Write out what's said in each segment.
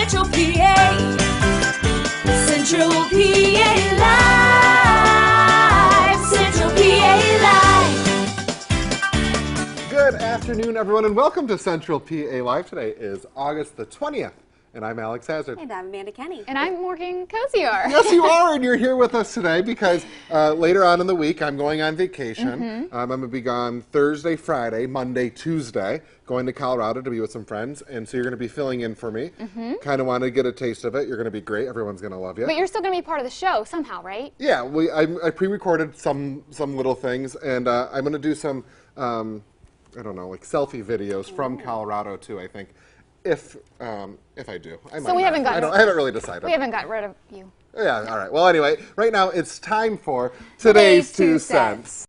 Central PA. Central PA Live. Central PA Live. Good afternoon, everyone, and welcome to Central PA Live. Today is August the 20th, and I'm Alex Hazard. And I'm Amanda Kenny. And I'm Morgan Kosior. Yes, you are, and you're here with us today because later on in the week, I'm going on vacation. I'm going to be gone Thursday, Friday, Monday, Tuesday, going to Colorado to be with some friends, and so you're going to be filling in for me. Kind of want to get a taste of it. You're going to be great. Everyone's going to love you. But you're still going to be part of the show somehow, right? Yeah, I pre-recorded some little things, and I'm going to do some, I don't know, like selfie videos from Colorado too, I think. If I do. I might So we not. haven't got. I haven't really decided. We haven't got rid of you. Yeah, all right. Well, anyway, right now it's time for Today's 2 Cents.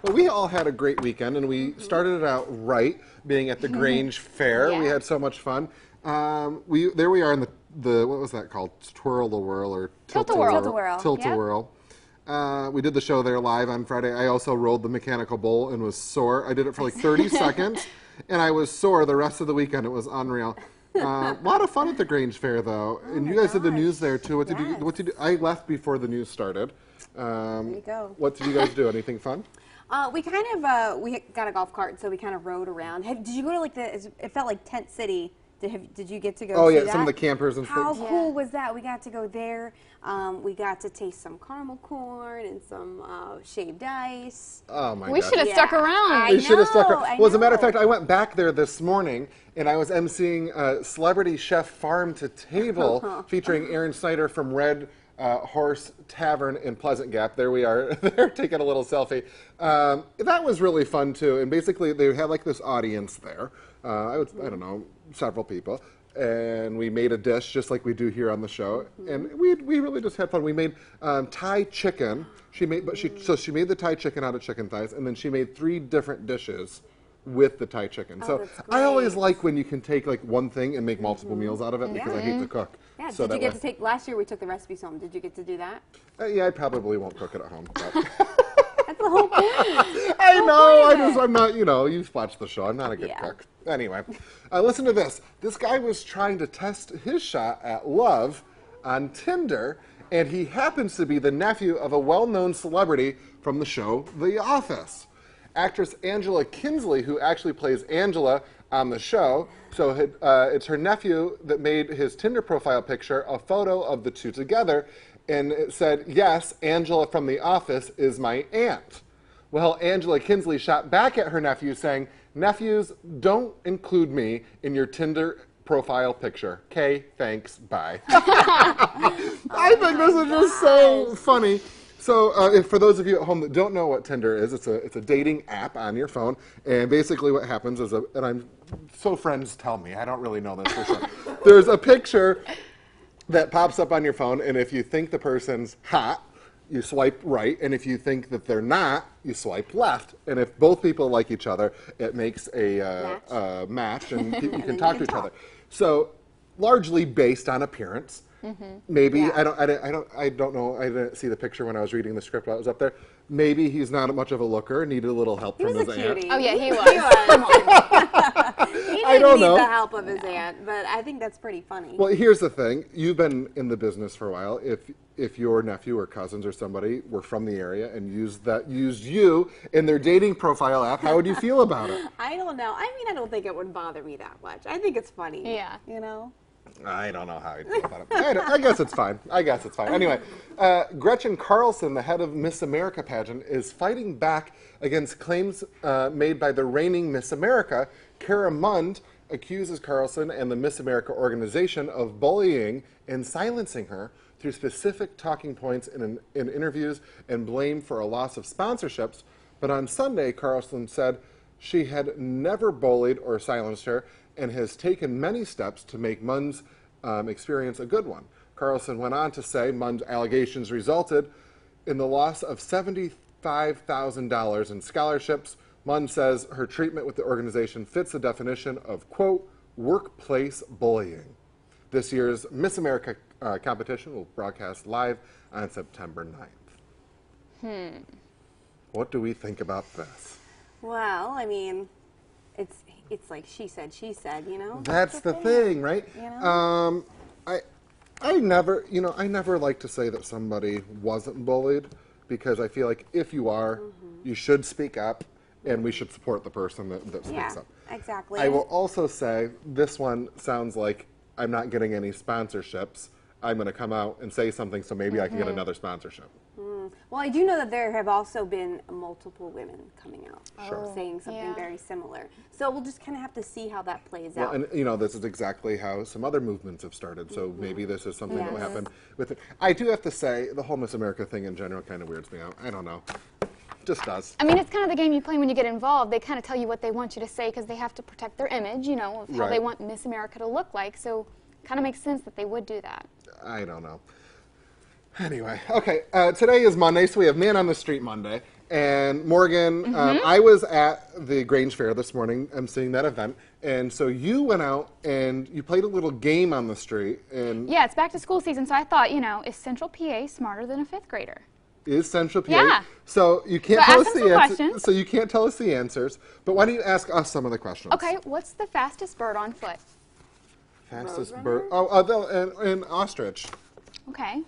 Well, we all had a great weekend, and we started it out right, being at the Grange Fair. Yeah. We had so much fun. There we are in the what was that called? Twirl-a-whirl or Tilt-a-whirl. Tilt-a-whirl. Tilt-a-whirl. We did the show there live on Friday. I also rolled the mechanical bull and was sore. I did it for like 30 seconds, and I was sore the rest of the weekend. It was unreal. A lot of fun at the Grange Fair, though. And you guys did the news there, too. What did you do? I left before the news started. There you go. What did you guys do? Anything fun? We kind of, we got a golf cart, so we kind of rode around. Did you go to like it felt like Tent City. Did you get to go see that? Some of the campers and How stuff. cool was that? We got to go there. We got to taste some caramel corn and some shaved ice. Oh, my God. We should have stuck around. We should have stuck around. I Well, as a matter of know. fact, I went back there this morning, and I was emceeing Celebrity Chef Farm to Table, featuring Aaron Snyder from Red Horse Tavern in Pleasant Gap. There we are. They're taking a little selfie. That was really fun, too. And basically, they had like this audience there. I don't know, several people. And we made a dish just like we do here on the show. And we really just had fun. We made Thai chicken. She made the Thai chicken out of chicken thighs, and then she made 3 different dishes with the Thai chicken. So that's I always great. like when you can take like one thing and make multiple meals out of it because I hate to cook. Yeah, So did you that get to take, last year we took the recipes home. Did you get to do that? yeah, I probably won't cook it at home. But. That's the whole point. I know. I'm not. You've watched the show. I'm not a good Yeah. cook. Anyway, listen to this. This guy was trying to test his shot at love on Tinder, and he happens to be the nephew of a well-known celebrity from the show The Office. Actress Angela Kinsley, who actually plays Angela on the show. So it's her nephew that made his Tinder profile picture a photo of the two together, and it said, "Yes, Angela from The Office is my aunt." Well, Angela Kinsley shot back at her nephew saying, "Nephews, don't include me in your Tinder profile picture. Okay, thanks, bye." I think this is just so funny. So if for those of you at home that don't know what Tinder is, it's a dating app on your phone. And basically what happens is, so friends tell me, I don't really know this for sure. There's a picture that pops up on your phone, and if you think the person's hot, you swipe right, and if you think that they're not, you swipe left. And if both people like each other, it makes a match, and you can talk to each other. So, largely based on appearance. Maybe I don't know. I didn't see the picture when I was reading the script while it was up there. Maybe he's not much of a looker. Needed a little help from his aunt. Oh yeah, he was. He didn't I don't need know. the help of his aunt, but I think that's pretty funny. Well, here's the thing. You've been in the business for a while. If your nephew or cousins or somebody were from the area and used you in their dating profile app, how would you feel about it? I don't know. I mean, I don't think it would bother me that much. I think it's funny. Yeah. You know? I don't know how I'd feel about it. I guess it's fine. Anyway, Gretchen Carlson, the head of Miss America pageant, is fighting back against claims made by the reigning Miss America. Cara Mund accuses Carlson and the Miss America organization of bullying and silencing her through specific talking points in interviews and blame for a loss of sponsorships. But on Sunday, Carlson said she had never bullied or silenced her and has taken many steps to make Mund's experience a good one. Carlson went on to say Mund's allegations resulted in the loss of $75,000 in scholarships. Mund says her treatment with the organization fits the definition of, quote, workplace bullying. This year's Miss America competition will broadcast live on September 9th. What do we think about this? Well, I mean, it's like she said, you know? That's the thing, right? You know? I never like to say that somebody wasn't bullied, because I feel like if you are, you should speak up, and we should support the person that speaks up. Exactly. I will also say this one sounds like I'm not getting any sponsorships. I'm going to come out and say something so maybe I can get another sponsorship. Well, I do know that there have also been multiple women coming out saying something Yeah. very similar. So we'll just kind of have to see how that plays out. And this is exactly how some other movements have started. So maybe this is something that will happen with it. I do have to say the whole Miss America thing in general kind of weirds me out. I don't know. Just does. I mean, it's kind of the game you play when you get involved. They kind of tell you what they want you to say because they have to protect their image, of how they want Miss America to look like. So it kind of makes sense that they would do that. I don't know. Anyway, okay, today is Monday, so we have Man on the Street Monday. And Morgan, I was at the Grange Fair this morning. I'm seeing that event. And so you went out and you played a little game on the street. And Yeah, it's back to school season, so I thought, is Central PA smarter than a 5th grader? is Central PA. Yeah. So you can't So tell ask us them the some answers. questions. So you can't tell us the answers. But why don't you ask us some of the questions? Okay, what's the fastest bird on foot? Fastest bird. Oh, an ostrich. Okay.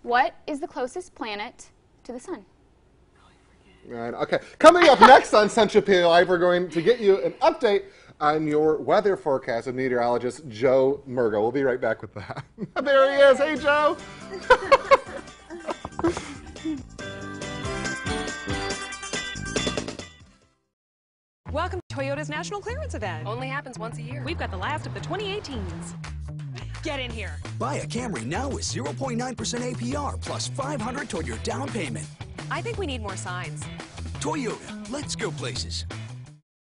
What is the closest planet to the sun? Right, okay. Coming up next on Central PA Live, we're going to get you an update on your weather forecast with meteorologist Joe Murgo. We'll be right back with that. There he is. Hey, Joe. Welcome to Toyota's National Clearance Event. Only happens once a year. We've got the last of the 2018s. Get in here. Buy a Camry now with 0.9% APR plus $500 toward your down payment. I think we need more signs. Toyota, let's go places.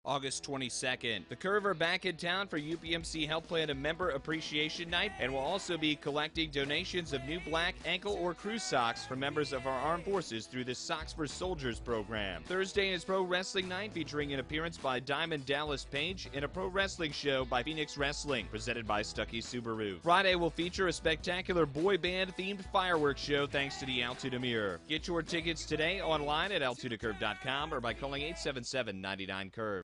August 22nd. The Curve are back in town for UPMC Health Plan and Member Appreciation Night, and will also be collecting donations of new black ankle or crew socks for members of our armed forces through the Socks for Soldiers program. Thursday is Pro Wrestling Night, featuring an appearance by Diamond Dallas Page and a pro wrestling show by Phoenix Wrestling, presented by Stuckey Subaru. Friday will feature a spectacular boy band themed fireworks show thanks to the Altoona Mirror. Get your tickets today online at altoonacurve.com or by calling 877-99-CURVE.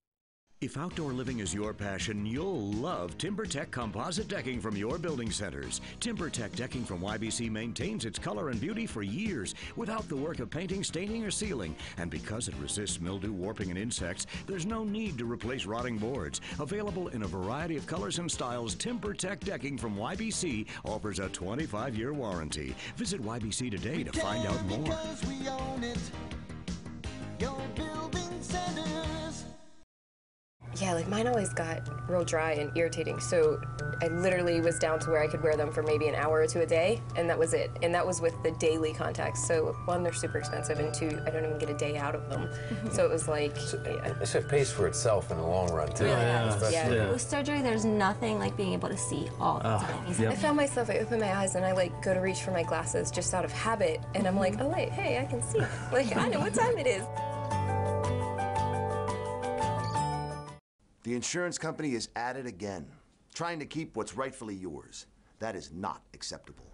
If outdoor living is your passion, you'll love TimberTech composite decking from your building centers. TimberTech decking from YBC maintains its color and beauty for years without the work of painting, staining, or sealing. And because it resists mildew, warping, and insects, there's no need to replace rotting boards. Available in a variety of colors and styles, TimberTech decking from YBC offers a 25-year warranty. Visit YBC today to find out more. Because we own it. Your building centers. Yeah, like mine always got real dry and irritating, so I literally was down to where I could wear them for maybe an hour or two a day, and that was it. And that was with the daily contacts. So one, they're super expensive, and two, I don't even get a day out of them. So it was like, So it pays for itself in the long run, too. With surgery, there's nothing like being able to see all the time. I found myself, I open my eyes and I like go to reach for my glasses just out of habit, and I'm like, oh wait, hey, I can see. Like, I know what time it is. The insurance company is at it again, trying to keep what's rightfully yours. That is not acceptable.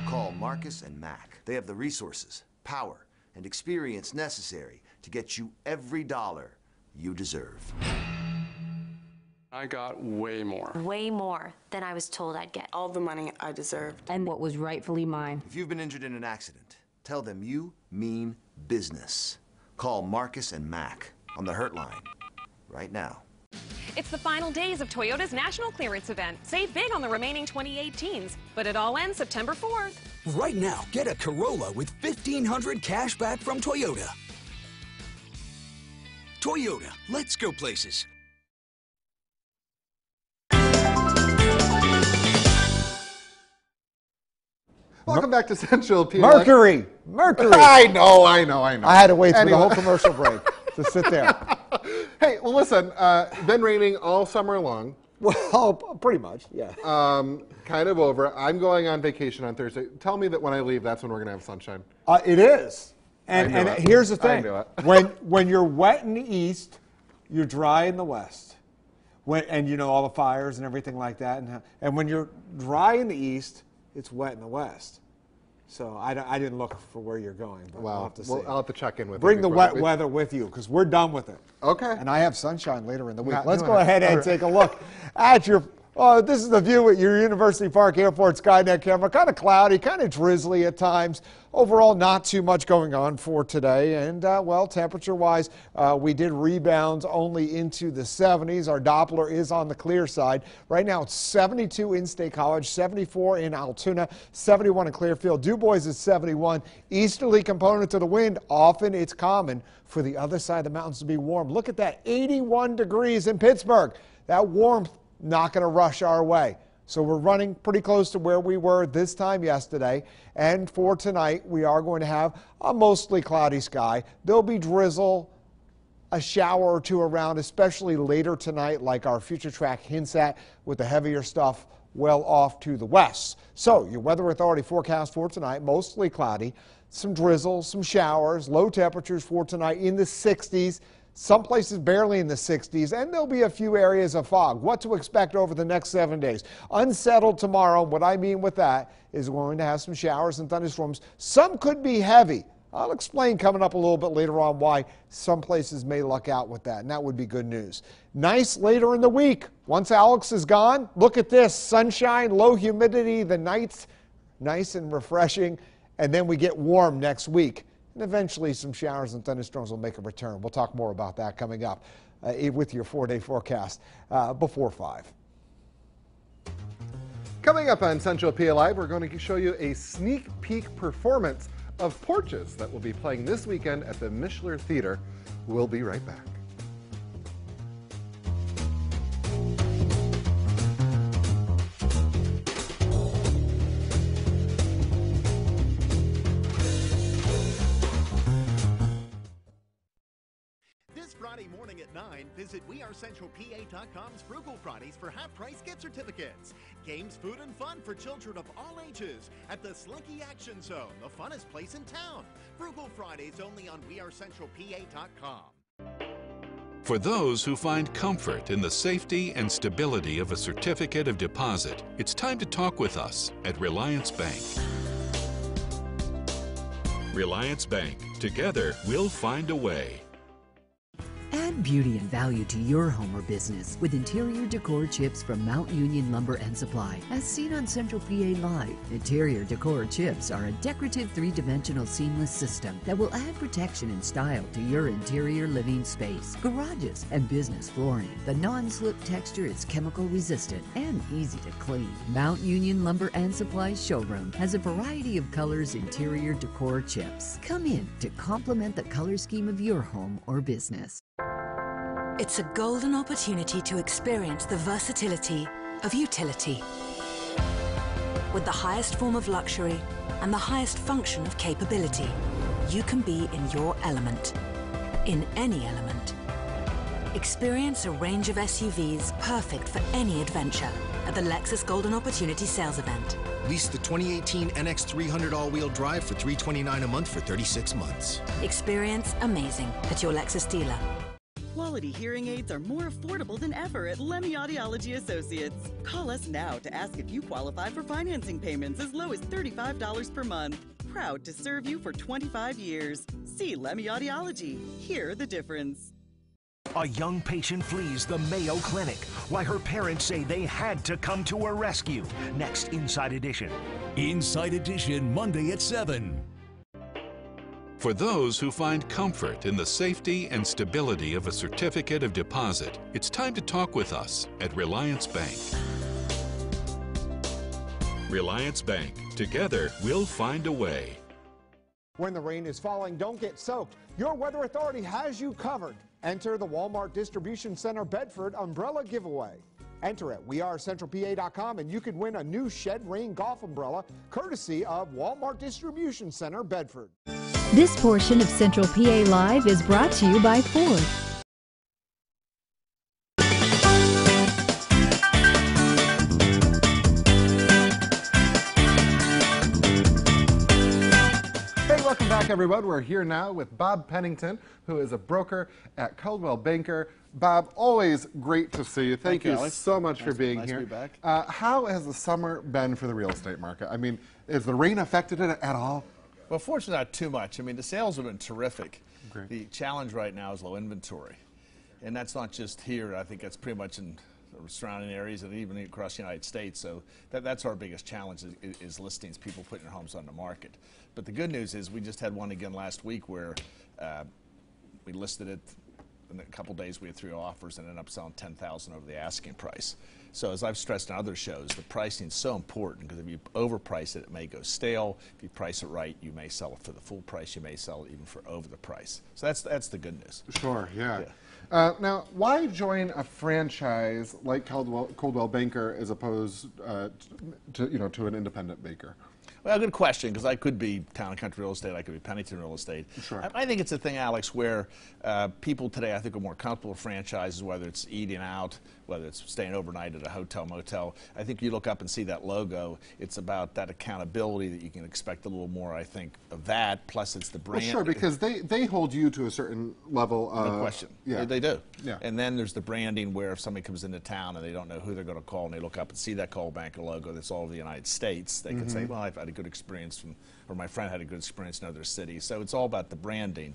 Call Marcus and Mac. They have the resources, power, and experience necessary to get you every dollar you deserve. I got way more. Way more than I was told I'd get. All the money I deserved. And what was rightfully mine. If you've been injured in an accident, tell them you mean business. Call Marcus and Mac on the Hurt Line right now. It's the final days of Toyota's National Clearance Event. Save big on the remaining 2018s, but it all ends September 4th. Right now, get a Corolla with $1,500 cash back from Toyota. Toyota, let's go places. Welcome back to Central PA. Mercury. I know. I had to wait through the whole commercial break to sit there. Hey, well, listen, been raining all summer long. Well, pretty much, yeah. Kind of over. I'm going on vacation on Thursday. Tell me that when I leave, that's when we're going to have sunshine. It is. And here's the I thing. knew it. when you're wet in the east, you're dry in the west. And you know all the fires and everything like that. And when you're dry in the east, it's wet in the west. So I didn't look for where you're going, but Well, I'll have to see. I'll have to check in with you. Bring the before wet weather with you because we're done with it. Okay. And I have sunshine later in the week. Not Let's doing go it. ahead and All right. take a look at your. This is the view at your University Park Airport Skynet camera. Kind of cloudy, kind of drizzly at times. Overall, not too much going on for today. And, well, temperature-wise, we did rebound only into the 70s. Our Doppler is on the clear side. Right now, it's 72 in State College, 74 in Altoona, 71 in Clearfield. Du Bois is 71. Easterly component to the wind. Often it's common for the other side of the mountains to be warm. Look at that, 81 degrees in Pittsburgh. That warmth not going to rush our way. So we're running pretty close to where we were this time yesterday. And for tonight, we are going to have a mostly cloudy sky. There'll be drizzle, a shower or two around, especially later tonight, like our future track hints at, with the heavier stuff well off to the west. So your Weather Authority forecast for tonight, mostly cloudy, some drizzle, some showers, low temperatures for tonight in the 60s. Some places barely in the 60s, and there'll be a few areas of fog. What to expect over the next 7 days. Unsettled tomorrow. What I mean with that is we're going to have some showers and thunderstorms. Some could be heavy. I'll explain coming up a little bit later on why some places may luck out with that, and that would be good news. Nice later in the week. Once Alex is gone, look at this. Sunshine, low humidity, the nights nice and refreshing, and then we get warm next week. And eventually some showers and thunderstorms will make a return. We'll talk more about that coming up with your 4-day forecast before 5. Coming up on Central PA Live, we're going to show you a sneak peek performance of Porches that will be playing this weekend at the Mishler Theater. We'll be right back. Friday morning at 9, visit WeAreCentralPA.com's Frugal Fridays for half-price gift certificates. Games, food, and fun for children of all ages at the Slinky Action Zone, the funnest place in town. Frugal Fridays only on WeAreCentralPA.com. For those who find comfort in the safety and stability of a certificate of deposit, it's time to talk with us at Reliance Bank. Reliance Bank. Together, we'll find a way. Add beauty and value to your home or business with interior decor chips from Mount Union Lumber and Supply. As seen on Central PA Live, interior decor chips are a decorative 3-dimensional seamless system that will add protection and style to your interior living space, garages, and business flooring. The non-slip texture is chemical resistant and easy to clean. Mount Union Lumber and Supply showroom has a variety of colors interior decor chips. Come in to complement the color scheme of your home or business. It's a golden opportunity to experience the versatility of utility. With the highest form of luxury and the highest function of capability, you can be in your element, in any element. Experience a range of SUVs perfect for any adventure at the Lexus Golden Opportunity Sales Event. Lease the 2018 NX300 all-wheel drive for $329 a month for 36 months. Experience amazing at your Lexus dealer. Quality hearing aids are more affordable than ever at Lemmy Audiology Associates. Call us now to ask if you qualify for financing payments as low as $35 per month. Proud to serve you for 25 years. See Lemmy Audiology. Hear the difference. A young patient flees the Mayo Clinic. Why her parents say they had to come to her rescue. Next, Inside Edition. Inside Edition, Monday at 7. For those who find comfort in the safety and stability of a certificate of deposit, it's time to talk with us at Reliance Bank. Reliance Bank. Together, we'll find a way. When the rain is falling, don't get soaked. Your Weather Authority has you covered. Enter the Walmart Distribution Center Bedford Umbrella Giveaway. Enter at WeAreCentralPA.com and you could win a new Shed Rain Golf Umbrella courtesy of Walmart Distribution Center Bedford. This portion of Central PA Live is brought to you by Ford. Hey, welcome back back, everyone. We're here now with Bob Pennington, who is a broker at Coldwell Banker. Bob, always great to see you. Thank you so much for being here. Nice to be back. How has the summer been for the real estate market? I mean, has the rain affected it at all? Well, fortunately, not too much. I mean, the sales have been terrific. Great. The challenge right now is low inventory. And that's not just here. I think that's pretty much in surrounding areas and even across the United States. So that's our biggest challenge is listings, people putting their homes on the market. But the good news is we just had one again last week where we listed it. In a couple days, we had 3 offers and ended up selling $10,000 over the asking price. So as I've stressed in other shows, the pricing is so important because if you overprice it, it may go stale. If you price it right, you may sell it for the full price. You may sell it even for over the price. So that's the good news. Sure, yeah. Now, why join a franchise like Coldwell Banker as opposed to an independent banker? Well, good question, because I could be Town & Country Real Estate, I could be Pennington Real Estate. Sure. I think it's a thing, Alex, where people today, I think, are more comfortable with franchises, whether it's eating out, whether it's staying overnight at a hotel, motel. I think you look up and see that logo, it's about that accountability that you can expect a little more, I think, of that, plus it's the brand. Well, sure, because they hold you to a certain level of... No question. Yeah. They do. Yeah. And then there's the branding where if somebody comes into town and they don't know who they're going to call and they look up and see that Coldwell Banker logo that's all over the United States, they can say, well, I've had a good experience from, or my friend had a good experience in other cities. So it's all about the branding.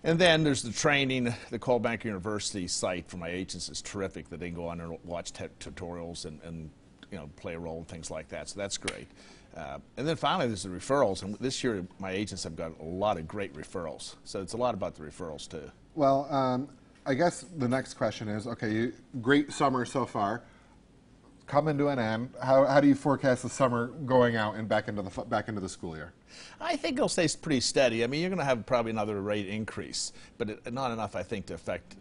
And then there's the training. The Coldwell Banker University site for my agents is terrific that they can go on and watch tutorials and play a role and things like that. So that's great. And then finally there's the referrals. And this year my agents have got a lot of great referrals. So it's a lot about the referrals too. Well, I guess the next question is, okay, great summer so far. Coming to an end, how do you forecast the summer going out and back into the school year? I think it'll stay pretty steady. I mean, you're going to have probably another rate increase, but not enough, I think, to affect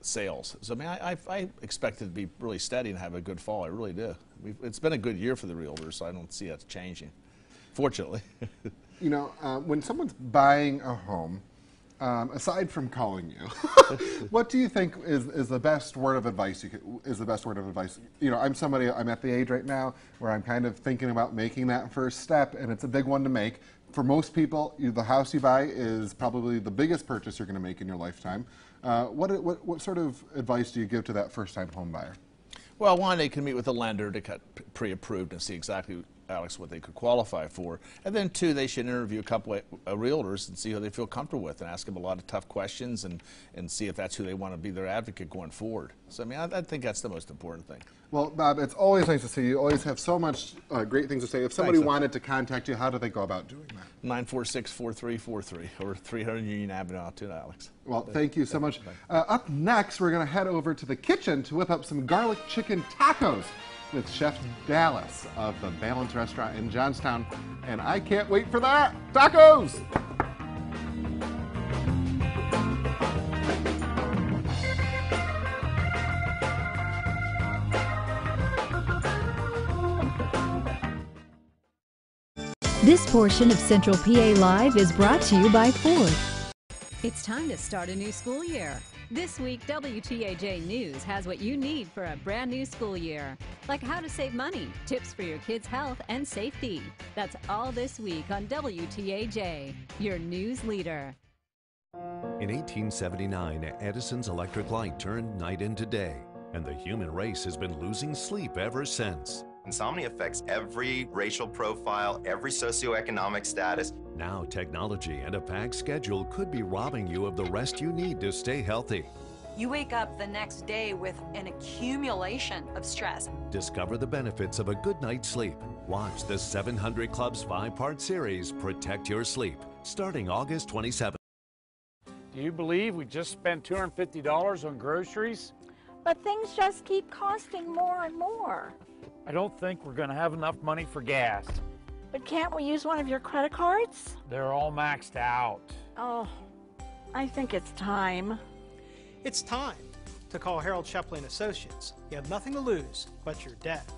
sales. So, I mean, I expect it to be really steady and have a good fall. I really do. It's been a good year for the realtors, so I don't see that changing, fortunately. When someone's buying a home, aside from calling you, what do you think is the best word of advice? I'm at the age right now where I'm kind of thinking about making that first step, and it's a big one to make. For most people, the house you buy is probably the biggest purchase you're going to make in your lifetime. What sort of advice do you give to that first-time home buyer? Well, one, they can meet with a lender to get pre-approved and see exactly, Alex, what they could qualify for. And then 2, they should interview a couple of realtors and see who they feel comfortable with and ask them a lot of tough questions and see if that's who they want to be their advocate going forward. So, I mean, I think that's the most important thing. Well, Bob, it's always nice to see you. You always have so much great things to say. If somebody wanted to contact you, how do they go about doing that? 946-4343 or 300 Union Avenue, Altoona, Alex. Well, thank you so much. Up next, we're going to head over to the kitchen to whip up some garlic chicken tacos with Chef Dallas of the Balance Restaurant in Johnstown. And I can't wait for that. Tacos! This portion of Central PA Live is brought to you by Ford. It's time to start a new school year. This week, WTAJ News has what you need for a brand new school year, like how to save money, tips for your kids' health and safety. That's all this week on WTAJ, your news leader. In 1879, Edison's electric light turned night into day, and the human race has been losing sleep ever since. Insomnia affects every racial profile, every socioeconomic status. Now technology and a packed schedule could be robbing you of the rest you need to stay healthy. You wake up the next day with an accumulation of stress. Discover the benefits of a good night's sleep. Watch the 700 Club's 5-part series, Protect Your Sleep, starting August 27th. Do you believe we just spent $250 on groceries? But things just keep costing more and more. I don't think we're going to have enough money for gas. But can't we use one of your credit cards? They're all maxed out. Oh, I think it's time. It's time to call Harold Shepley & Associates. You have nothing to lose but your debt.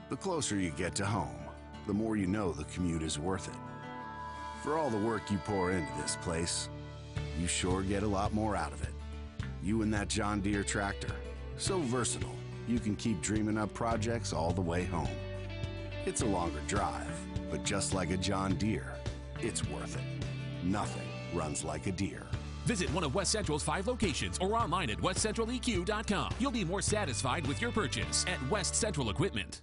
The closer you get to home, the more you know the commute is worth it. For all the work you pour into this place, you sure get a lot more out of it. You and that John Deere tractor, so versatile, you can keep dreaming up projects all the way home. It's a longer drive, but just like a John Deere, it's worth it. Nothing runs like a Deere. Visit one of West Central's 5 locations or online at westcentraleq.com. You'll be more satisfied with your purchase at West Central Equipment.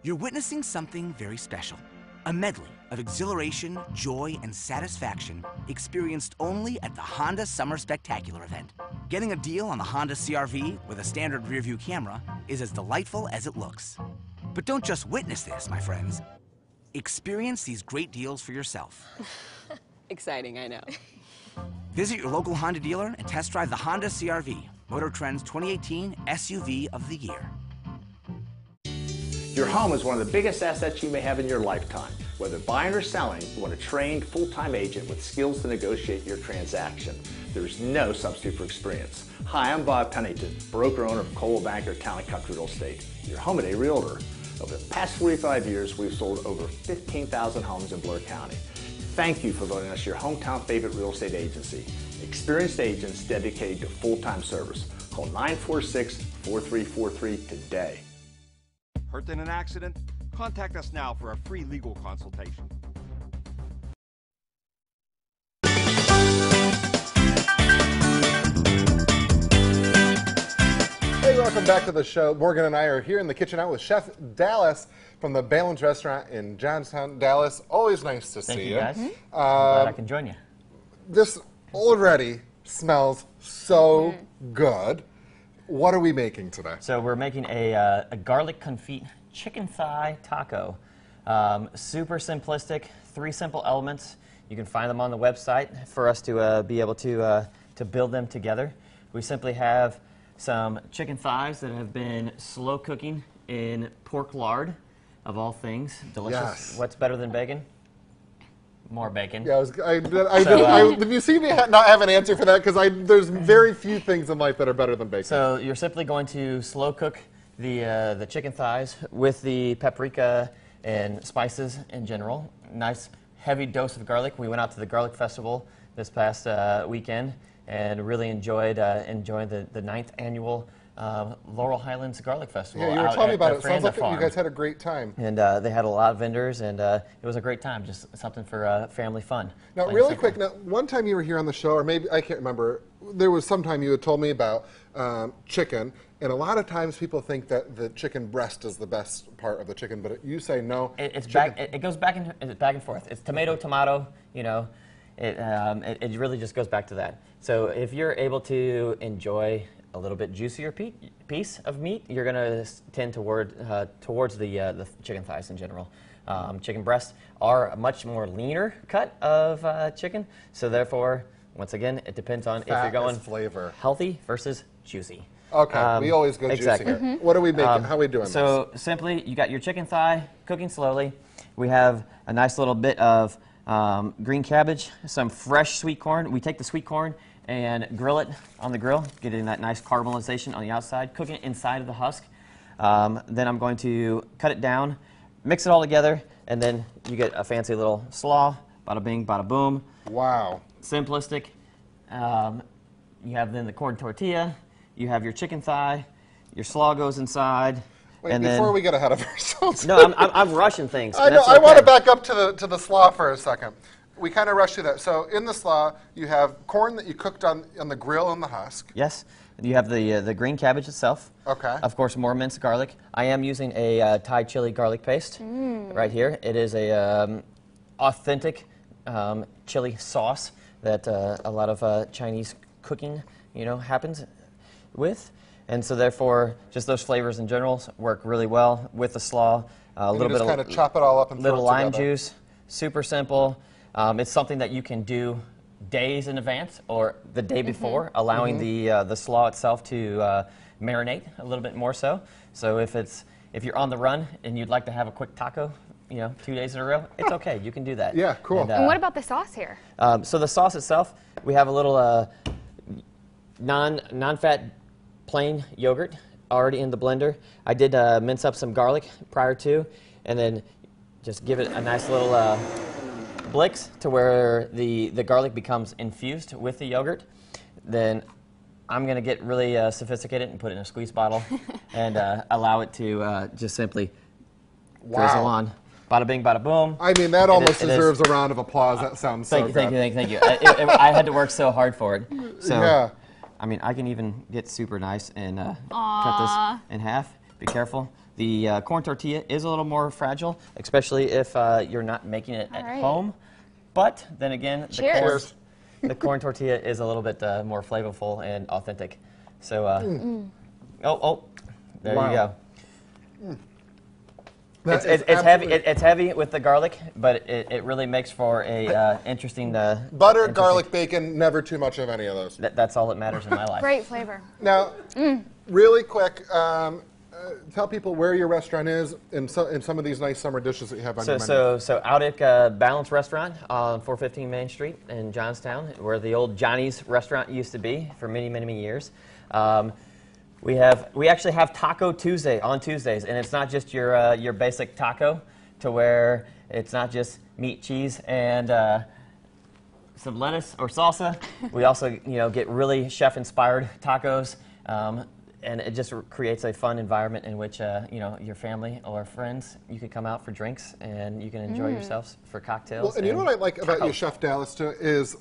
You're witnessing something very special. A medley of exhilaration, joy, and satisfaction experienced only at the Honda Summer Spectacular event. Getting a deal on the Honda CR-V with a standard rear-view camera is as delightful as it looks. But don't just witness this, my friends. Experience these great deals for yourself. Exciting, I know. Visit your local Honda dealer and test drive the Honda CR-V, Motor Trend's 2018 SUV of the Year. Your home is one of the biggest assets you may have in your lifetime. Whether buying or selling, you want a trained, full-time agent with skills to negotiate your transaction. There's no substitute for experience. Hi, I'm Bob Pennington, broker-owner of Coldwell Banker Town & Country Real Estate, your home and a realtor. Over the past 45 years, we've sold over 15,000 homes in Blair County. Thank you for voting us your hometown favorite real estate agency. Experienced agents dedicated to full-time service. Call 946-4343 today. Hurt in an accident? Contact us now for a free legal consultation. Hey, welcome back to the show. Morgan and I are here in the kitchen out with Chef Dallas from the Balance Restaurant in Johnstown. Dallas, always nice to see you. Thank you, guys. Glad I can join you. This already smells so good. What are we making today? So we're making a garlic confit chicken thigh taco. Super simplistic, 3 simple elements. You can find them on the website for us to be able to build them together. We simply have some chicken thighs that have been slow cooking in pork lard, of all things. Delicious. Yes. What's better than bacon? More bacon. Yeah, if you see me not have an answer for that, because there's very few things in life that are better than bacon. So you're simply going to slow cook the chicken thighs with the paprika and spices in general. Nice heavy dose of garlic. We went out to the garlic festival this past weekend and really enjoyed the 9th annual Laurel Highlands Garlic Festival. Yeah, you were telling me about it. It sounds like you guys had a great time. And they had a lot of vendors, and it was a great time, just something for family fun. Now, really quick, one time you were here on the show, or maybe, I can't remember, there was some time you had told me about chicken, and a lot of times people think that the chicken breast is the best part of the chicken, but you say no. It goes back and forth. It's tomato, you know. It really just goes back to that. So if you're able to enjoy a little bit juicier piece of meat, you're going to tend towards the chicken thighs in general. Chicken breasts are a much more leaner cut of chicken, so therefore, once again, it depends on if you're going flavor. Healthy versus juicy. Okay, we always go juicy here. What are we making? How are we doing so this? Simply, you got your chicken thigh cooking slowly. We have a nice little bit of green cabbage, some fresh sweet corn. We take the sweet corn and grill it on the grill, getting that nice caramelization on the outside, cooking it inside of the husk. Then I'm going to cut it down, mix it all together, and then you get a fancy little slaw, bada bing, bada boom. Wow. Simplistic. You have then the corn tortilla, you have your chicken thigh, your slaw goes inside. Wait, and before we get ahead of ourselves. No, I'm rushing things. I know. I want to back up to the slaw for a second. We kind of rushed through that. So in the slaw, you have corn that you cooked on the grill on the husk. Yes. You have the green cabbage itself. Okay. Of course, more minced garlic. I am using a Thai chili garlic paste right here. It is a authentic chili sauce that a lot of Chinese cooking, happens with. And so therefore, just those flavors in general work really well with the slaw. A little bit of kind of chop it all up and little throw it lime together. juice. Super simple. It's something that you can do days in advance or the day before, allowing the slaw itself to marinate a little bit more so. So if you're on the run and you'd like to have a quick taco, 2 days in a row, it's okay. You can do that. Yeah, cool. And what about the sauce here? So the sauce itself, we have a little non-fat plain yogurt already in the blender. I did mince up some garlic prior to, and then just give it a nice little Blix to where the garlic becomes infused with the yogurt. Then I'm going to get really sophisticated and put it in a squeeze bottle and allow it to just simply drizzle on. Bada bing, bada boom. I mean, that almost deserves a round of applause. That sounds so good. Thank you. I had to work so hard for it. So, yeah. I mean, I can even get super nice and cut this in half. Be careful. The corn tortilla is a little more fragile, especially if you're not making it at home. But then again, the corn tortilla is a little bit more flavorful and authentic. So, there you go. It's heavy with the garlic, but it really makes for a interesting butter, garlic, bacon. Never too much of any of those. That's all that matters in my life. Great flavor. Now, really quick, tell people where your restaurant is and some of these nice summer dishes that you have on your menu. So out at Balance Restaurant on 415 Main Street in Johnstown, where the old Johnny's restaurant used to be for many, many, many years. We actually have Taco Tuesday on Tuesdays, and it's not just your basic taco, to where it's not just meat, cheese, and some lettuce or salsa. We also get really chef-inspired tacos, and it just creates a fun environment in which your family or friends, you could come out for drinks and you can enjoy yourselves for cocktails. Well, and you know what I like about you, Chef Dallas, too, is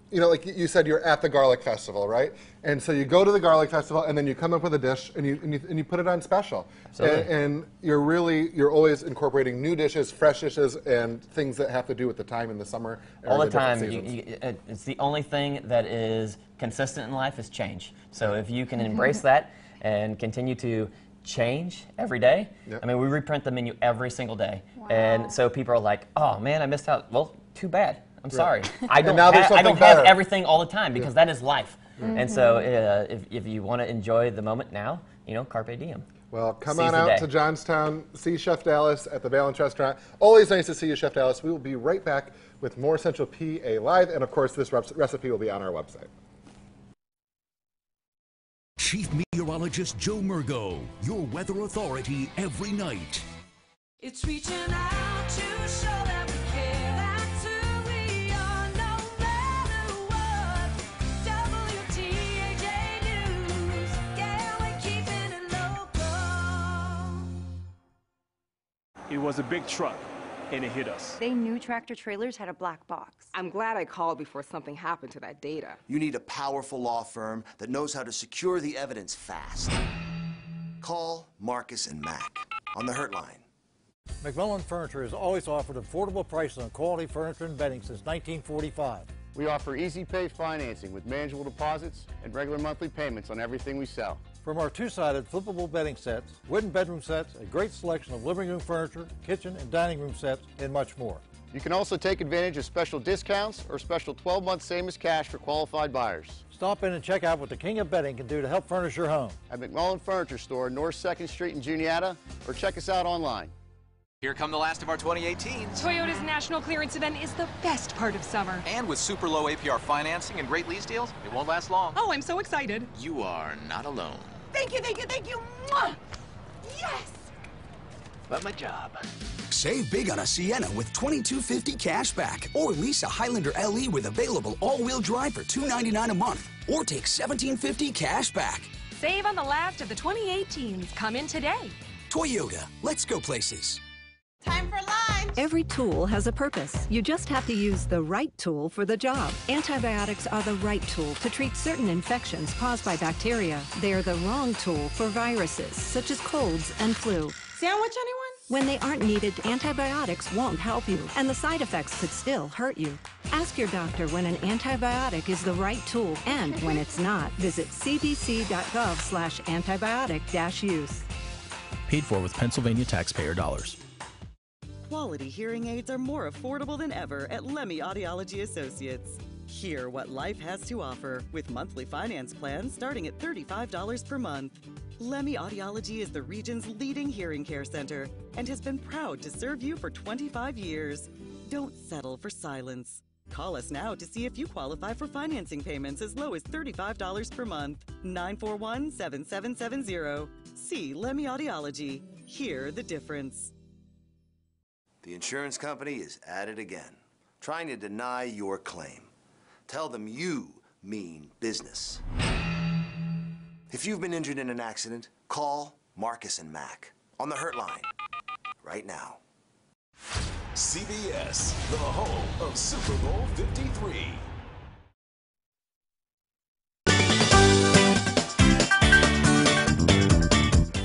like you said, you're at the Garlic Festival, right? And so you go to the Garlic Festival, and then you come up with a dish, and you put it on special. And you're always incorporating new dishes, fresh dishes, and things that have to do with the time in the summer. All the time. It's the only thing that is consistent in life is change. So if you can embrace that and continue to change every day. I mean, we reprint the menu every single day. Wow. And so people are like, oh man, I missed out. Well, too bad. I'm sorry. I don't have everything all the time, because that is life. And so if you want to enjoy the moment now, carpe diem. Well, come on out to Johnstown, see Chef Dallas at the Balance Restaurant. Always nice to see you, Chef Dallas. We will be right back with more Central PA Live, and of course this recipe will be on our website. Chief Meteorologist Joe Murgo, your weather authority every night. It's reaching out to show that we care. That's who we are, no matter what. WTAJ News, yeah, we're keeping it local. It was a big truck, and it hit us. They knew tractor trailers had a black box. I'm glad I called before something happened to that data. You need a powerful law firm that knows how to secure the evidence fast. Call Marcus and Mack on the Hurt Line. McMillan Furniture has always offered affordable prices on quality furniture and bedding since 1945. We offer easy pay financing with manageable deposits and regular monthly payments on everything we sell. From our two-sided flippable bedding sets, wooden bedroom sets, a great selection of living room furniture, kitchen and dining room sets, and much more. You can also take advantage of special discounts or special 12-month same as cash for qualified buyers. Stop in and check out what the King of Bedding can do to help furnish your home. At McMullen Furniture Store, North 2nd Street in Juniata, or check us out online. Here come the last of our 2018s. Toyota's national clearance event is the best part of summer. And with super low APR financing and great lease deals, it won't last long. Oh, I'm so excited. You are not alone. Thank you, thank you, thank you. Mwah! Yes! Love my job. Save big on a Sienna with $22.50 cash back, or lease a Highlander LE with available all-wheel drive for $299 a month, or take $17.50 cash back. Save on the last of the 2018s. Come in today. Toyota, let's go places. Time for lunch. Every tool has a purpose. You just have to use the right tool for the job. Antibiotics are the right tool to treat certain infections caused by bacteria. They are the wrong tool for viruses, such as colds and flu. Sandwich, anyone? When they aren't needed, antibiotics won't help you, and the side effects could still hurt you. Ask your doctor when an antibiotic is the right tool, and when it's not, visit cdc.gov/antibiotic-use. Paid for with Pennsylvania taxpayer dollars. Quality hearing aids are more affordable than ever at Lemmy Audiology Associates. Hear what life has to offer with monthly finance plans starting at $35 per month. Lemmy Audiology is the region's leading hearing care center and has been proud to serve you for 25 years. Don't settle for silence. Call us now to see if you qualify for financing payments as low as $35 per month. 941-7770. See Lemmy Audiology. Hear the difference. The insurance company is at it again, trying to deny your claim. Tell them you mean business. If you've been injured in an accident, call Marcus and Mac on the Hurt Line right now. CBS, the home of Super Bowl 53.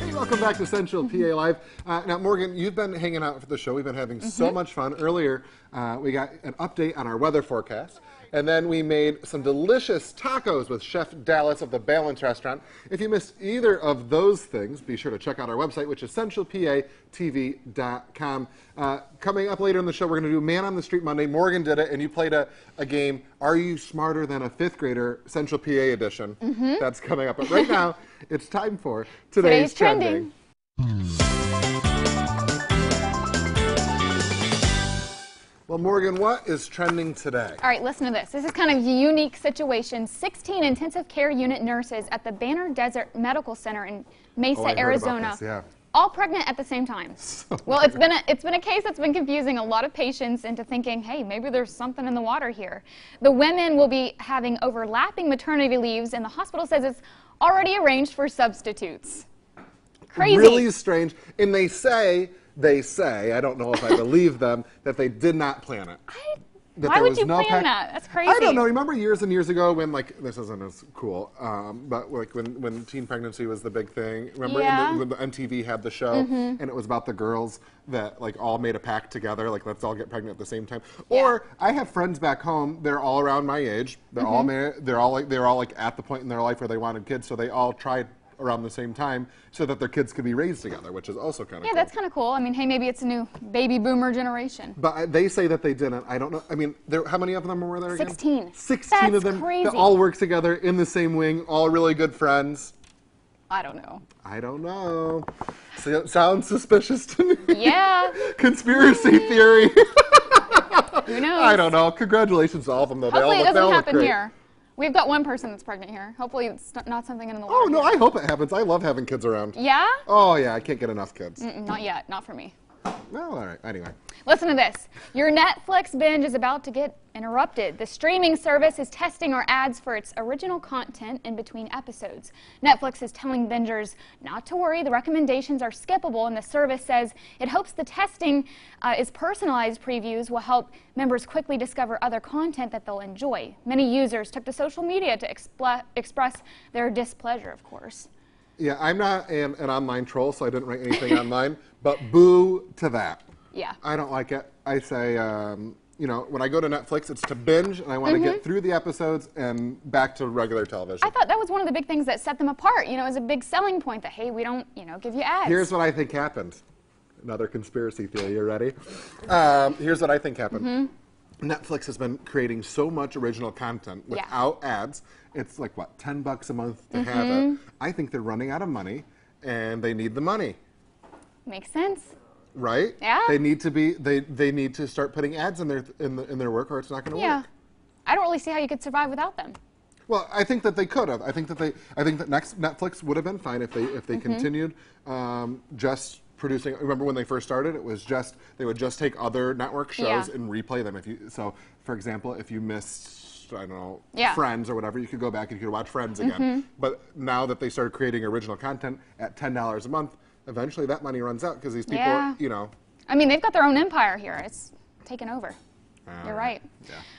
Hey, welcome back to Central PA Live. Now, Morgan, you've been hanging out for the show. We've been having so much fun. Earlier, we got an update on our weather forecast. And then we made some delicious tacos with Chef Dallas of the Balance Restaurant. If you missed either of those things, be sure to check out our website, which is centralpatv.com. Coming up later in the show, we're going to do Man on the Street Monday. Morgan did it, and you played a game, Are You Smarter Than a Fifth Grader? Central PA edition. That's coming up. But right now, it's time for Today's Trending. Well, Morgan, what is trending today? All right, listen to this. This is kind of a unique situation. 16 intensive care unit nurses at the Banner Desert Medical Center in Mesa, Arizona, all pregnant at the same time. Well, it's been a case that's been confusing a lot of patients into thinking, hey, maybe there's something in the water here. The women will be having overlapping maternity leaves, and the hospital says it's already arranged for substitutes. Crazy. Really strange. And they say, I don't know if I believe them, that they did not plan it. Why would you plan that? That's crazy. I don't know. Remember years and years ago when, like, this isn't as cool, but like when teen pregnancy was the big thing. Remember when the MTV had the show, and it was about the girls that like all made a pact together, like let's all get pregnant at the same time. Or I have friends back home. They're all around my age. They're all married. They're all like at the point in their life where they wanted kids, so they all tried around the same time so that their kids could be raised together, which is also kind of cool. That's kind of cool. I mean, hey, maybe it's a new baby boomer generation. But they say that they didn't. I don't know. I mean, how many of them were there again? 16. 16 of them. Crazy. That all work together in the same wing, all really good friends. I don't know. I don't know. So, sounds suspicious to me. Yeah. Conspiracy theory. Who knows? I don't know. Congratulations to all of them, though. Hopefully they all it doesn't happen great. here. We've got one person that's pregnant here. Hopefully it's not something in the water. Oh, no, I hope it happens. I love having kids around. Yeah? Oh, yeah, I can't get enough kids. Not yet. Not for me. No, all right. Anyway. Listen to this. Your Netflix binge is about to get interrupted. The streaming service is testing our ads for its original content in between episodes. Netflix is telling bingers not to worry. The recommendations are skippable, and the service says it hopes the testing is personalized previews will help members quickly discover other content that they'll enjoy. Many users took to social media to express their displeasure, of course. Yeah, I'm not an online troll, so I didn't write anything online, but boo to that. Yeah. I don't like it. I say, you know, when I go to Netflix, it's to binge, and I want to get through the episodes and back to regular television. I thought that was one of the big things that set them apart. You know, it was a big selling point that, hey, we don't, you know, give you ads. Here's what I think happened. Another conspiracy theory. You ready? Here's what I think happened. Netflix has been creating so much original content without ads. It's like, what, $10 a month to have it. I think they're running out of money, and they need the money. Makes sense. Right? Yeah. They need to be. They need to start putting ads in their work, or it's not going to work. I don't really see how you could survive without them. Well, I think that they could have. I think that Netflix would have been fine if they continued just producing. Remember when they first started? It was just they would just take other network shows and replay them. So, for example, if you missed, I don't know, Friends or whatever, you could go back and you could watch Friends again. But now that they started creating original content at $10 a month, eventually that money runs out because these people, you know. I mean, they've got their own empire here. It's taken over. You're right.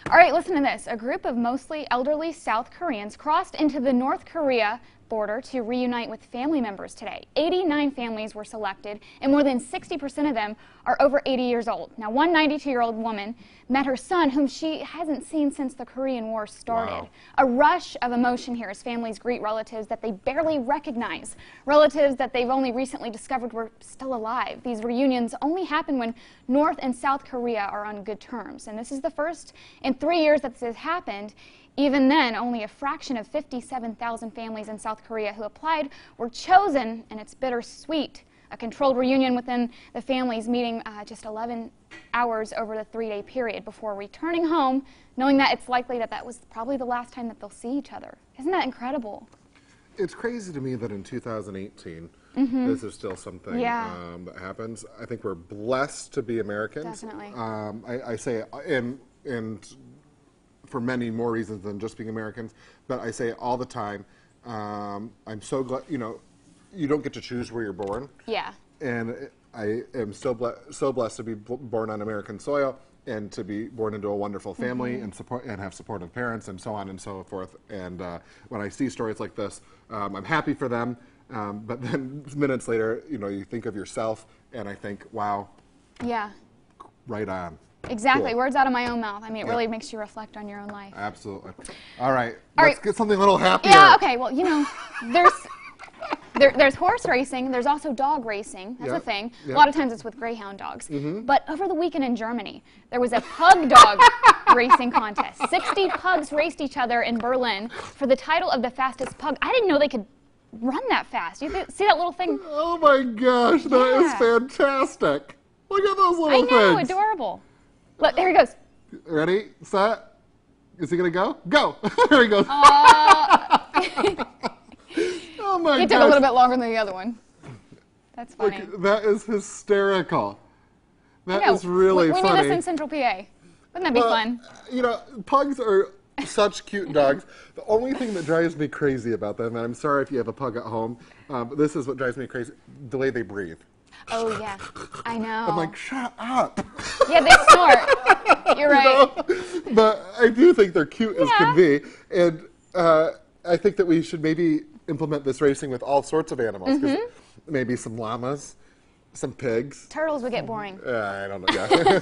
All right, listen to this. A group of mostly elderly South Koreans crossed into the North Korea border to reunite with family members today. 89 families were selected, and more than 60% of them are over 80 years old. Now, one 92-year-old woman met her son, whom she hasn't seen since the Korean War started. A rush of emotion here as families greet relatives that they barely recognize, relatives that they've only recently discovered were still alive. These reunions only happen when North and South Korea are on good terms, and this is the first in 3 years that this has happened. Even then, only a fraction of 57,000 families in South Korea who applied were chosen, and it's bittersweet. A controlled reunion within the families meeting just 11 hours over the 3-day period before returning home, knowing that it's likely that that was probably the last time that they'll see each other. Isn't that incredible? It's crazy to me that in 2018, this is still something that happens. I think we're blessed to be Americans. Definitely. I say, and for many more reasons than just being Americans, but I say it all the time, I'm so glad, you know, you don't get to choose where you're born. Yeah. And I am so blessed to be born on American soil and to be born into a wonderful family and have supportive parents and so on and so forth. And when I see stories like this, I'm happy for them. But then minutes later, you know, you think of yourself, and I think, wow. Yeah. Right on. Exactly. Cool. Words out of my own mouth. I mean, it really makes you reflect on your own life. Absolutely. All right. Let's get something a little happier. Yeah. Okay. Well, you know, there's horse racing. There's also dog racing. That's a thing. A lot of times it's with greyhound dogs. But over the weekend in Germany, there was a pug dog racing contest. 60 pugs raced each other in Berlin for the title of the fastest pug. I didn't know they could run that fast. You see that little thing? Oh my gosh, that is fantastic. Look at those little things. I know, adorable. Look, there he goes. Ready, set. Is he gonna go? Go. There he goes. Oh my gosh. He took a little bit longer than the other one. That's funny. Look, that is hysterical. That is really funny. We need this in Central PA. Wouldn't that be fun? You know, pugs are such cute dogs. The only thing that drives me crazy about them, and I'm sorry if you have a pug at home, but this is what drives me crazy, the way they breathe. Oh, yeah. I know. I'm like, shut up. Yeah, they snort. You're right. You know? But I do think they're cute as can be. And I think that we should maybe implement this racing with all sorts of animals. Maybe some llamas, some pigs. Turtles would get boring. I don't know. Yeah.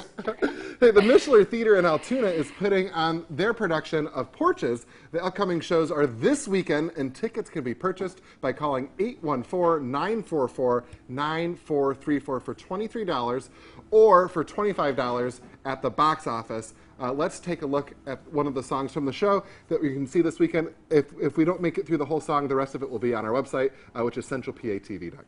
Hey, the Mishler Theater in Altoona is putting on their production of Porches. The upcoming shows are this weekend, and tickets can be purchased by calling 814-944-9434 for $23 or for $25 at the box office. Let's take a look at one of the songs from the show that we can see this weekend. If we don't make it through the whole song, the rest of it will be on our website, which is centralpatv.com.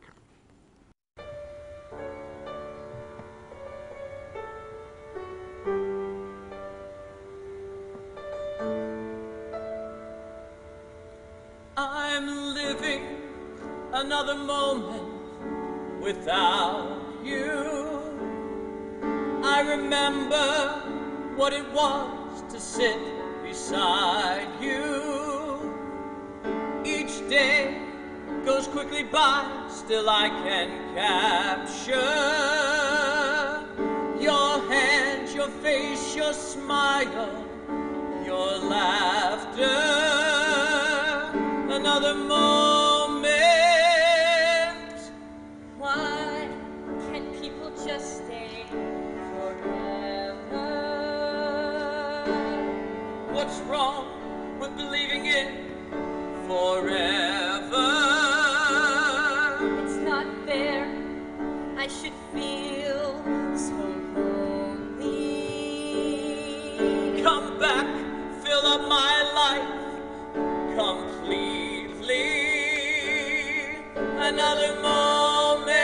I'm living another moment without you. I remember what it was to sit beside you. Each day goes quickly by, still I can capture your hands, your face, your smile, your laughter. Another moment. Why can't people just stay forever? What's wrong with believing in forever? It's not fair. I should feel so lonely. Come back, fill up my life completely. Another moment.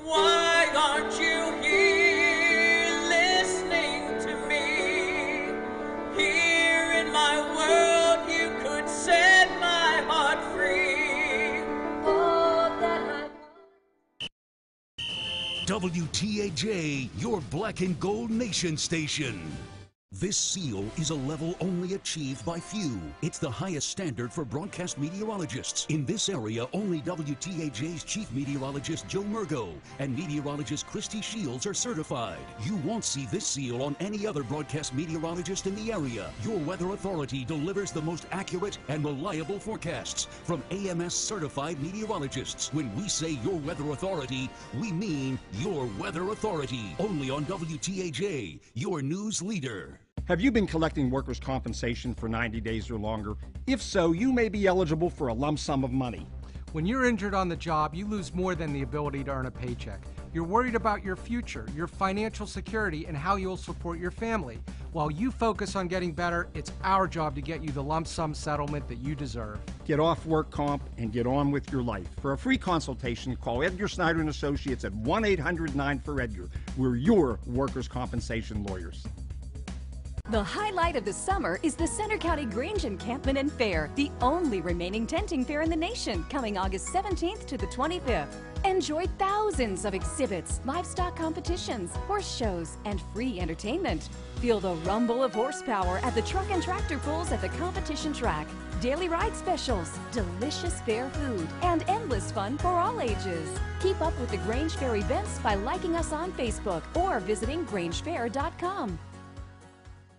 Why aren't you here listening to me? Here in my world you could set my heart free. Oh, that I WTAJ, your black and gold nation station. This seal is a level only achieved by few. It's the highest standard for broadcast meteorologists. In this area, only WTAJ's chief meteorologist Joe Murgo and meteorologist Christy Shields are certified. You won't see this seal on any other broadcast meteorologist in the area. Your weather authority delivers the most accurate and reliable forecasts from AMS certified meteorologists. When we say your weather authority, we mean your weather authority. Only on WTAJ, your news leader. Have you been collecting workers' compensation for 90 days or longer? If so, you may be eligible for a lump sum of money. When you're injured on the job, you lose more than the ability to earn a paycheck. You're worried about your future, your financial security, and how you'll support your family. While you focus on getting better, it's our job to get you the lump sum settlement that you deserve. Get off work comp and get on with your life. For a free consultation, call Edgar Snyder & Associates at 1-800-9-4-EDGAR. We're your workers' compensation lawyers. The highlight of the summer is the Center County Grange Encampment and Fair, the only remaining tenting fair in the nation, coming August 17th to the 25th. Enjoy thousands of exhibits, livestock competitions, horse shows, and free entertainment. Feel the rumble of horsepower at the truck and tractor pulls at the competition track. Daily ride specials, delicious fair food, and endless fun for all ages. Keep up with the Grange Fair events by liking us on Facebook or visiting grangefair.com.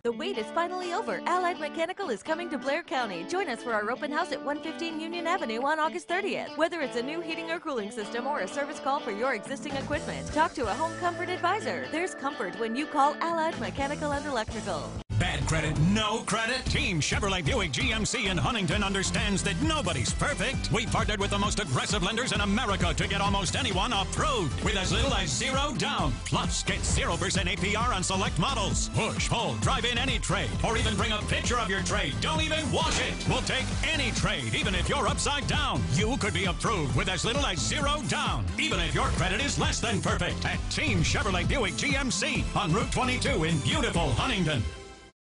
The wait is finally over. Allied Mechanical is coming to Blair County. Join us for our open house at 115 Union Avenue on August 30th. Whether it's a new heating or cooling system or a service call for your existing equipment, talk to a home comfort advisor. There's comfort when you call Allied Mechanical and Electrical. Bad credit, no credit? Team Chevrolet Buick GMC in Huntington understands that nobody's perfect. We partnered with the most aggressive lenders in America to get almost anyone approved with as little as $0 down. Plus, get 0% APR on select models. Push, pull, drive in any trade, or even bring a picture of your trade. Don't even wash it. We'll take any trade, even if you're upside down. You could be approved with as little as $0 down, even if your credit is less than perfect. At Team Chevrolet Buick GMC on Route 22 in beautiful Huntington.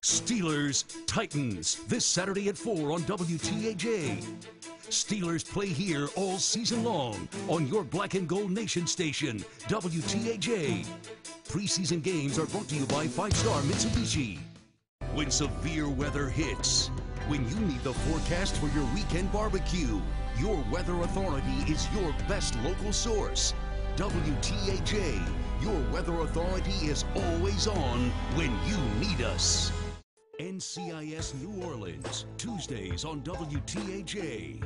Steelers Titans this Saturday at 4 on WTAJ. Steelers play here all season long on your Black and Gold Nation station, WTAJ. Preseason games are brought to you by 5-Star Mitsubishi. When severe weather hits, when you need the forecast for your weekend barbecue, your weather authority is your best local source. WTAJ, your weather authority is always on when you need us. NCIS New Orleans, Tuesdays on WTAJ.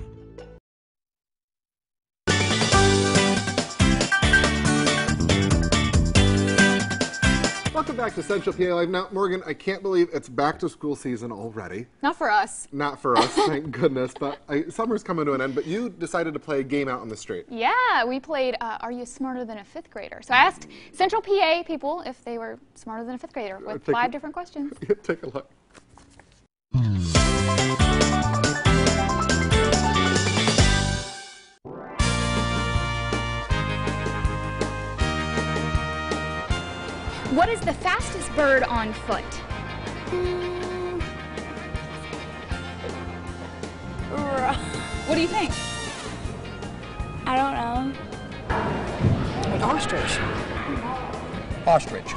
Welcome back to Central PA Live. Now, Morgan, I can't believe it's back to school season already. Not for us. Not for us, thank goodness. But summer's coming to an end, but you decided to play a game out on the street. Yeah, we played Are You Smarter Than a Fifth Grader? So I asked Central PA people if they were smarter than a fifth grader with 5 different questions. Take a look. What is the fastest bird on foot? What do you think? I don't know. An ostrich. Ostrich.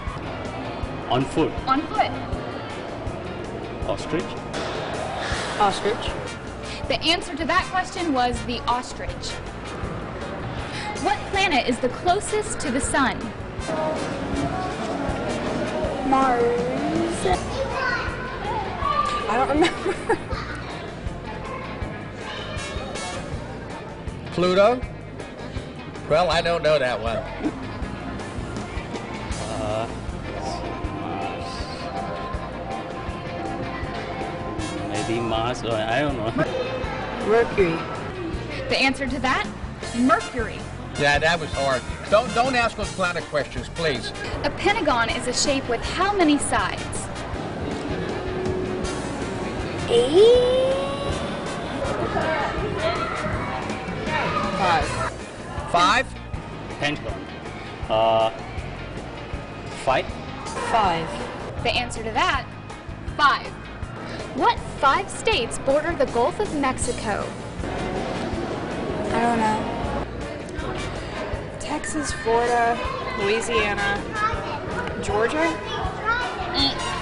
On foot. On foot. Ostrich. Ostrich. The answer to that question was the ostrich. What planet is the closest to the sun? Mars. I don't remember. Pluto? Well, I don't know that one. Maybe Mars, or I don't know. Mercury. The answer to that? Mercury. Yeah, that was hard. Don't ask those planet questions, please. A pentagon is a shape with how many sides? 8? 5. 5? Pentagon. 5. 5. The answer to that? 5. What 5 states border the Gulf of Mexico? I don't know. Texas, Florida, Louisiana, Georgia?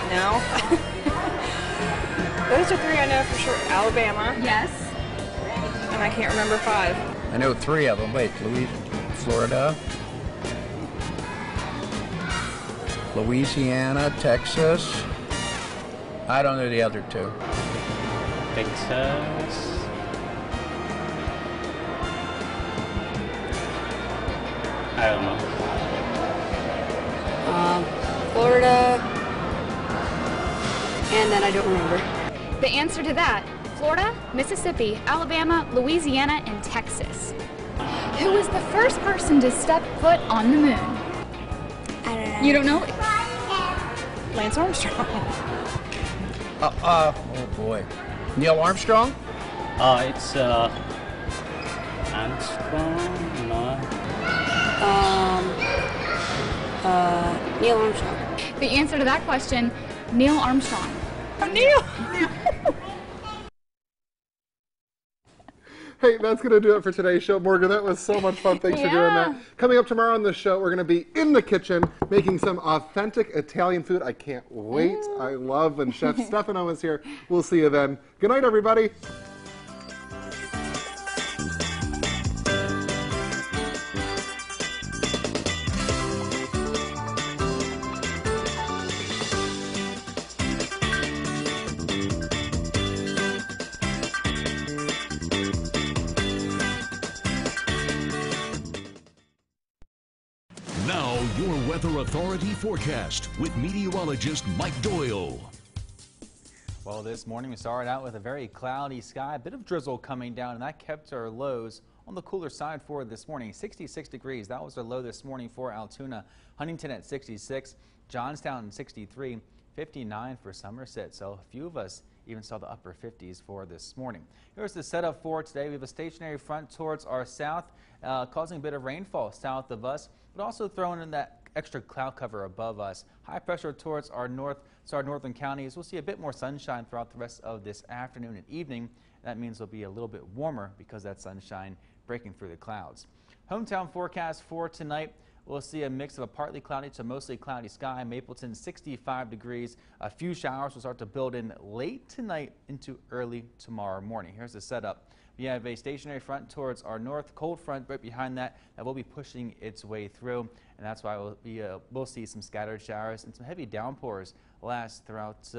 No. Those are 3 I know for sure. Alabama. Yes. And I can't remember 5. I know 3 of them. Wait, Florida, Louisiana, Texas. I don't know the other 2. Texas. I don't know. Florida. And then I don't remember. The answer to that? Florida, Mississippi, Alabama, Louisiana, and Texas. Who was the first person to step foot on the moon? I don't know. You don't know? Lance Armstrong. Oh boy. Neil Armstrong? It's Armstrong, no. Neil Armstrong. The answer to that question, Neil Armstrong. Oh, Neil! Hey, that's going to do it for today's show. Morgan, that was so much fun. Thanks for doing that. Coming up tomorrow on the show, we're going to be in the kitchen making some authentic Italian food. I can't wait. I love when Chef Stefano is here. We'll see you then. Good night, everybody. Now, your Weather Authority forecast with meteorologist Mike Doyle. Well, this morning we started out with a very cloudy sky, a bit of drizzle coming down, and that kept our lows on the cooler side for this morning. 66 degrees, that was our low this morning for Altoona. Huntington at 66, Johnstown 63, 59 for Somerset. So a few of us even saw the upper 50s for this morning. Here's the setup for today. We have a stationary front towards our south, causing a bit of rainfall south of us, but also throwing in that extra cloud cover above us. High pressure towards our northern counties. We'll see a bit more sunshine throughout the rest of this afternoon and evening. That means it'll be a little bit warmer because that sunshine breaking through the clouds. Hometown forecast for tonight. We'll see a mix of a partly cloudy to mostly cloudy sky. Mapleton 65 degrees. A few showers will start to build in late tonight into early tomorrow morning. Here's the setup. We have a stationary front towards our north, cold front right behind that will be pushing its way through, and that's why we'll see some scattered showers and some heavy downpours last throughout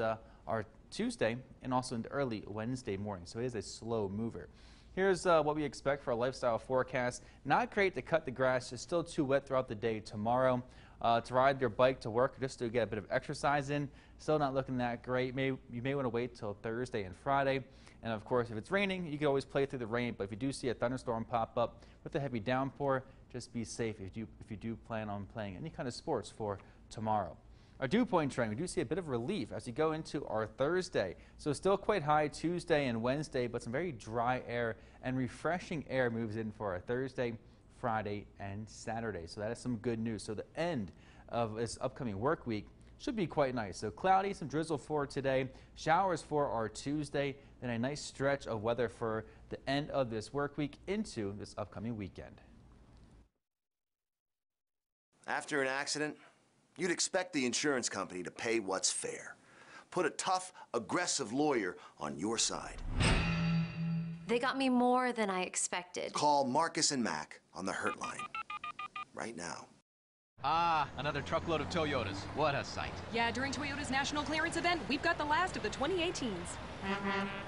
our Tuesday and also into early Wednesday morning. So it is a slow mover. Here's what we expect for a lifestyle forecast. Not great to cut the grass, it's still too wet throughout the day tomorrow. To ride your bike to work just to get a bit of exercise in, still not looking that great. You may want to wait till Thursday and Friday. And of course, if it's raining, you can always play through the rain. But if you do see a thunderstorm pop up with a heavy downpour, just be safe if you do plan on playing any kind of sports for tomorrow. Our dew point trend, we do see a bit of relief as we go into our Thursday. So still quite high Tuesday and Wednesday, but some very dry air and refreshing air moves in for our Thursday, Friday, and Saturday. So that is some good news. So the end of this upcoming work week should be quite nice. So cloudy, some drizzle for today, showers for our Tuesday, then a nice stretch of weather for the end of this work week into this upcoming weekend. After an accident, you'd expect the insurance company to pay what's fair. Put a tough, aggressive lawyer on your side. They got me more than I expected. Call Marcus and Mac on the Hurt Line right now. Ah, another truckload of Toyotas. What a sight. Yeah, during Toyota's national clearance event, we've got the last of the 2018s.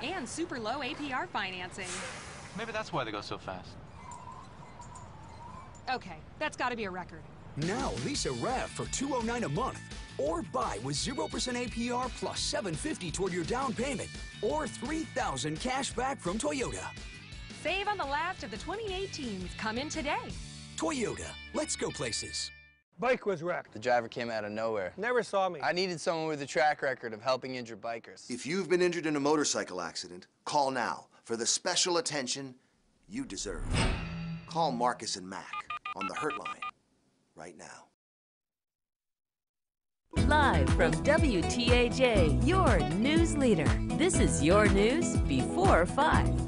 And super low APR financing. Maybe that's why they go so fast. Okay, that's got to be a record. Now lease a RAV for $209 a month, or buy with 0% APR plus $750 toward your down payment, or $3,000 cash back from Toyota. Save on the last of the 2018s. Come in today. Toyota, let's go places. Bike was wrecked. The driver came out of nowhere. Never saw me. I needed someone with a track record of helping injured bikers. If you've been injured in a motorcycle accident, call now for the special attention you deserve. Call Marcus and Mac on the Hurt Line right now. Live from WTAJ, your news leader. This is your news before 5.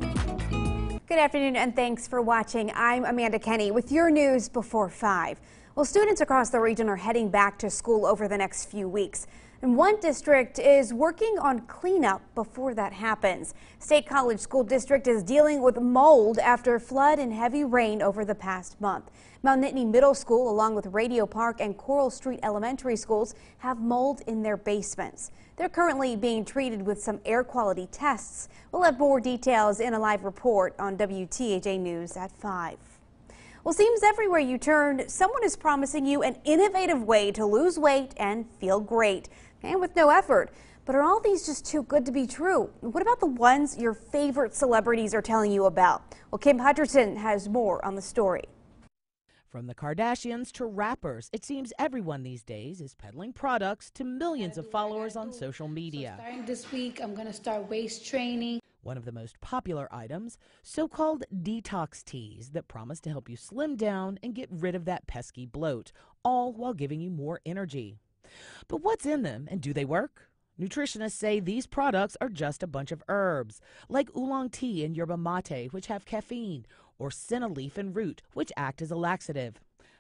Good afternoon and thanks for watching. I'm Amanda Kenny with your news before 5. Well, students across the region are heading back to school over the next few weeks. And one district is working on cleanup before that happens. State College School District is dealing with mold after flood and heavy rain over the past month. Mount Nittany Middle School, along with Radio Park and Coral Street Elementary Schools, have mold in their basements. They're currently being treated with some air quality tests. We'll have more details in a live report on WTAJ News at 5. Well, seems everywhere you turn, someone is promising you an innovative way to lose weight and feel great, and with no effort. But are all these just too good to be true? What about the ones your favorite celebrities are telling you about? Well, Kim Hutcherson has more on the story. From the Kardashians to rappers, it seems everyone these days is peddling products to millions of followers on social media. So starting this week, I'm going to start waist training. One of the most popular items, so-called detox teas that promise to help you slim down and get rid of that pesky bloat, all while giving you more energy. But what's in them and do they work? Nutritionists say these products are just a bunch of herbs, like oolong tea and yerba mate, which have caffeine, or senna leaf and root, which act as a laxative.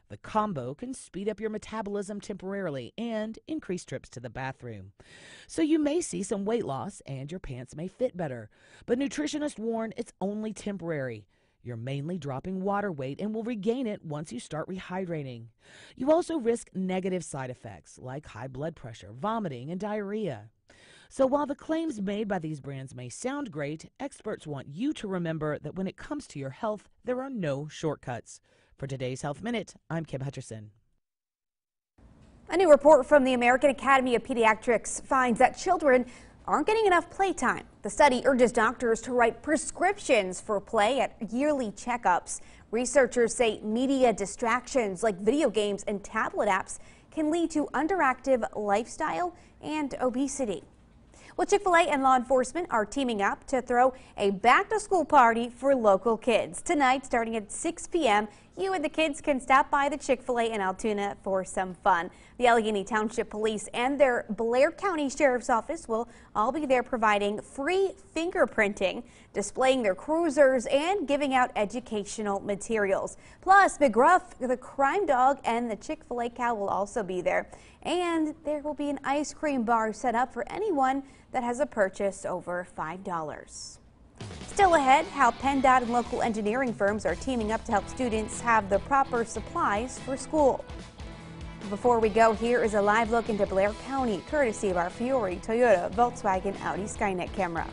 The combo can speed up your metabolism temporarily and increase trips to the bathroom. So you may see some weight loss and your pants may fit better, but nutritionists warn it's only temporary. You're mainly dropping water weight and will regain it once you start rehydrating. You also risk negative side effects like high blood pressure, vomiting, and diarrhea. So while the claims made by these brands may sound great, experts want you to remember that when it comes to your health, there are no shortcuts. For today's Health Minute, I'm Kim Hutcherson. A new report from the American Academy of Pediatrics finds that children aren't getting enough playtime. The study urges doctors to write prescriptions for play at yearly checkups. Researchers say media distractions like video games and tablet apps can lead to underactive lifestyle and obesity. Well, Chick-fil-A and law enforcement are teaming up to throw a back-to-school party for local kids. Tonight, starting at 6 p.m., you and the kids can stop by the Chick-fil-A in Altoona for some fun. The Allegheny Township Police and their Blair County Sheriff's Office will all be there providing free fingerprinting, displaying their cruisers, and giving out educational materials. Plus, McGruff, the crime dog, and the Chick-fil-A cow will also be there. And there will be an ice cream bar set up for anyone that has a purchase over $5. Still ahead, how PennDOT and local engineering firms are teaming up to help students have the proper supplies for school. Before we go, here is a live look into Blair County, courtesy of our Fiore, Toyota, Volkswagen, Audi Skynet camera.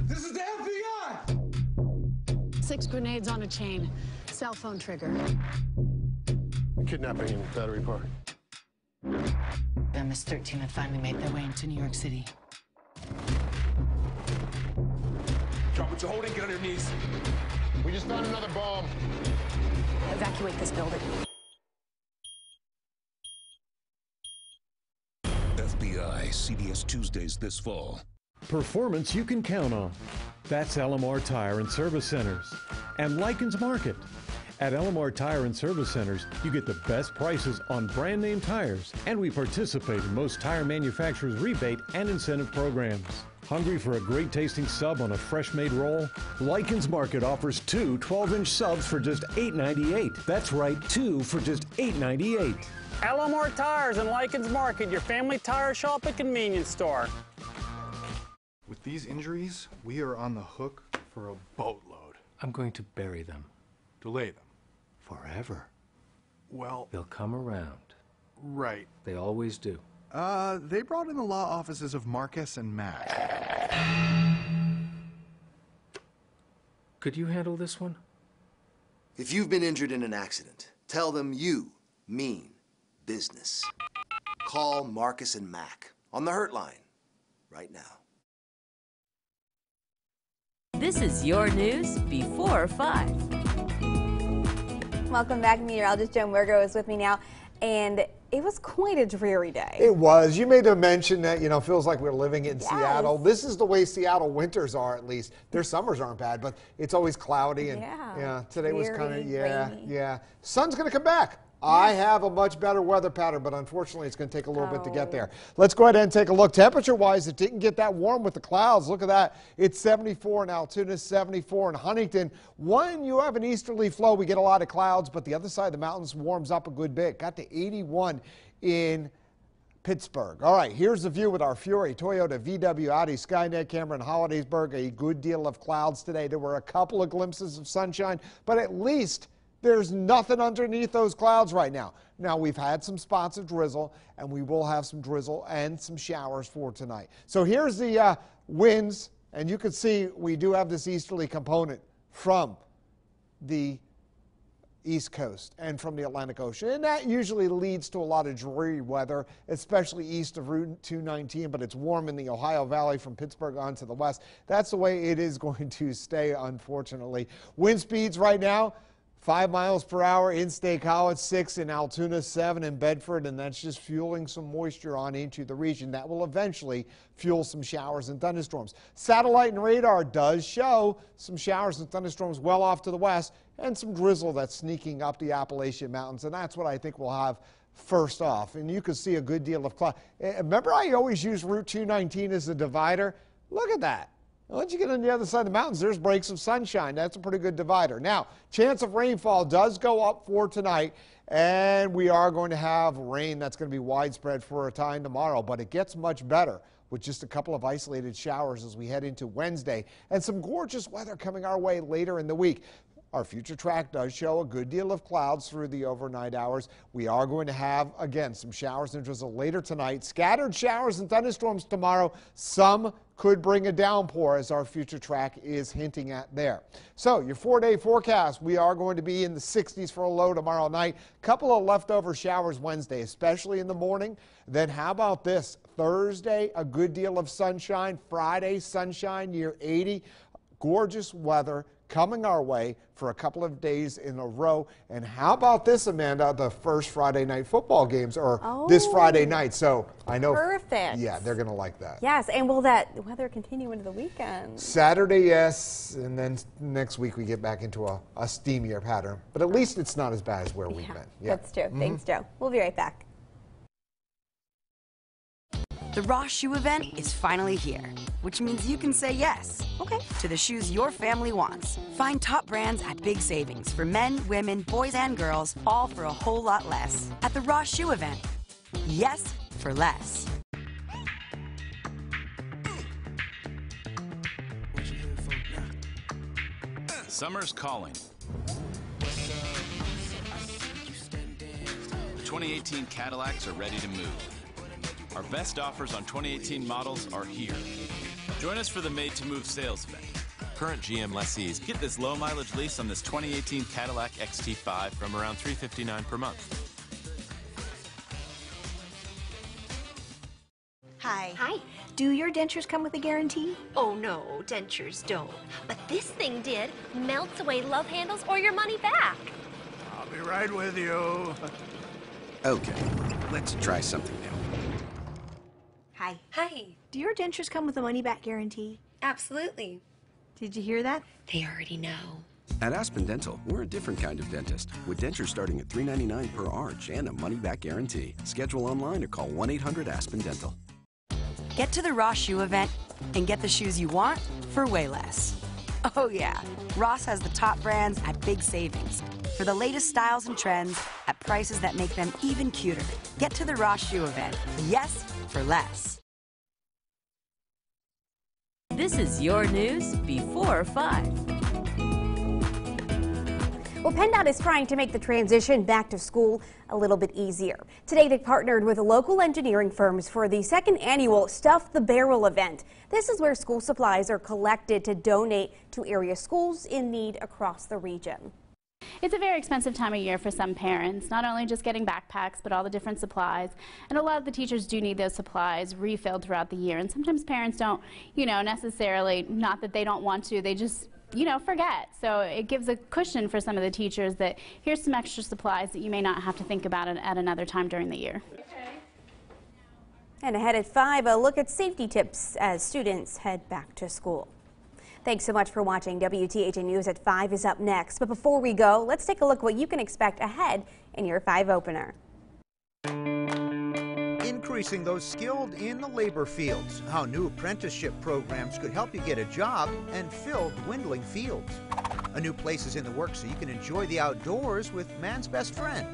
This is the FBI! 6 grenades on a chain. Cell phone trigger. Kidnapping in Battery Park. MS-13 had finally made their way into New York City. Drop what you're holding, get on your knees. We just found another bomb. Evacuate this building. FBI, CBS Tuesdays this fall. Performance you can count on. That's LMR Tire and Service Centers. And Likens Market. At LMR Tire and Service Centers, you get the best prices on brand name tires, and we participate in most tire manufacturers' rebate and incentive programs. Hungry for a great tasting sub on a fresh made roll? Likens Market offers 2 12-inch subs for just $8.98. That's right, 2 for just $8.98. LMR Tires and Likens Market, your family tire shop and convenience store. With these injuries, we are on the hook for a boatload. I'm going to bury them. Delay them. Forever. Well, They'll come around. right. They always do. They brought in the law offices of Marcus and Mack. Could you handle this one? If you've been injured in an accident, tell them you mean business. Call Marcus and Mack on the Hurt Line right now. This is your news before 5. Welcome back. Meteorologist Joan Wergo is with me now, and it was quite a dreary day. It was. You made a mention that, feels like we're living in Seattle. This is the way Seattle winters are, at least. Their summers aren't bad, but it's always cloudy. And today was kind of, rainy. Sun's going to come back. I have a much better weather pattern, but unfortunately it's going to take a little bit to get there. Let's go ahead and take a look. Temperature-wise, it didn't get that warm with the clouds. Look at that. It's 74 in Altoona, 74 in Huntington. When you have an easterly flow, we get a lot of clouds, but the other side of the mountains warms up a good bit. Got to 81 in Pittsburgh. All right, here's the view with our Fiore, Toyota, VW, Audi, Skynet camera in Hollidaysburg. A good deal of clouds today. There were a couple of glimpses of sunshine, but at least there's nothing underneath those clouds right now. Now, we've had some spots of drizzle, and we will have some drizzle and some showers for tonight. So here's the winds, and you can see we do have this easterly component from the East Coast and from the Atlantic Ocean. And that usually leads to a lot of dreary weather, especially east of Route 219, but it's warm in the Ohio Valley from Pittsburgh on to the west. That's the way it is going to stay, unfortunately. Wind speeds right now, 5 miles per hour in State College, 6 in Altoona, 7 in Bedford, and that's just fueling some moisture on into the region. That will eventually fuel some showers and thunderstorms. Satellite and radar does show some showers and thunderstorms well off to the west and some drizzle that's sneaking up the Appalachian Mountains, and that's what I think we'll have first off. And you can see a good deal of cloud. Remember I always use Route 219 as a divider? Look at that. Once you get on the other side of the mountains, there's breaks of sunshine. That's a pretty good divider. Now, chance of rainfall does go up for tonight, and we are going to have rain that's going to be widespread for a time tomorrow, but it gets much better with just a couple of isolated showers as we head into Wednesday, and some gorgeous weather coming our way later in the week. Our future track does show a good deal of clouds through the overnight hours. We are going to have, again, some showers and drizzle later tonight. Scattered showers and thunderstorms tomorrow. Some could bring a downpour, as our future track is hinting at there. So your 4-day forecast, we are going to be in the 60s for a low tomorrow night. Couple of leftover showers Wednesday, especially in the morning. Then how about this? Thursday, a good deal of sunshine. Friday, sunshine near 80. Gorgeous weather coming our way for a couple of days in a row. And how about this, Amanda? The first Friday night football games are this Friday night. So I know. Perfect. Yeah, they're going to like that. Yes, and will that weather continue into the weekend? Saturday, yes, and then next week we get back into a steamier pattern. But at least it's not as bad as where we've been. Yeah, that's true. Thanks, Joe. We'll be right back. The Ross Shoe event is finally here, which means you can say yes to the shoes your family wants. Find top brands at big savings for men, women, boys, and girls, all for a whole lot less. At the Ross Shoe event, yes for less. Summer's calling. The 2018 Cadillacs are ready to move. Our best offers on 2018 models are here. Join us for the Made to Move sales event. Current GM lessees get this low mileage lease on this 2018 Cadillac XT5 from around $359 per month. Hi. Hi. Do your dentures come with a guarantee? Oh no, dentures don't. But this thing did. Melts away love handles or your money back. I'll be right with you. Okay, let's try something new. Hi. Hi. Do your dentures come with a money-back guarantee? Absolutely. Did you hear that? They already know. At Aspen Dental, we're a different kind of dentist, with dentures starting at $3.99 per arch and a money-back guarantee. Schedule online or call 1-800-ASPEN-DENTAL. Get to the Ross Shoe event and get the shoes you want for way less. Oh yeah, Ross has the top brands at big savings for the latest styles and trends at prices that make them even cuter. Get to the Ross Shoe event. Yes for less. This is your news before 5. Well, PennDOT is trying to make the transition back to school a little bit easier. Today, they partnered with local engineering firms for the second annual Stuff the Barrel event. This is where school supplies are collected to donate to area schools in need across the region. It's a very expensive time of year for some parents, not only just getting backpacks, but all the different supplies. And a lot of the teachers do need those supplies refilled throughout the year. And sometimes parents don't, necessarily, not that they don't want to, they just forget. So it gives a cushion for some of the teachers that here's some extra supplies that you may not have to think about at another time during the year. And ahead at 5, a look at safety tips as students head back to school. Thanks so much for watching. WTAJ News at 5 is up next. But before we go, let's take a look at what you can expect ahead in your 5 opener. Increasing those skilled in the labor fields, how new apprenticeship programs could help you get a job and fill dwindling fields. A new place is in the works so you can enjoy the outdoors with man's best friend.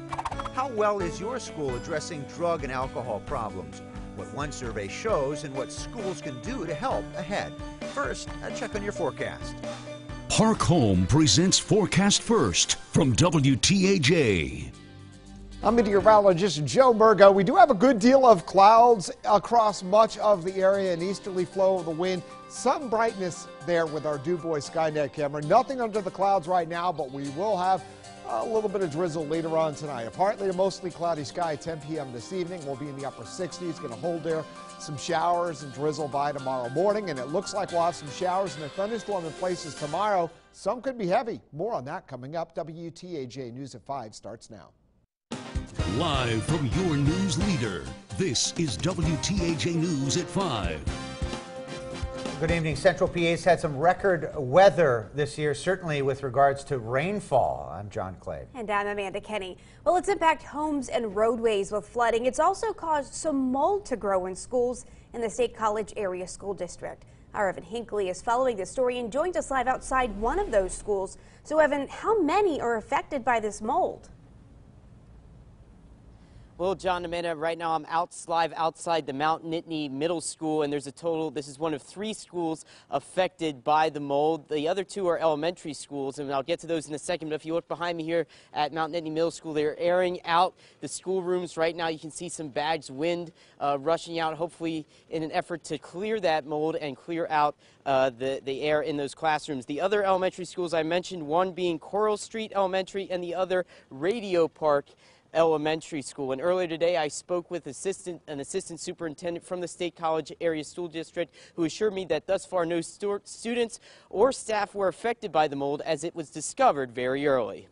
How well is your school addressing drug and alcohol problems? What one survey shows and what schools can do to help ahead. First, a check on your forecast. Park Home presents Forecast First from WTAJ. I'm meteorologist Joe Murgo. We do have a good deal of clouds across much of the area, an easterly flow of the wind. Some brightness there with our Du Bois Skynet camera. Nothing under the clouds right now, but we will have A little bit of drizzle later on tonight. A partly to mostly cloudy sky 10 p.m. this evening. We'll be in the upper 60s. Going to hold there. Some showers and drizzle by tomorrow morning. And it looks like we'll have some showers and a thunderstorm in places tomorrow. Some could be heavy. More on that coming up. WTAJ News at 5 starts now. Live from your news leader, this is WTAJ News at 5. Good evening. Central PA's had some record weather this year, certainly with regards to rainfall. I'm John Clay. And I'm Amanda Kenny. Well, it's impacted homes and roadways with flooding. It's also caused some mold to grow in schools in the State College Area School District. Our Evan Hinckley is following this story and joins us live outside one of those schools. So, Evan, how many are affected by this mold? Well, John, Amanda, right now I'm live outside the Mount Nittany Middle School, and there's a total, this is one of 3 schools affected by the mold. The other 2 are elementary schools, and I'll get to those in a second. But if you look behind me here at Mount Nittany Middle School, they're airing out the schoolrooms right now. You can see some bags, wind rushing out, hopefully in an effort to clear that mold and clear out the air in those classrooms. The other elementary schools I mentioned, one being Coral Street Elementary and the other Radio Park Elementary School. And earlier today I spoke with an assistant superintendent from the State College Area School District who assured me that thus far no students or staff were affected by the mold as it was discovered very early.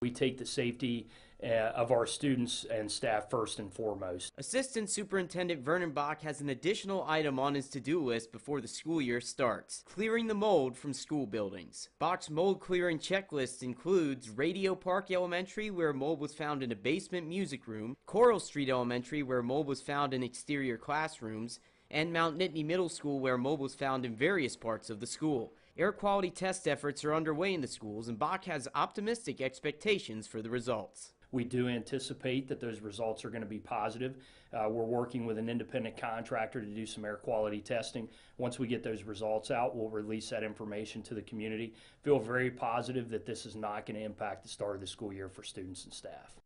We take the safety of our students and staff first and foremost. Assistant Superintendent Vernon Bach has an additional item on his to-do list before the school year starts: clearing the mold from school buildings. Bach's mold clearing checklist includes Radio Park Elementary, where mold was found in a basement music room, Coral Street Elementary, where mold was found in exterior classrooms, and Mount Nittany Middle School, where mold was found in various parts of the school. Air quality test efforts are underway in the schools, and Bach has optimistic expectations for the results. We do anticipate that those results are going to be positive. We're working with an independent contractor to do some air quality testing. Once we get those results out, we'll release that information to the community. Feel very positive that this is not going to impact the start of the school year for students and staff.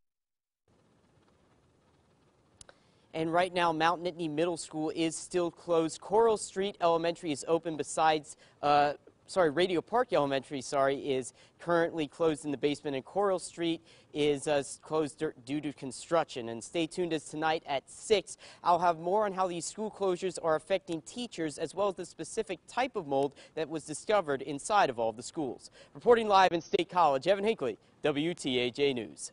And right now, Mount Nittany Middle School is still closed. Coral Street Elementary is open besides Radio Park Elementary, is currently closed in the basement, and Coral Street is closed due to construction. And stay tuned, as tonight at 6, I'll have more on how these school closures are affecting teachers as well as the specific type of mold that was discovered inside of all of the schools. Reporting live in State College, Evan Hinckley, WTAJ News.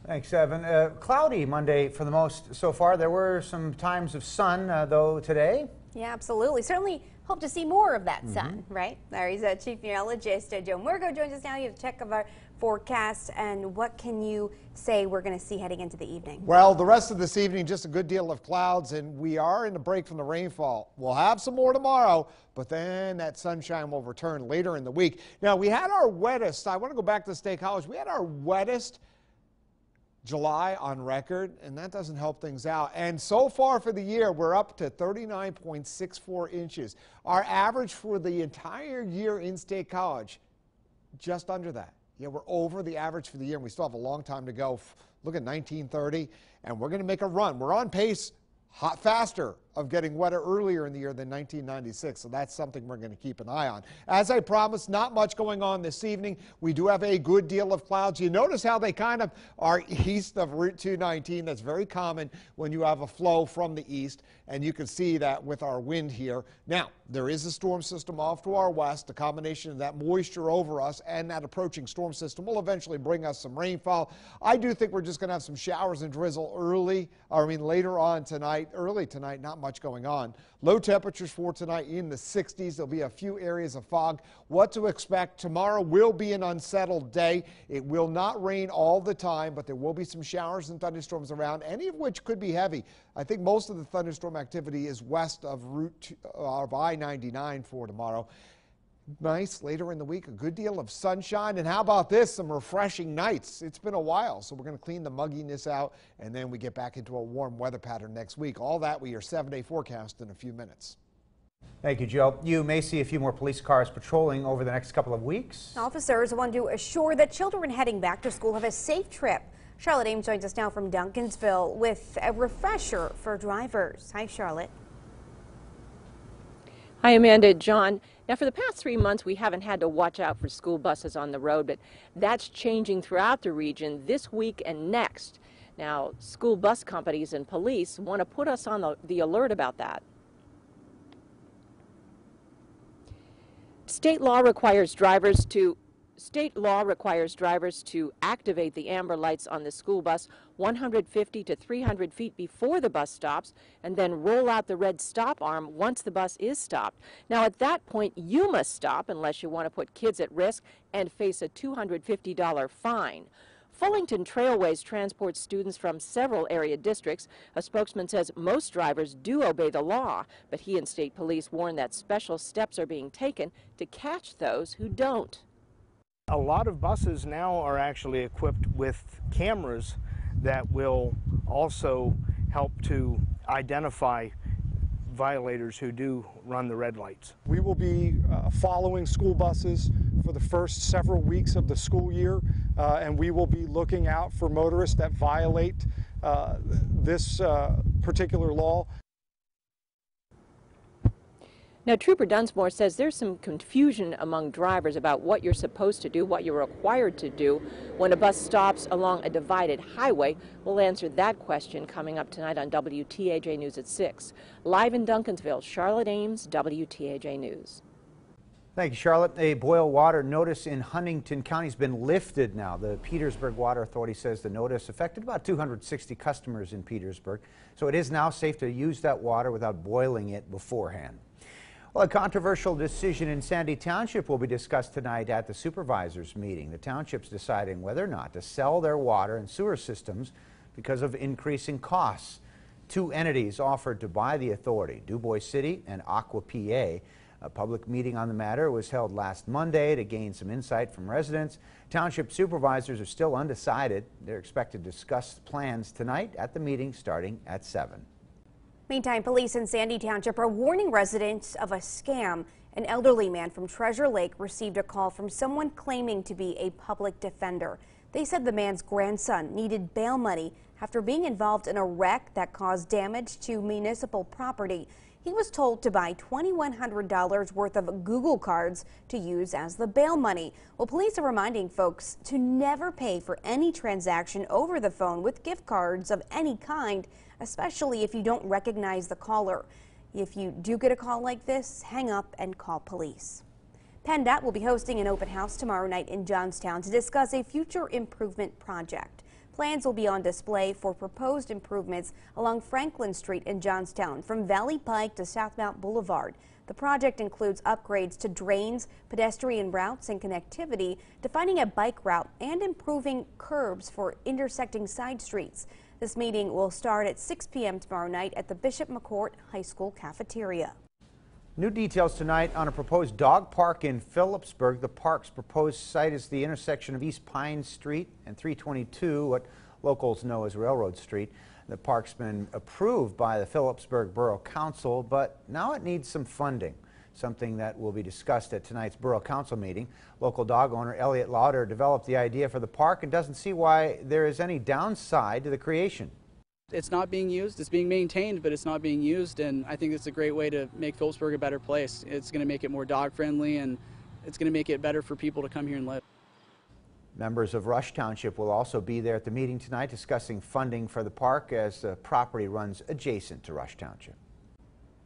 Thanks, Evan. Cloudy Monday for the most so far. There were some times of sun, though, today. Yeah, absolutely. Certainly hope to see more of that sun, right? There he's Chief Meteorologist Joe Murgo joins us now. You have a check of our forecast, and what can you say we're going to see heading into the evening? Well, the rest of this evening, just a good deal of clouds, and we are in a break from the rainfall. We'll have some more tomorrow, but then that sunshine will return later in the week. Now, we had our wettest, I want to go back to State College, we had our wettest July on record, and that doesn't help things out. And so far for the year, we're up to 39.64 inches. Our average for the entire year in State College, just under that. Yeah, we're over the average for the year, and we still have a long time to go. Look at 1930, and we're going to make a run. We're on pace, faster of getting wetter earlier in the year than 1996, so that's something we're going to keep an eye on. As I promised, not much going on this evening. We do have a good deal of clouds. You notice how they kind of are east of Route 219. That's very common when you have a flow from the east, and you can see that with our wind here. Now, there is a storm system off to our west. The combination of that moisture over us and that approaching storm system will eventually bring us some rainfall. I do think we're just going to have some showers and drizzle later on tonight. Early tonight, not much going on. Low temperatures for tonight in the 60s. There'll be a few areas of fog. What to expect? Tomorrow will be an unsettled day. It will not rain all the time, but there will be some showers and thunderstorms around, any of which could be heavy. I think most of the thunderstorm activity is west of I-99 for tomorrow. Nice later in the week, a good deal of sunshine, and how about this, some refreshing nights. It's been a while, so we're going to clean the mugginess out, and then we get back into a warm weather pattern next week. All that with your 7-day forecast in a few minutes. Thank you, Joe. You may see a few more police cars patrolling over the next couple of weeks. Officers want to assure that children heading back to school have a safe trip. Charlotte Ames joins us now from Duncansville with a refresher for drivers. Hi, Charlotte. Hi, Amanda. John. Now, for the past 3 months, we haven't had to watch out for school buses on the road, but that's changing throughout the region this week and next. Now, school bus companies and police want to put us on the alert about that. State law requires drivers to activate the amber lights on the school bus 150 to 300 feet before the bus stops and then roll out the red stop arm once the bus is stopped. Now, at that point, you must stop unless you want to put kids at risk and face a $250 fine. Fullington Trailways transports students from several area districts. A spokesman says most drivers do obey the law, but he and state police warn that special steps are being taken to catch those who don't. A lot of buses now are actually equipped with cameras that will also help to identify violators who do run the red lights. We will be following school buses for the first several weeks of the school year, and we will be looking out for motorists that violate this particular law. Now, Trooper Dunsmore says there's some confusion among drivers about what you're supposed to do, what you're required to do when a bus stops along a divided highway. We'll answer that question coming up tonight on WTAJ News at 6. Live in Duncansville, Charlotte Ames, WTAJ News. Thank you, Charlotte. A boil water notice in Huntington County has been lifted now. The Petersburg Water Authority says the notice affected about 260 customers in Petersburg, so it is now safe to use that water without boiling it beforehand. Well, a controversial decision in Sandy Township will be discussed tonight at the supervisors meeting. The township's deciding whether or not to sell their water and sewer systems because of increasing costs. Two entities offered to buy the authority, DuBois City and Aqua PA. A public meeting on the matter was held last Monday to gain some insight from residents. Township supervisors are still undecided. They're expected to discuss plans tonight at the meeting starting at 7. Meantime, police in Sandy Township are warning residents of a scam. An elderly man from Treasure Lake received a call from someone claiming to be a public defender. They said the man's grandson needed bail money after being involved in a wreck that caused damage to municipal property. He was told to buy $2,100 worth of Google cards to use as the bail money. Well, police are reminding folks to never pay for any transaction over the phone with gift cards of any kind, especially if you don't recognize the caller. If you do get a call like this, hang up and call police. PennDOT will be hosting an open house tomorrow night in Johnstown to discuss a future improvement project. Plans will be on display for proposed improvements along Franklin Street in Johnstown from Valley Pike to Southmount Boulevard. The project includes upgrades to drains, pedestrian routes, and connectivity, defining a bike route, and improving curbs for intersecting side streets. This meeting will start at 6 p.m. tomorrow night at the Bishop McCourt High School cafeteria. New details tonight on a proposed dog park in Phillipsburg. The park's proposed site is the intersection of East Pine Street and 322, what locals know as Railroad Street. The park's been approved by the Phillipsburg Borough Council, but now it needs some funding, something that will be discussed at tonight's Borough Council meeting. Local dog owner Elliot Lauder developed the idea for the park and doesn't see why there is any downside to the creation. It's not being used, it's being maintained, but it's not being used, and I think it's a great way to make Phillipsburg a better place. It's going to make it more dog friendly, and it's going to make it better for people to come here and live. Members of Rush Township will also be there at the meeting tonight discussing funding for the park as the property runs adjacent to Rush Township.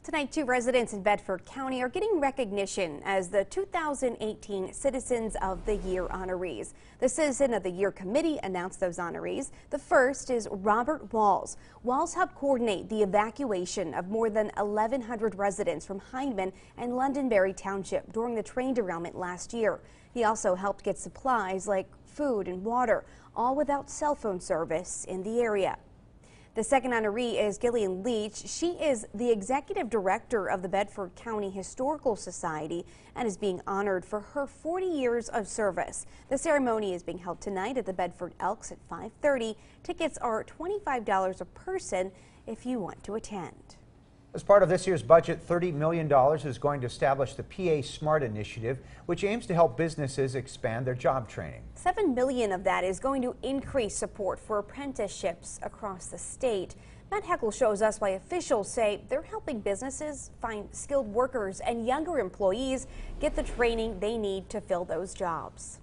Tonight, 2 residents in Bedford County are getting recognition as the 2018 Citizens of the Year honorees. The Citizen of the Year Committee announced those honorees. The first is Robert Walls. Walls helped coordinate the evacuation of more than 1,100 residents from Hindman and Londonderry Township during the train derailment last year. He also helped get supplies like food and water, all without cell phone service in the area. The second honoree is Gillian Leach. She is the executive director of the Bedford County Historical Society and is being honored for her 40 years of service. The ceremony is being held tonight at the Bedford Elks at 5:30. Tickets are $25 a person if you want to attend. As part of this year's budget, $30 million is going to establish the PA Smart Initiative, which aims to help businesses expand their job training. $7 million of that is going to increase support for apprenticeships across the state. Matt Heckel shows us why officials say they're helping businesses find skilled workers and younger employees get the training they need to fill those jobs.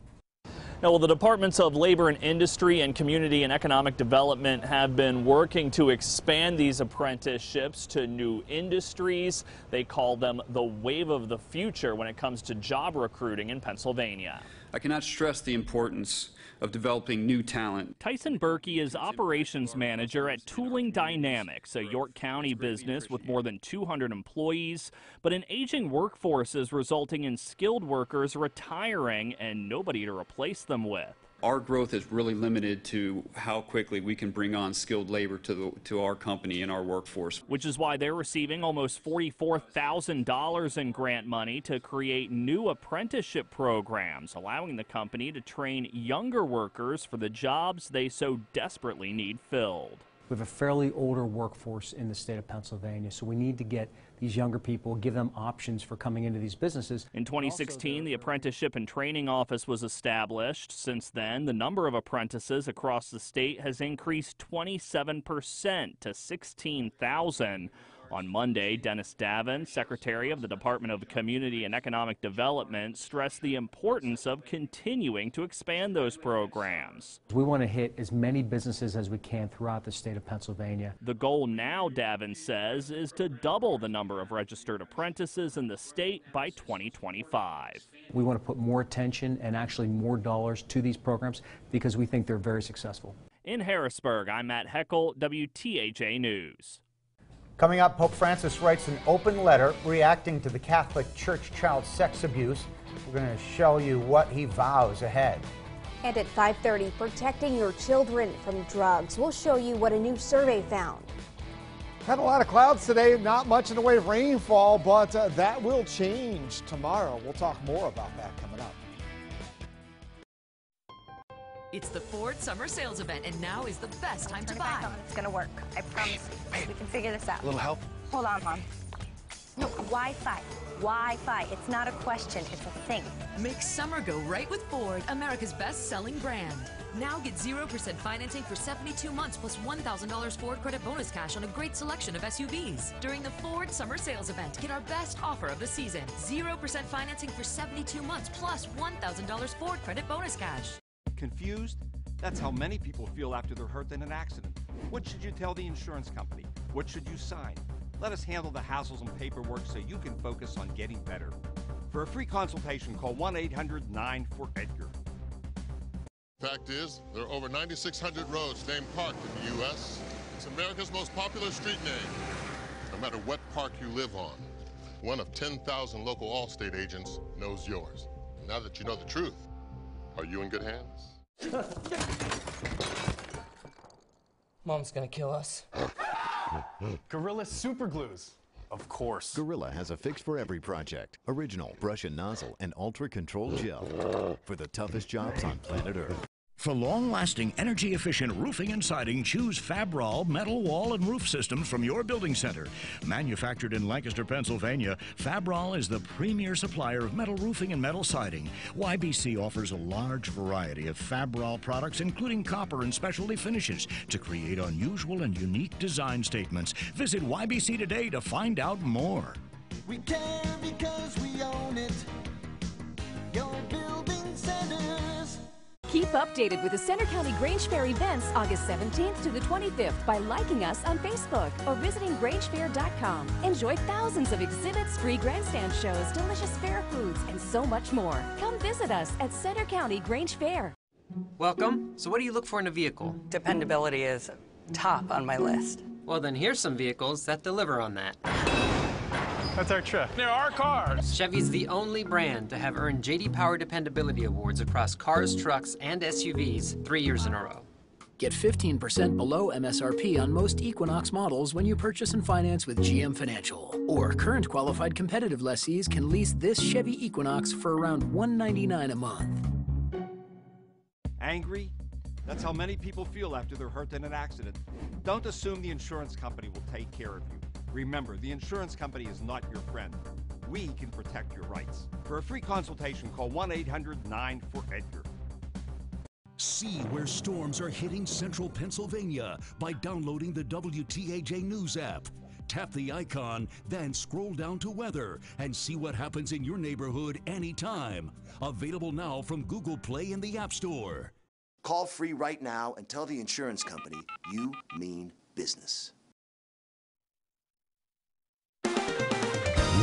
Now, well, the Departments of Labor and Industry and Community and Economic Development have been working to expand these apprenticeships to new industries. They call them the wave of the future when it comes to job recruiting in Pennsylvania. I cannot stress the importance of developing new talent. Tyson Berkey is operations manager at Tooling Dynamics, a York County business with more than 200 employees. But an aging workforce is resulting in skilled workers retiring and nobody to replace them with. Our growth is really limited to how quickly we can bring on skilled labor to our company and our workforce. Which is why they're receiving almost $44,000 in grant money to create new apprenticeship programs, allowing the company to train younger workers for the jobs they so desperately need filled. We have a fairly older workforce in the state of Pennsylvania, so we need to get these younger people, give them options for coming into these businesses. In 2016, the Apprenticeship and Training Office was established. Since then, the number of apprentices across the state has increased 27% to 16,000. On Monday, Dennis Davin, Secretary of the Department of Community and Economic Development, stressed the importance of continuing to expand those programs. We want to hit as many businesses as we can throughout the state of Pennsylvania. The goal now, Davin says, is to double the number of registered apprentices in the state by 2025. We want to put more attention and actually more dollars to these programs because we think they're very successful. In Harrisburg, I'm Matt Heckel, WTAJ News. Coming up, Pope Francis writes an open letter reacting to the Catholic Church child sex abuse. We're going to show you what he vows ahead. And at 5:30, protecting your children from drugs. We'll show you what a new survey found. Had a lot of clouds today, not much in the way of rainfall, but that will change tomorrow. We'll talk more about that coming up. It's the Ford Summer Sales Event, and now is the best time to buy. It's gonna work. I promise you. We can figure this out. A little help? Hold on, Mom. No, Wi-Fi. Wi-Fi. It's not a question, it's a thing. Make summer go right with Ford, America's best-selling brand. Now get 0% financing for 72 months plus $1,000 Ford credit bonus cash on a great selection of SUVs. During the Ford Summer Sales Event, get our best offer of the season. 0% financing for 72 months plus $1,000 Ford credit bonus cash. Confused? That's how many people feel after they're hurt in an accident. What should you tell the insurance company? What should you sign? Let us handle the hassles and paperwork so you can focus on getting better. For a free consultation, call 1-800-9-4-EDGAR. Fact is, there are over 9,600 roads named Park in the U.S. It's America's most popular street name, no matter what park you live on. One of 10,000 local Allstate agents knows yours. Now that you know the truth, are you in good hands? Mom's gonna kill us. Gorilla Super Glues. Of course. Gorilla has a fix for every project. Original brush and nozzle and ultra control gel for the toughest jobs on planet Earth. For long-lasting, energy-efficient roofing and siding, choose Fabral metal wall and roof systems from your building center. Manufactured in Lancaster, Pennsylvania, Fabral is the premier supplier of metal roofing and metal siding. YBC offers a large variety of Fabral products, including copper and specialty finishes, to create unusual and unique design statements. Visit YBC today to find out more. We care because we own it. Your building centers. Keep updated with the Center County Grange Fair events August 17th to the 25th by liking us on Facebook or visiting grangefair.com. Enjoy thousands of exhibits, free grandstand shows, delicious fair foods, and so much more. Come visit us at Center County Grange Fair. Welcome. So what do you look for in a vehicle? Dependability is top on my list. Well, then here's some vehicles that deliver on that. That's our truck. They're our cars. Chevy's the only brand to have earned J.D. Power Dependability Awards across cars, trucks, and SUVs 3 years in a row. Get 15% below MSRP on most Equinox models when you purchase and finance with GM Financial. Or current qualified competitive lessees can lease this Chevy Equinox for around $199 a month. Angry? That's how many people feel after they're hurt in an accident. Don't assume the insurance company will take care of you. Remember, the insurance company is not your friend. We can protect your rights. For a free consultation, call 1-800-9-4-EDGAR. See where storms are hitting central Pennsylvania by downloading the WTAJ News app. Tap the icon, then scroll down to weather and see what happens in your neighborhood anytime. Available now from Google Play and the App Store. Call free right now and tell the insurance company you mean business.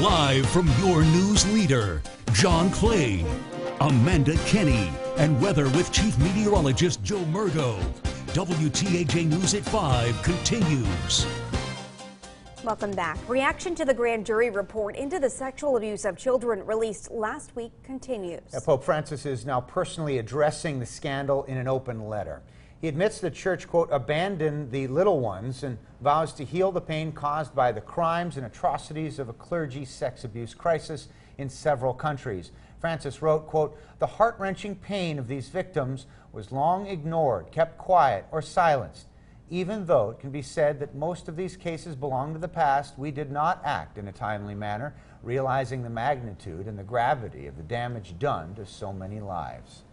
Live from your news leader, John Clay, Amanda Kenny, and weather with Chief Meteorologist Joe Murgo. WTAJ News at 5 continues. Welcome back. Reaction to the grand jury report into the sexual abuse of children released last week continues. Pope Francis is now personally addressing the scandal in an open letter. He admits the church, quote, abandoned the little ones and vows to heal the pain caused by the crimes and atrocities of a clergy sex abuse crisis in several countries. Francis wrote, quote, the heart-wrenching pain of these victims was long ignored, kept quiet, or silenced. Even though it can be said that most of these cases belong to the past, we did not act in a timely manner, realizing the magnitude and the gravity of the damage done to so many lives.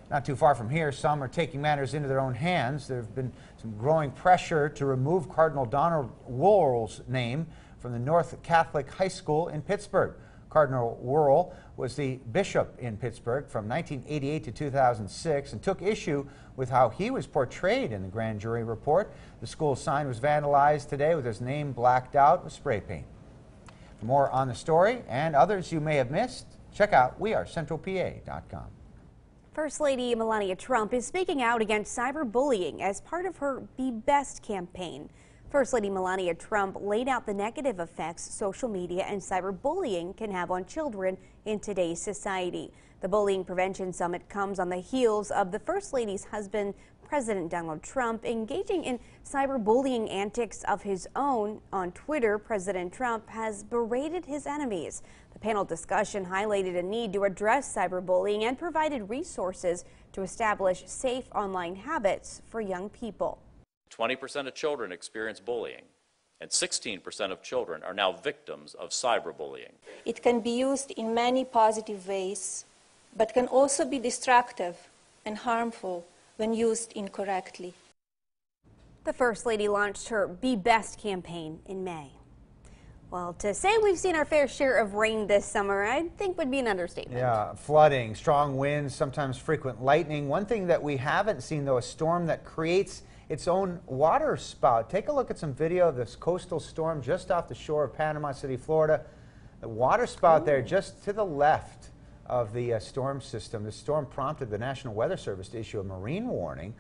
Not too far from here, some are taking matters into their own hands. There have been some growing pressure to remove Cardinal Donald Wuerl's name from the North Catholic High School in Pittsburgh. Cardinal Wuerl was the bishop in Pittsburgh from 1988 to 2006 and took issue with how he was portrayed in the grand jury report. The school's sign was vandalized today with his name blacked out with spray paint. For more on the story and others you may have missed, check out wearecentralpa.com. First Lady Melania Trump is speaking out against cyberbullying as part of her Be Best campaign. First Lady Melania Trump laid out the negative effects social media and cyberbullying can have on children in today's society. The Bullying Prevention Summit comes on the heels of the First Lady's husband, President Donald Trump, engaging in cyberbullying antics of his own. On Twitter, President Trump has berated his enemies. The panel discussion highlighted a need to address cyberbullying and provided resources to establish safe online habits for young people. 20% of children experience bullying, and 16% of children are now victims of cyberbullying. It can be used in many positive ways, but can also be destructive and harmful when used incorrectly. The First Lady launched her Be Best campaign in May. Well, to say we've seen our fair share of rain this summer, I think would be an understatement. Yeah, flooding, strong winds, sometimes frequent lightning. One thing that we haven't seen, though, a storm that creates its own water spout. Take a look at some video of this coastal storm just off the shore of Panama City, Florida. The water spout there just to the left of the storm system. The storm prompted the National Weather Service to issue a marine warning,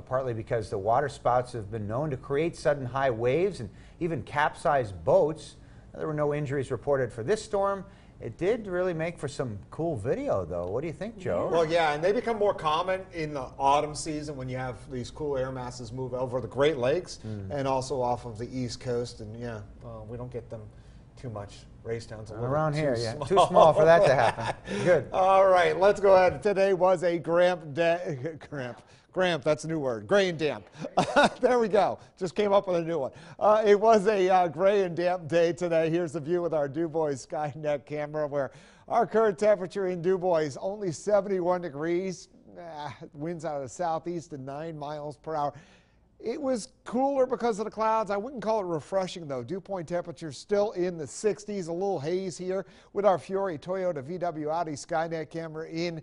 partly because the water spouts have been known to create sudden high waves and even capsize boats. There were no injuries reported for this storm. It did really make for some cool video, though. What do you think, Joe? Well, yeah, and they become more common in the autumn season when you have these cool air masses move over the Great Lakes and also off of the East Coast. And yeah, we don't get them too much. Raystown's a little around here, too yeah, small. too small for that to happen. Good. All right, let's go ahead. Today was a Gramp, that's a new word. Gray and damp. There we go. Just came up with a new one. It was a gray and damp day today. Here's the view with our DuBois Skynet camera where our current temperature in DuBois is only 71 degrees. Winds out of the southeast at 9 miles per hour. It was cooler because of the clouds. I wouldn't call it refreshing, though. Dew point temperature still in the 60s. A little haze here with our Fiore Toyota VW Audi Skynet camera in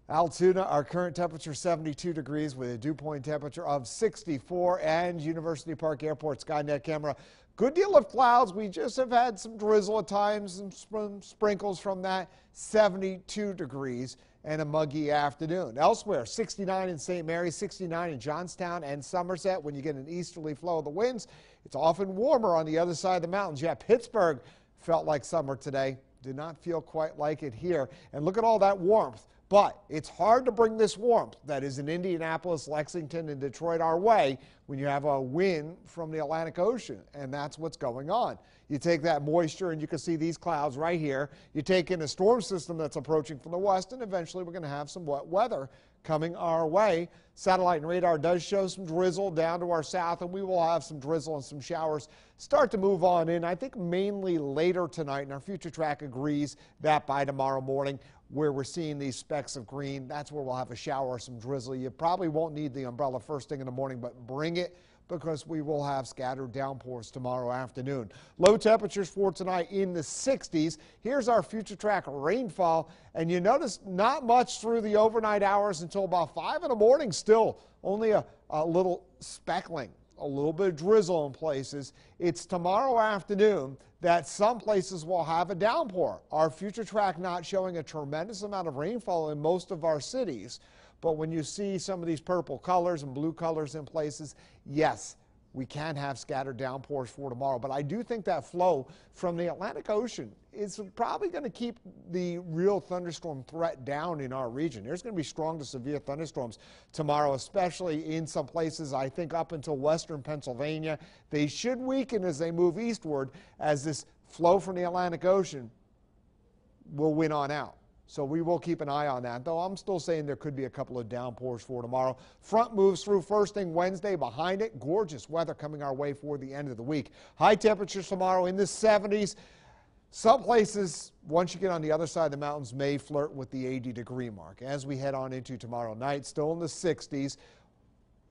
Altoona. Our current temperature 72 degrees with a dew point temperature of 64, and University Park Airport Skynet camera. Good deal of clouds. We just have had some drizzle at times, some sprinkles from that. 72 degrees and a muggy afternoon. Elsewhere, 69 in St. Mary, 69 in Johnstown and Somerset. When you get an easterly flow of the winds, it's often warmer on the other side of the mountains. Yeah, Pittsburgh felt like summer today. Did not feel quite like it here. And look at all that warmth. But it's hard to bring this warmth that is in Indianapolis, Lexington, and Detroit our way when you have a wind from the Atlantic Ocean, and that's what's going on. You take that moisture, and you can see these clouds right here. You take in a storm system that's approaching from the west, and eventually we're going to have some wet weather coming our way. Satellite and radar does show some drizzle down to our south, and we will have some drizzle and some showers start to move on in, I think mainly later tonight, and our future track agrees that by tomorrow morning, where we're seeing these specks of green, that's where we'll have a shower or some drizzle. You probably won't need the umbrella first thing in the morning, but bring it, because we will have scattered downpours tomorrow afternoon. Low temperatures for tonight in the 60s. Here's our future track rainfall, and you notice not much through the overnight hours until about 5 in the morning still. Only a little speckling, a little bit of drizzle in places. It's tomorrow afternoon that some places will have a downpour. Our future track not showing a tremendous amount of rainfall in most of our cities. But when you see some of these purple colors and blue colors in places, yes, we can have scattered downpours for tomorrow. But I do think that flow from the Atlantic Ocean is probably going to keep the real thunderstorm threat down in our region. There's going to be strong to severe thunderstorms tomorrow, especially in some places, I think up until western Pennsylvania. They should weaken as they move eastward, as this flow from the Atlantic Ocean will win on out. So we will keep an eye on that, though I'm still saying there could be a couple of downpours for tomorrow. Front moves through first thing Wednesday. Behind it, gorgeous weather coming our way for the end of the week. High temperatures tomorrow in the 70s. Some places, once you get on the other side of the mountains, may flirt with the 80-degree mark. As we head on into tomorrow night, still in the 60s.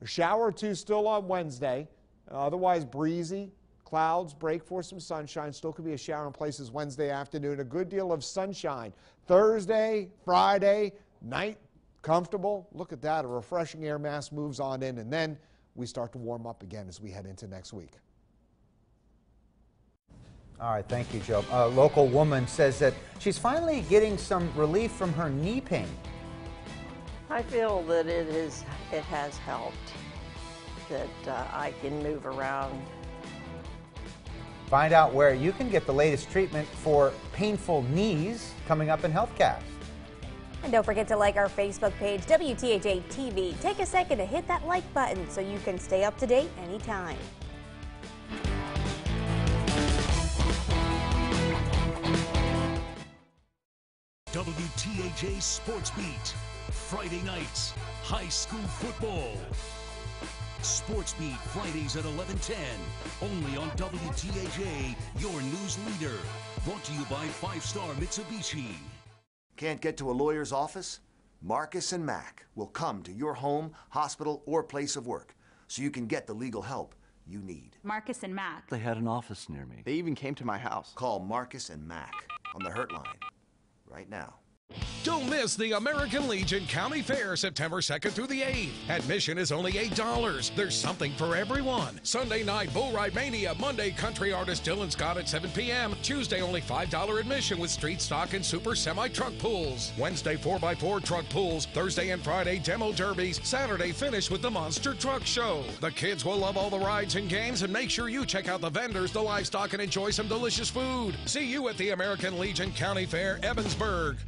A shower or two still on Wednesday. Otherwise breezy. Clouds break for some sunshine. Still could be a shower in places Wednesday afternoon. A good deal of sunshine. Thursday, Friday, night, comfortable. Look at that. A refreshing air mass moves on in, and then we start to warm up again as we head into next week. All right, thank you, Joe. A local woman says that she's finally getting some relief from her knee pain. I feel that it has helped, that I can move around. Find out where you can get the latest treatment for painful knees coming up in HealthCast. And don't forget to like our Facebook page, WTAJ TV. Take a second to hit that like button so you can stay up to date anytime. WTAJ Sports Beat. Friday nights, high school football. Sports Beat Fridays at 11:10. Only on WTAJ, your news leader. Brought to you by 5-Star Mitsubishi. Can't get to a lawyer's office? Marcus and Mack will come to your home, hospital, or place of work so you can get the legal help you need. Marcus and Mack. They had an office near me. They even came to my house. Call Marcus and Mack on the Hurt Line right now. Don't miss the American Legion County Fair September 2nd through the 8th. Admission is only $8. There's something for everyone. Sunday night Bull Ride Mania. Monday country artist Dylan Scott at 7 p.m. Tuesday only $5 admission with street stock and super semi truck pulls. Wednesday 4x4 truck pulls. Thursday and Friday demo derbies. Saturday finish with the Monster Truck Show. The kids will love all the rides and games, and make sure you check out the vendors, the livestock, and enjoy some delicious food. See you at the American Legion County Fair, Evansburg.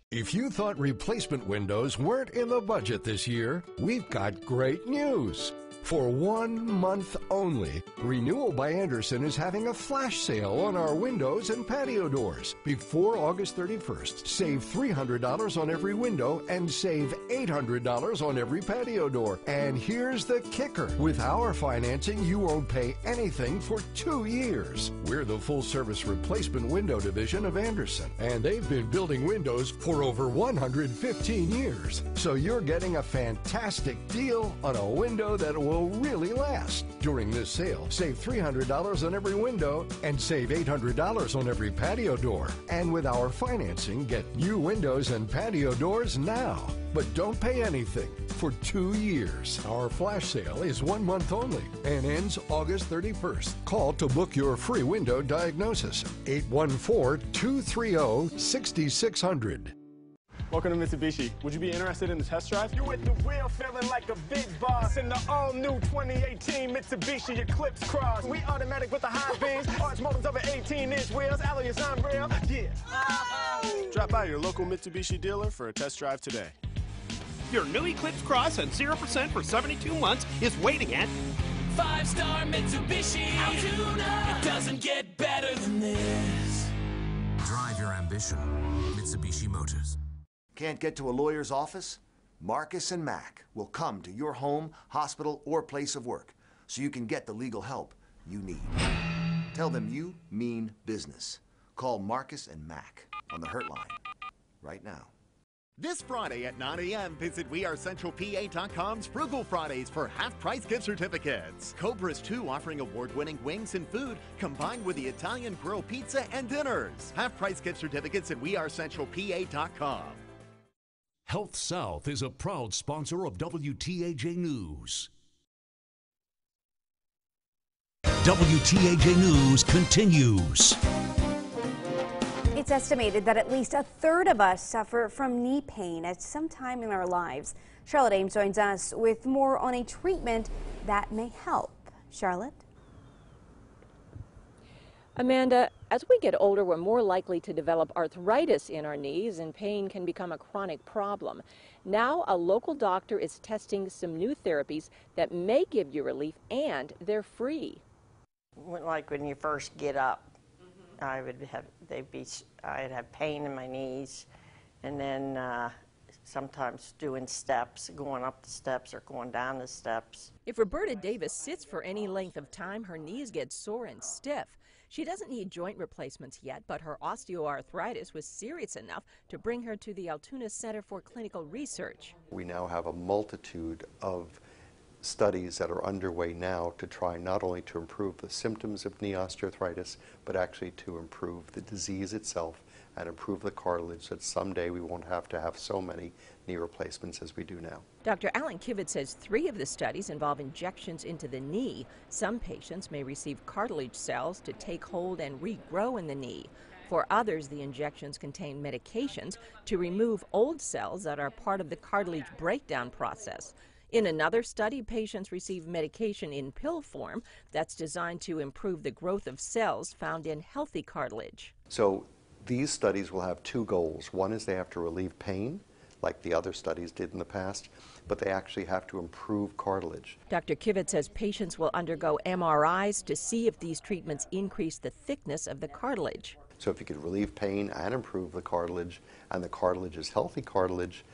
If you thought replacement windows weren't in the budget this year, we've got great news. For 1 month only, Renewal by Andersen is having a flash sale on our windows and patio doors. Before August 31st, save $300 on every window and save $800 on every patio door. And here's the kicker. With our financing, you won't pay anything for 2 years. We're the full-service replacement window division of Andersen, and they've been building windows for over 115 years. So you're getting a fantastic deal on a window that will really last. During this sale, save $300 on every window and save $800 on every patio door. And with our financing, get new windows and patio doors now. But don't pay anything for 2 years. Our flash sale is 1 month only and ends August 31st. Call to book your free window diagnosis. 814-230-6600. Welcome to Mitsubishi. Would you be interested in the test drive? You with the wheel, feeling like a big boss in the all-new 2018 Mitsubishi Eclipse Cross. We automatic with the high beams, arch moldings over 18-inch wheels, alloy is on rail, yeah. Drop by your local Mitsubishi dealer for a test drive today. Your new Eclipse Cross at 0% for 72 months is waiting at 5-Star Mitsubishi. Altoona. It doesn't get better than this. Drive your ambition. Mitsubishi Motors. Can't get to a lawyer's office? Marcus and Mac will come to your home, hospital, or place of work so you can get the legal help you need. Tell them you mean business. Call Marcus and Mac on the Hurt line right now. This Friday at 9 a.m., visit WeAreCentralPA.com's Frugal Fridays for half-price gift certificates. Cobra's 2 offering award-winning wings and food combined with the Italian Grill pizza and dinners. Half-price gift certificates at WeAreCentralPA.com. Health South is a proud sponsor of WTAJ News. WTAJ News continues. It's estimated that at least a third of us suffer from knee pain at some time in our lives. Charlotte Ames joins us with more on a treatment that may help. Charlotte? Amanda, as we get older, we're more likely to develop arthritis in our knees, and pain can become a chronic problem. Now, a local doctor is testing some new therapies that may give you relief, and they're free. Like when you first get up, I'd have pain in my knees, and then sometimes doing steps, going up the steps or going down the steps. If Roberta Davis sits for any length of time, her knees get sore and stiff. She doesn't need joint replacements yet, but her osteoarthritis was serious enough to bring her to the Altoona Center for Clinical Research. We now have a multitude of studies that are underway now to try not only to improve the symptoms of knee osteoarthritis, but actually to improve the disease itself and improve the cartilage, that someday we won't have to have so many knee replacements as we do now. Dr. Alan Kivett says 3 of the studies involve injections into the knee. Some patients may receive cartilage cells to take hold and regrow in the knee. For others, the injections contain medications to remove old cells that are part of the cartilage breakdown process. In another study, patients receive medication in pill form that's designed to improve the growth of cells found in healthy cartilage. So these studies will have 2 goals. One is they have to relieve pain, like the other studies did in the past, but they actually have to improve cartilage. Dr. Kivett says patients will undergo MRIs to see if these treatments increase the thickness of the cartilage. So if you could relieve pain and improve the cartilage, and the cartilage is healthy cartilage,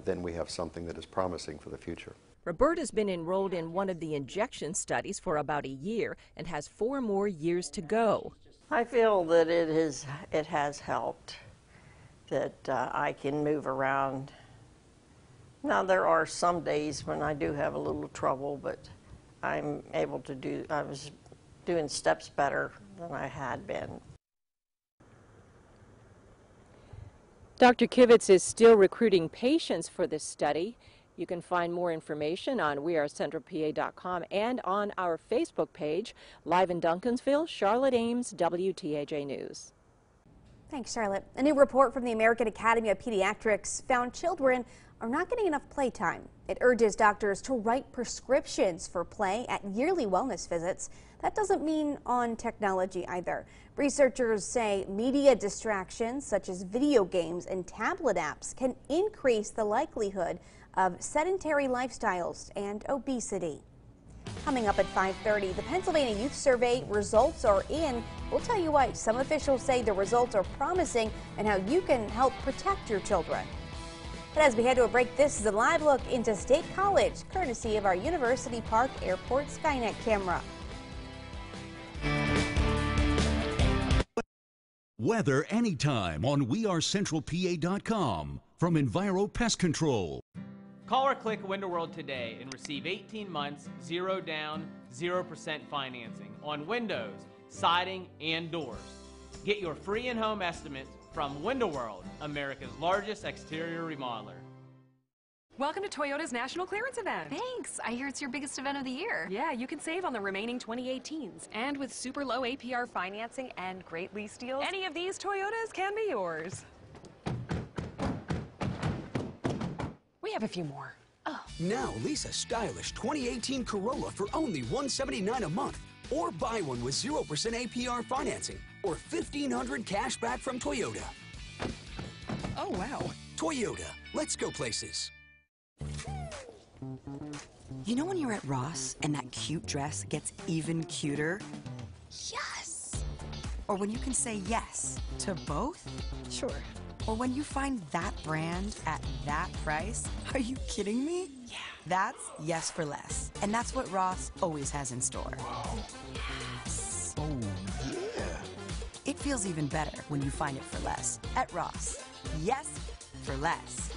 then we have something that is promising for the future. Roberta's been enrolled in one of the injection studies for about a year and has 4 more years to go. I feel that it has helped, that I can move around. Now there are some days when I do have a little trouble, but I'm able to I was doing steps better than I had been. Dr. Kivitz is still recruiting patients for this study. You can find more information on WeAreCentralPA.com and on our Facebook page. Live in Duncansville, Charlotte Ames, WTAJ News. Thanks, Charlotte. A new report from the American Academy of Pediatrics found children are not getting enough playtime. It urges doctors to write prescriptions for play at yearly wellness visits. That doesn't mean on technology either. Researchers say media distractions such as video games and tablet apps can increase the likelihood of sedentary lifestyles and obesity. Coming up at 5:30, the Pennsylvania Youth Survey results are in. We'll tell you why some officials say the results are promising and how you can help protect your children. But as we head to a break, this is a live look into State College, courtesy of our University Park Airport Skynet camera. Weather anytime on WeAreCentralPA.com from Enviro Pest Control. Call or click Window World today and receive 18 months, 0 down, 0% financing on windows, siding, and doors. Get your free in-home estimate from Window World, America's largest exterior remodeler. Welcome to Toyota's National Clearance Event. Thanks. I hear it's your biggest event of the year. Yeah, you can save on the remaining 2018s. And with super low APR financing and great lease deals, any of these Toyotas can be yours. We have a few more. Oh. Now lease a stylish 2018 Corolla for only $179 a month. Or buy one with 0% APR financing or $1,500 cash back from Toyota. Oh, wow. Toyota, let's go places. You know when you're at Ross and that cute dress gets even cuter? Yes! Or when you can say yes to both? Sure. Or when you find that brand at that price, are you kidding me? Yeah. That's yes for less. And that's what Ross always has in store. Wow. Yes. Oh, yeah. It feels even better when you find it for less at Ross. Yes for less.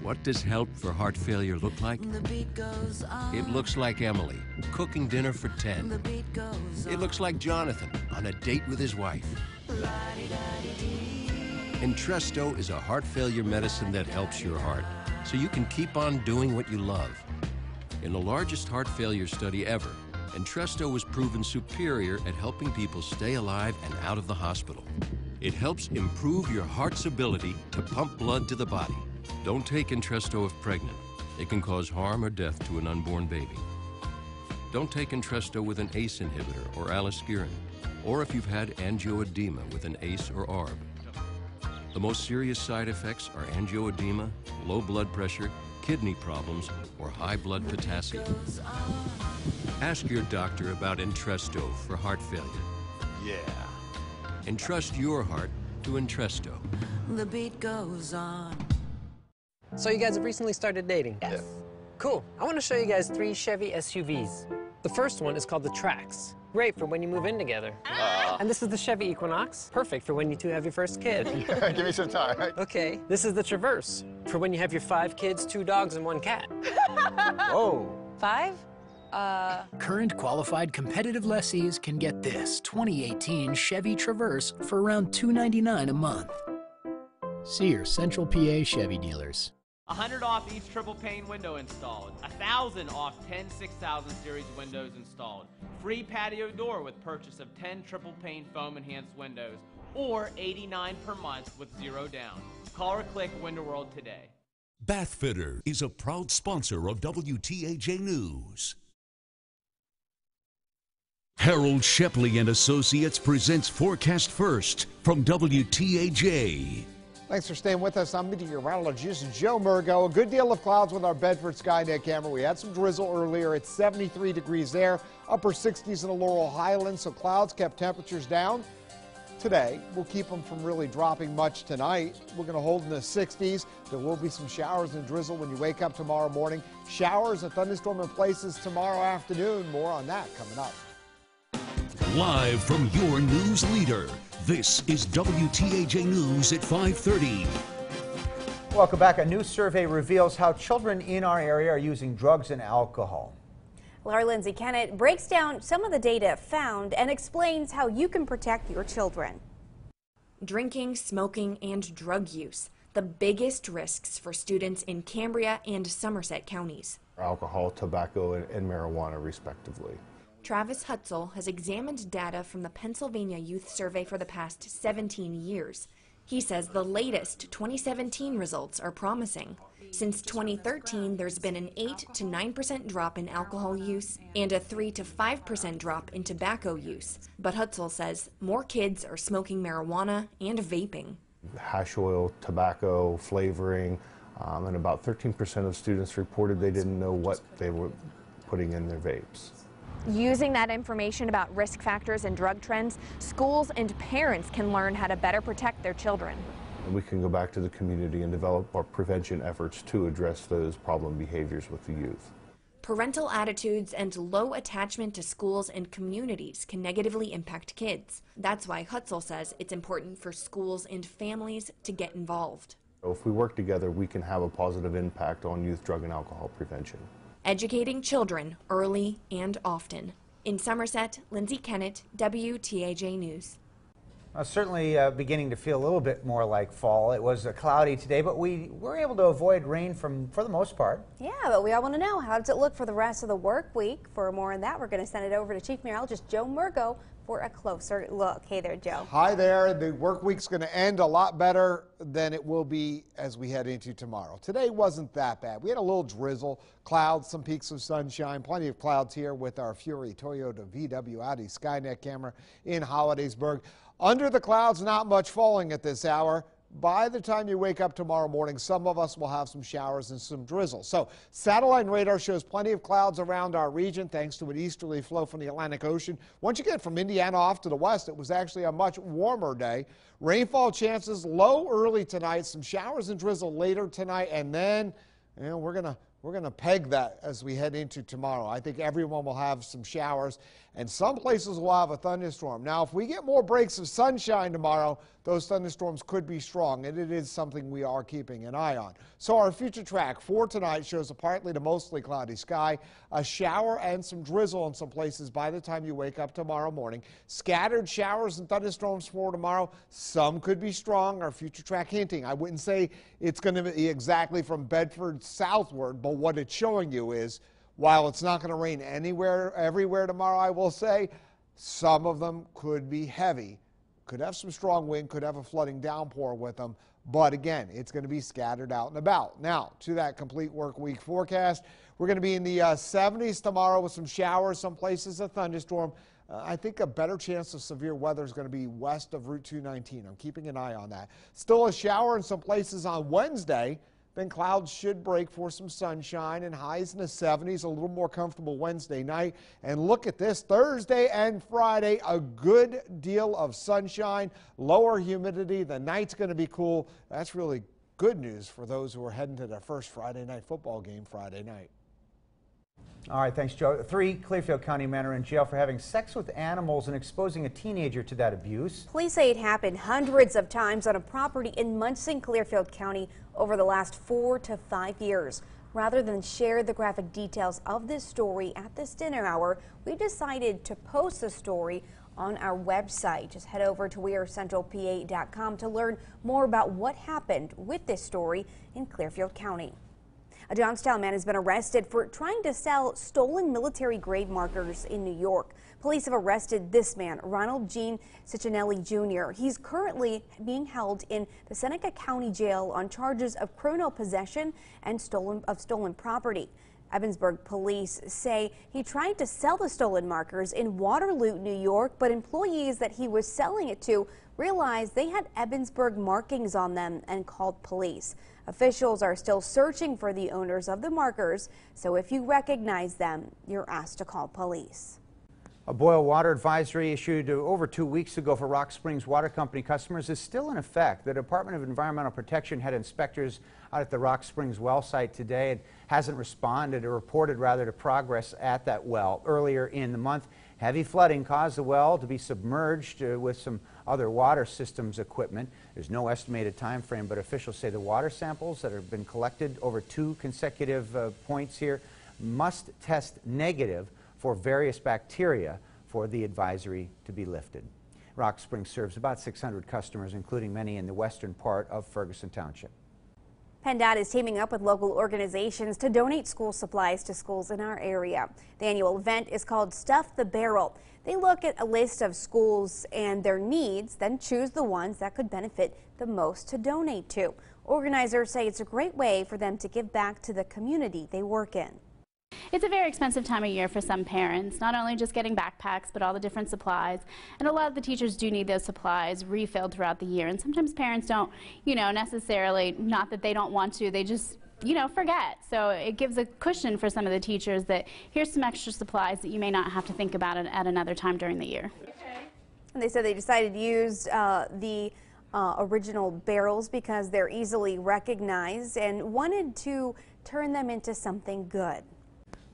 What does help for heart failure look like? The beat goes on. It looks like Emily cooking dinner for 10. The beat goes on. It looks like Jonathan on a date with his wife. Entresto is a heart failure medicine that helps your heart, so you can keep on doing what you love. In the largest heart failure study ever, Entresto was proven superior at helping people stay alive and out of the hospital. It helps improve your heart's ability to pump blood to the body. Don't take Entresto if pregnant. It can cause harm or death to an unborn baby. Don't take Entresto with an ACE inhibitor or aliskiren, or if you've had angioedema with an ACE or ARB. The most serious side effects are angioedema, low blood pressure, kidney problems, or high blood potassium. Ask your doctor about Entresto for heart failure. Yeah. Entrust your heart to Entresto. The beat goes on. So you guys have recently started dating? Yes. Cool. I want to show you guys 3 Chevy SUVs. The first one is called the Trax. Great for when you move in together. And this is the Chevy Equinox. Perfect for when you two have your first kid. Give me some time. Okay. This is the Traverse. For when you have your 5 kids, 2 dogs, and 1 cat. Whoa. 5? Current qualified competitive lessees can get this 2018 Chevy Traverse for around $299 a month. See your Central PA Chevy dealers. 100 off each triple pane window installed. 1,000 off 10 6000 series windows installed. Free patio door with purchase of 10 triple pane foam enhanced windows, or $89 per month with 0 down. Call or click Window World today. Bathfitter is a proud sponsor of WTAJ News. Harold Shepley and Associates presents Forecast First from WTAJ. Thanks for staying with us. I'm meteorologist Joe Murgo. A good deal of clouds with our Bedford Skynet camera. We had some drizzle earlier. It's 73 degrees there, upper 60s in the Laurel Highlands, so clouds kept temperatures down. Today, we'll keep them from really dropping much tonight. We're going to hold in the 60s. There will be some showers and drizzle when you wake up tomorrow morning. Showers and thunderstorm in places tomorrow afternoon. More on that coming up. Live from your news leader, this is WTAJ News at 5:30. Welcome back. A new survey reveals how children in our area are using drugs and alcohol. Well, our Lindsay Kennett breaks down some of the data found and explains how you can protect your children. Drinking, smoking, and drug use, the biggest risks for students in Cambria and Somerset counties. Alcohol, tobacco, and marijuana, respectively. Travis Hutzel has examined data from the Pennsylvania Youth Survey for the past 17 years. He says the latest 2017 results are promising. Since 2013, there's been an 8 to 9% drop in alcohol use and a 3 to 5% drop in tobacco use. But Hutzel says more kids are smoking marijuana and vaping. Hash oil, tobacco, flavoring, and about 13% of students reported they didn't know what they were putting in their vapes. Using that information about risk factors and drug trends, schools and parents can learn how to better protect their children. And we can go back to the community and develop our prevention efforts to address those problem behaviors with the youth. Parental attitudes and low attachment to schools and communities can negatively impact kids. That's why Hutzel says it's important for schools and families to get involved. If we work together, we can have a positive impact on youth drug and alcohol prevention. Educating children early and often. In Somerset, Lindsay Kennett, WTAJ News. Certainly beginning to feel a little bit more like fall. It was cloudy today, but we were able to avoid rain for the most part. Yeah, but we all want to know, how does it look for the rest of the work week? For more on that, we're going to send it over to Chief Meteorologist Joe Murgo for a closer look. Hey there, Joe. Hi there. The work week's going to end a lot better than it will be as we head into tomorrow. Today wasn't that bad. We had a little drizzle, clouds, some peaks of sunshine, plenty of clouds here with our Fury Toyota VW Audi Skynet camera in Hollidaysburg. Under the clouds, not much falling at this hour. by the time you wake up tomorrow morning, some of us will have some showers and some drizzle. So satellite radar shows plenty of clouds around our region thanks to an easterly flow from the Atlantic Ocean. Once you get from Indiana off to the west, it was actually a much warmer day. Rainfall chances low early tonight, some showers and drizzle later tonight, and then we're gonna peg that as we head into tomorrow. I think everyone will have some showers, and some places will have a thunderstorm. Now, if we get more breaks of sunshine tomorrow, those thunderstorms could be strong, and it is something we are keeping an eye on. So our future track for tonight shows a partly to mostly cloudy sky, a shower and some drizzle in some places by the time you wake up tomorrow morning. Scattered showers and thunderstorms for tomorrow. Some could be strong. Our future track hinting. I wouldn't say it's going to be exactly from Bedford southward, but what it's showing you is while it's not going to rain everywhere tomorrow, I will say some of them could be heavy. Could have some strong wind, could have a flooding downpour with them. But again, it's going to be scattered out and about. Now, to that complete work week forecast, we're going to be in the 70s tomorrow with some showers, some places a thunderstorm. I think a better chance of severe weather is going to be west of Route 219. I'm keeping an eye on that. Still a shower in some places on Wednesday. Then clouds should break for some sunshine and highs in the 70s, a little more comfortable Wednesday night. And look at this, Thursday and Friday, a good deal of sunshine, lower humidity. The night's going to be cool. That's really good news for those who are heading to their first Friday night football game Friday night. All right, thanks, Joe. 3 Clearfield County men are in jail for having sex with animals and exposing a teenager to that abuse. Police say it happened hundreds of times on a property in Munson, Clearfield County over the last 4 to 5 years. Rather than share the graphic details of this story at this dinner hour, we decided to post the story on our website. Just head over to wearecentralpa.com to learn more about what happened with this story in Clearfield County. A Johnstown man has been arrested for trying to sell stolen military grave markers in New York. Police have arrested this man, Ronald Gene Ciccinelli Jr. He's currently being held in the Seneca County Jail on charges of criminal possession and stolen property. Evansburg police say he tried to sell the stolen markers in Waterloo, New York, but employees that he was selling it to realized they had Evansburg markings on them and called police. Officials are still searching for the owners of the markers, so if you recognize them, you're asked to call police. A boil water advisory issued over 2 weeks ago for Rock Springs Water Company customers is still in effect. The Department of Environmental Protection had inspectors out at the Rock Springs well site today and hasn't responded or reported rather to progress at that well. Earlier in the month, heavy flooding caused the well to be submerged with some other water systems equipment. There's no estimated time frame, but officials say the water samples that have been collected over 2 consecutive points here must test negative for various bacteria for the advisory to be lifted. Rock Springs serves about 600 customers, including many in the western part of Ferguson Township. PennDOT is teaming up with local organizations to donate school supplies to schools in our area. The annual event is called Stuff the Barrel. They look at a list of schools and their needs, then choose the ones that could benefit the most to donate to. Organizers say it's a great way for them to give back to the community they work in. It's a very expensive time of year for some parents, not only just getting backpacks, but all the different supplies. And a lot of the teachers do need those supplies refilled throughout the year. And sometimes parents don't, necessarily, not that they don't want to, they just, forget. So it gives a cushion for some of the teachers that here's some extra supplies that you may not have to think about it at another time during the year. And they said they decided to use the original barrels because they're easily recognized and wanted to turn them into something good.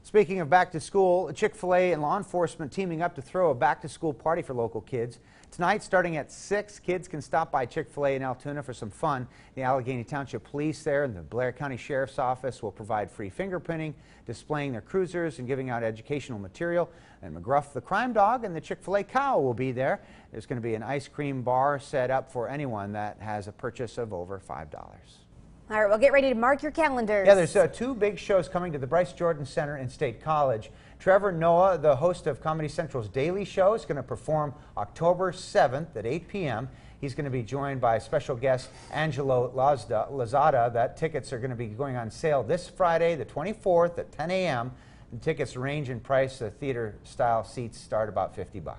Speaking of back to school, Chick-fil-A and law enforcement teaming up to throw a back to school party for local kids. Tonight, starting at 6, kids can stop by Chick-fil-A in Altoona for some fun. The Allegheny Township Police there and the Blair County Sheriff's Office will provide free fingerprinting, displaying their cruisers and giving out educational material. And McGruff the Crime Dog and the Chick-fil-A Cow will be there. There's going to be an ice cream bar set up for anyone that has a purchase of over $5. All right, well, get ready to mark your calendars. Yeah, there's 2 big shows coming to the Bryce Jordan Center in State College. Trevor Noah, the host of Comedy Central's Daily Show, is going to perform October 7th at 8 p.m. He's going to be joined by special guest Angelo Lazada. That tickets are going to be going on sale this Friday, the 24th at 10 a.m. And tickets range in price. The theater-style seats start about $50.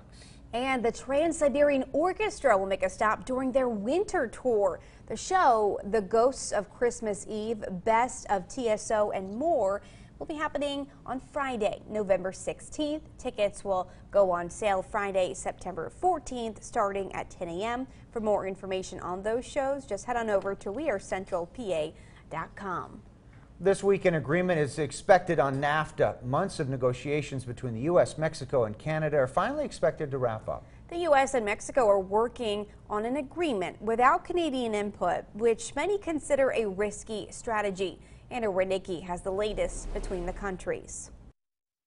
And the Trans-Siberian Orchestra will make a stop during their winter tour. The show, The Ghosts of Christmas Eve, Best of TSO, and more, will be happening on Friday, November 16th. Tickets will go on sale Friday, September 14th, starting at 10 a.m. For more information on those shows, just head on over to wearecentralpa.com. This week, an agreement is expected on NAFTA. Months of negotiations between the U.S., Mexico, and Canada are finally expected to wrap up. The U.S. and Mexico are working on an agreement without Canadian input, which many consider a risky strategy. Anna Radnicki has the latest between the countries.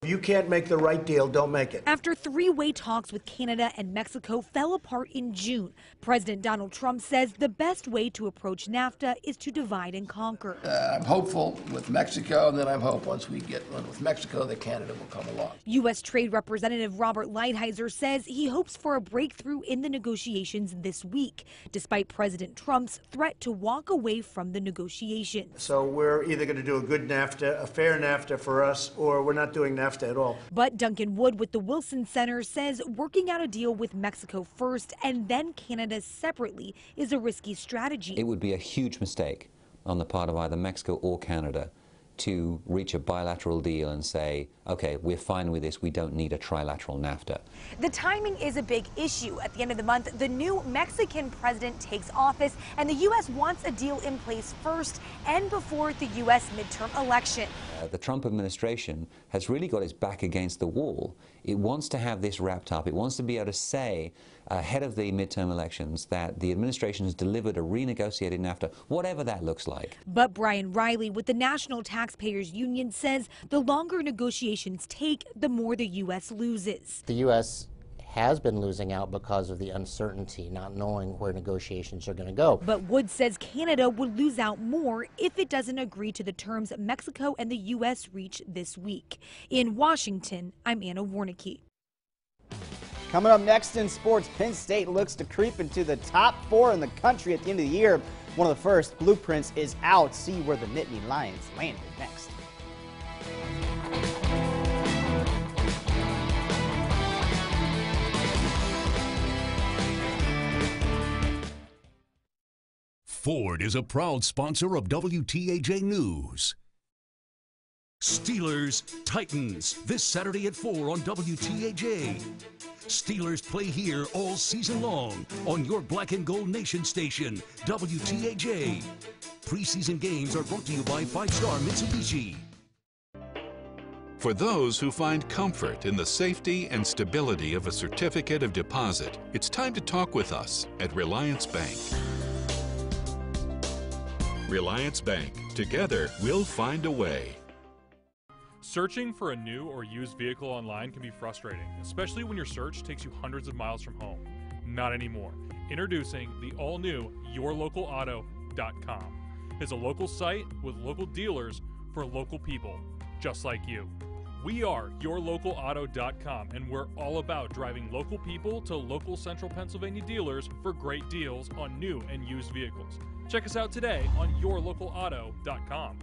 If you can't make the right deal, don't make it. After three-way talks with Canada and Mexico fell apart in June, President Donald Trump says the best way to approach NAFTA is to divide and conquer. I'm hopeful with Mexico, and then I'm hopeful once we get one with Mexico that Canada will come along. U.S. Trade Representative Robert Lighthizer says he hopes for a breakthrough in the negotiations this week, despite President Trump's threat to walk away from the negotiations. So we're either going to do a good NAFTA, a fair NAFTA for us, or we're not doing NAFTA at all. But Duncan Wood with the Wilson Center says working out a deal with Mexico first and then Canada separately is a risky strategy. It would be a huge mistake on the part of either Mexico or Canada to reach a bilateral deal and say, okay, we're fine with this, we don't need a trilateral NAFTA. The timing is a big issue. At the end of the month, the new Mexican president takes office, and the U.S. wants a deal in place first and before the U.S. midterm election. The Trump administration has really got its back against the wall. It wants to have this wrapped up. It wants to be able to say ahead of the midterm elections that the administration has delivered a renegotiated NAFTA, whatever that looks like. But Brian Riley with the National Taxpayers Union says the longer negotiations take, the more the U.S. loses. The U.S. has been losing out because of the uncertainty, not knowing where negotiations are going to go. But Wood says Canada would lose out more if it doesn't agree to the terms Mexico and the U.S. reach this week. In Washington, I'm Anna Warnicki. Coming up next in sports, Penn State looks to creep into the top 4 in the country at the end of the year. One of the first blueprints is out. See where the Nittany Lions landed next. Ford is a proud sponsor of WTAJ News. Steelers Titans this Saturday at 4 on WTAJ. Steelers play here all season long on your Black and Gold Nation station, WTAJ. Preseason games are brought to you by 5-Star Mitsubishi. For those who find comfort in the safety and stability of a certificate of deposit, it's time to talk with us at Reliance Bank. Reliance Bank. Together, we'll find a way. Searching for a new or used vehicle online can be frustrating, especially when your search takes you hundreds of miles from home. Not anymore. Introducing the all-new YourLocalAuto.com. It's a local site with local dealers for local people, just like you. We are YourLocalAuto.com, and we're all about driving local people to local Central Pennsylvania dealers for great deals on new and used vehicles. Check us out today on YourLocalAuto.com.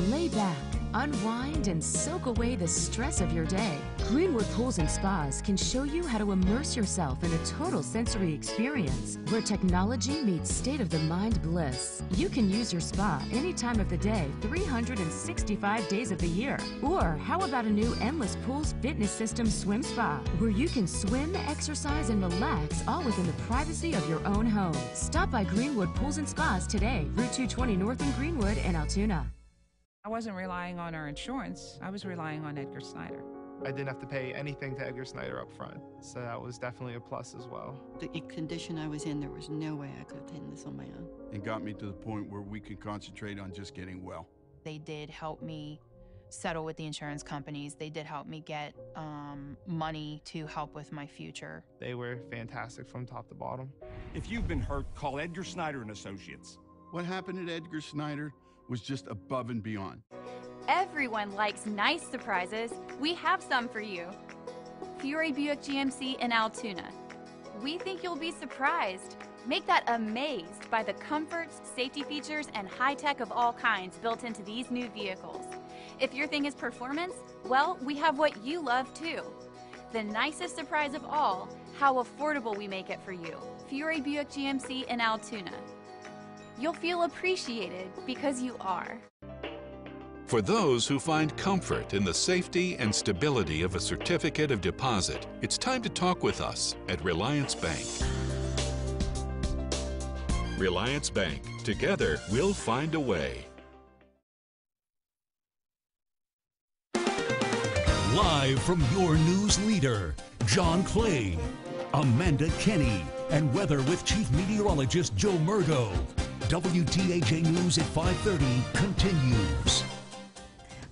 Lay back, unwind, and soak away the stress of your day. Greenwood Pools and Spas can show you how to immerse yourself in a total sensory experience where technology meets state-of-the-mind bliss. You can use your spa any time of the day, 365 days of the year. Or how about a new Endless Pools Fitness System Swim Spa, where you can swim, exercise, and relax all within the privacy of your own home. Stop by Greenwood Pools and Spas today, Route 220 North in Greenwood and Altoona. I wasn't relying on our insurance. I was relying on Edgar Snyder. I didn't have to pay anything to Edgar Snyder up front, so that was definitely a plus as well. The condition I was in, there was no way I could have taken this on my own. It got me to the point where we could concentrate on just getting well. They did help me settle with the insurance companies. They did help me get money to help with my future. They were fantastic from top to bottom. If you've been hurt, call Edgar Snyder and Associates. What happened at Edgar Snyder was just above and beyond. Everyone likes nice surprises. We have some for you. Fiore Buick GMC in Altoona. We think you'll be surprised. Make that amazed by the comforts, safety features, and high tech of all kinds built into these new vehicles. If your thing is performance, well, we have what you love too. the nicest surprise of all, how affordable we make it for you. Fiore Buick GMC in Altoona. You'll feel appreciated because you are. For those who find comfort in the safety and stability of a certificate of deposit, it's time to talk with us at Reliance Bank. Reliance Bank. Together, we'll find a way. Live from your news leader, John Clay, Amanda Kenny, and weather with Chief Meteorologist Joe Murgo. WTAJ News at 5:30 continues.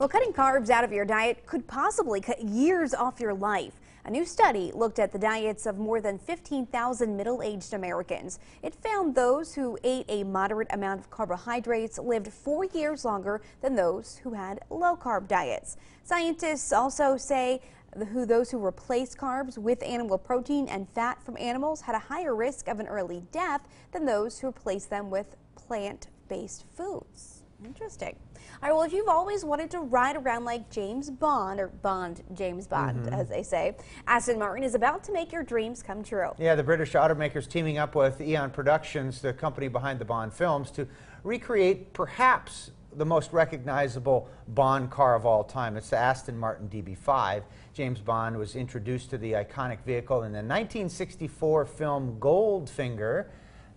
Well, cutting carbs out of your diet could possibly cut years off your life. A new study looked at the diets of more than 15,000 middle-aged Americans. It found those who ate a moderate amount of carbohydrates lived 4 years longer than those who had low-carb diets. Scientists also say those who replaced carbs with animal protein and fat from animals had a higher risk of an early death than those who replaced them with plant-based foods. Interesting. All right, well, if you've always wanted to ride around like James Bond, or James Bond, as they say, Aston Martin is about to make your dreams come true. Yeah, the British automakers teaming up with Eon Productions, the company behind the Bond films, to recreate perhaps the most recognizable Bond car of all time. It's the Aston Martin DB5. James Bond was introduced to the iconic vehicle in the 1964 film Goldfinger.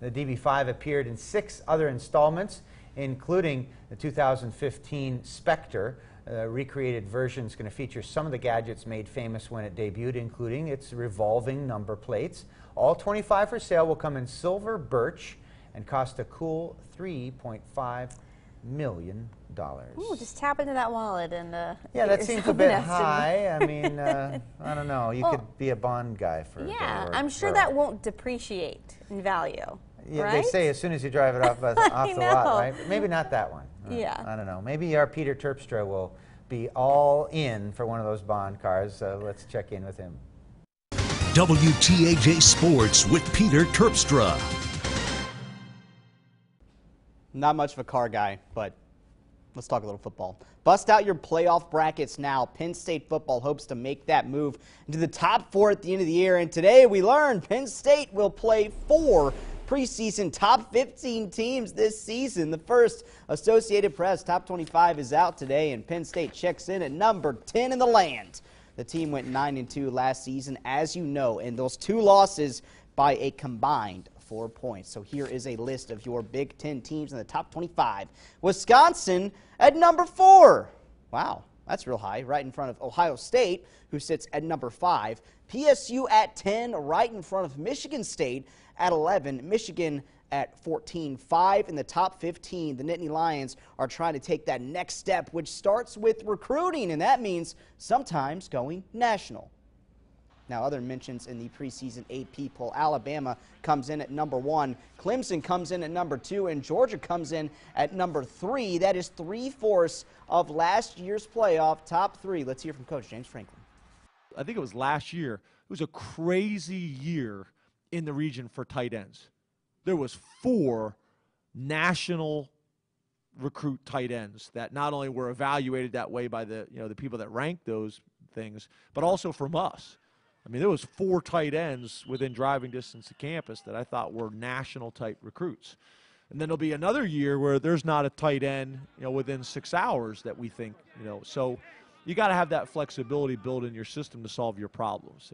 The DB5 appeared in 6 other installments, including the 2015 Spectre. Recreated version is going to feature some of the gadgets made famous when it debuted, including its revolving number plates. All 25 for sale will come in silver birch and cost a cool $3.5 million. Ooh, just tap into that wallet and yeah, that seems a bit high. I mean, I don't know. You could be a Bond guy for yeah, I'm sure that won't depreciate in value. Yeah, right? They say as soon as you drive it off the lot, right? But maybe not that one. Yeah. I don't know. Maybe our Peter Terpstra will be all in for one of those Bond cars. Let's check in with him. WTAJ Sports with Peter Terpstra. Not much of a car guy, but let's talk a little football. Bust out your playoff brackets now. Penn State football hopes to make that move into the top 4 at the end of the year. And today we learned Penn State will play 4 preseason top 15 teams this season. The first Associated Press top 25 is out today, and Penn State checks in at number 10 in the land. The team went 9-2 last season, as you know, and those 2 losses by a combined 4 points. So here is a list of your Big Ten teams in the top 25. Wisconsin at number 4. Wow, that's real high, right in front of Ohio State, who sits at number 5. PSU at 10, right in front of Michigan State at 11. Michigan at 14. 5 in the top 15. The Nittany Lions are trying to take that next step, which starts with recruiting, and that means sometimes going national. Now, other mentions in the preseason AP poll. Alabama comes in at number 1. Clemson comes in at number 2. And Georgia comes in at number 3. That is 3/4 of last year's playoff top 3. Let's hear from Coach James Franklin. I think it was last year. It was a crazy year in the region for tight ends. There was 4 national recruit tight ends that not only were evaluated that way by the people that ranked those things, but also from us. I mean, there was 4 tight ends within driving distance to campus that I thought were national type recruits. And then there'll be another year where there's not a tight end, within 6 hours that we think, So you got to have that flexibility built in your system to solve your problems.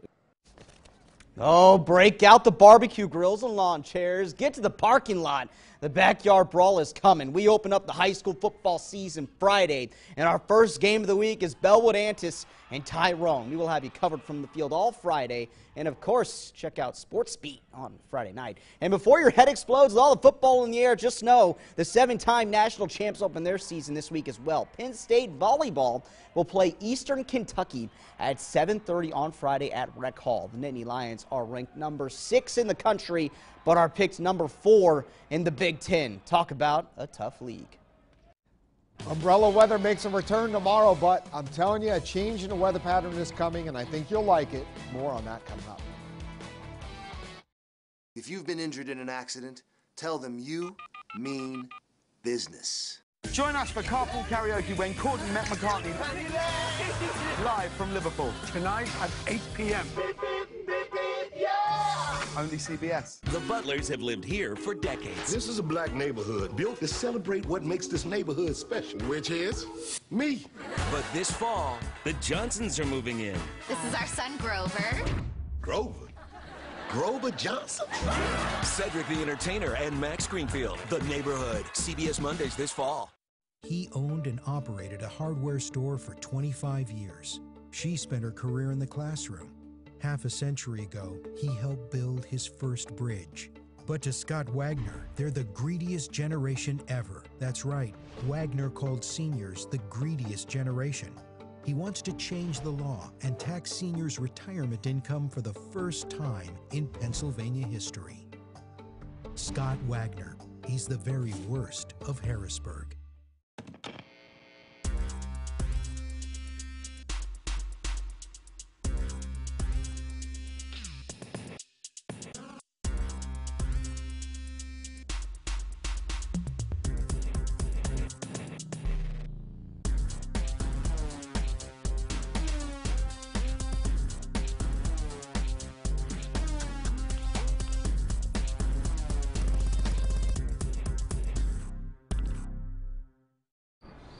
Oh, break out the barbecue grills and lawn chairs. Get to the parking lot. The backyard brawl is coming. We open up the high school football season Friday, and our first game of the week is Bellwood Antis and Tyrone. We will have you covered from the field all Friday, and of course, check out Sports Beat on Friday night. And before your head explodes with all the football in the air, just know the 7-time national champs open their season this week as well. Penn State volleyball will play Eastern Kentucky at 7:30 on Friday at Rec Hall. The Nittany Lions are ranked number 6 in the country, but are picked number 4 in the Big Ten. Talk about a tough league. Umbrella weather makes a return tomorrow, but I'm telling you, a change in the weather pattern is coming, and I think you'll like it. More on that coming up. If you've been injured in an accident, tell them you mean business. Join us for carpool karaoke when Courtney met McCartney live from Liverpool. Tonight at 8 p.m. Only CBS. The Butlers have lived here for decades. This is a black neighborhood built to celebrate what makes this neighborhood special, which is me. But this fall, the Johnsons are moving in. This is our son, Grover. Grover? Grover Johnson? Cedric the Entertainer and Max Greenfield. The Neighborhood. CBS Mondays this fall. He owned and operated a hardware store for 25 years. She spent her career in the classroom. Half a century ago, he helped build his first bridge. But to Scott Wagner, they're the greediest generation ever. That's right, Wagner called seniors the greediest generation. He wants to change the law and tax seniors' retirement income for the first time in Pennsylvania history. Scott Wagner, he's the very worst of Harrisburg.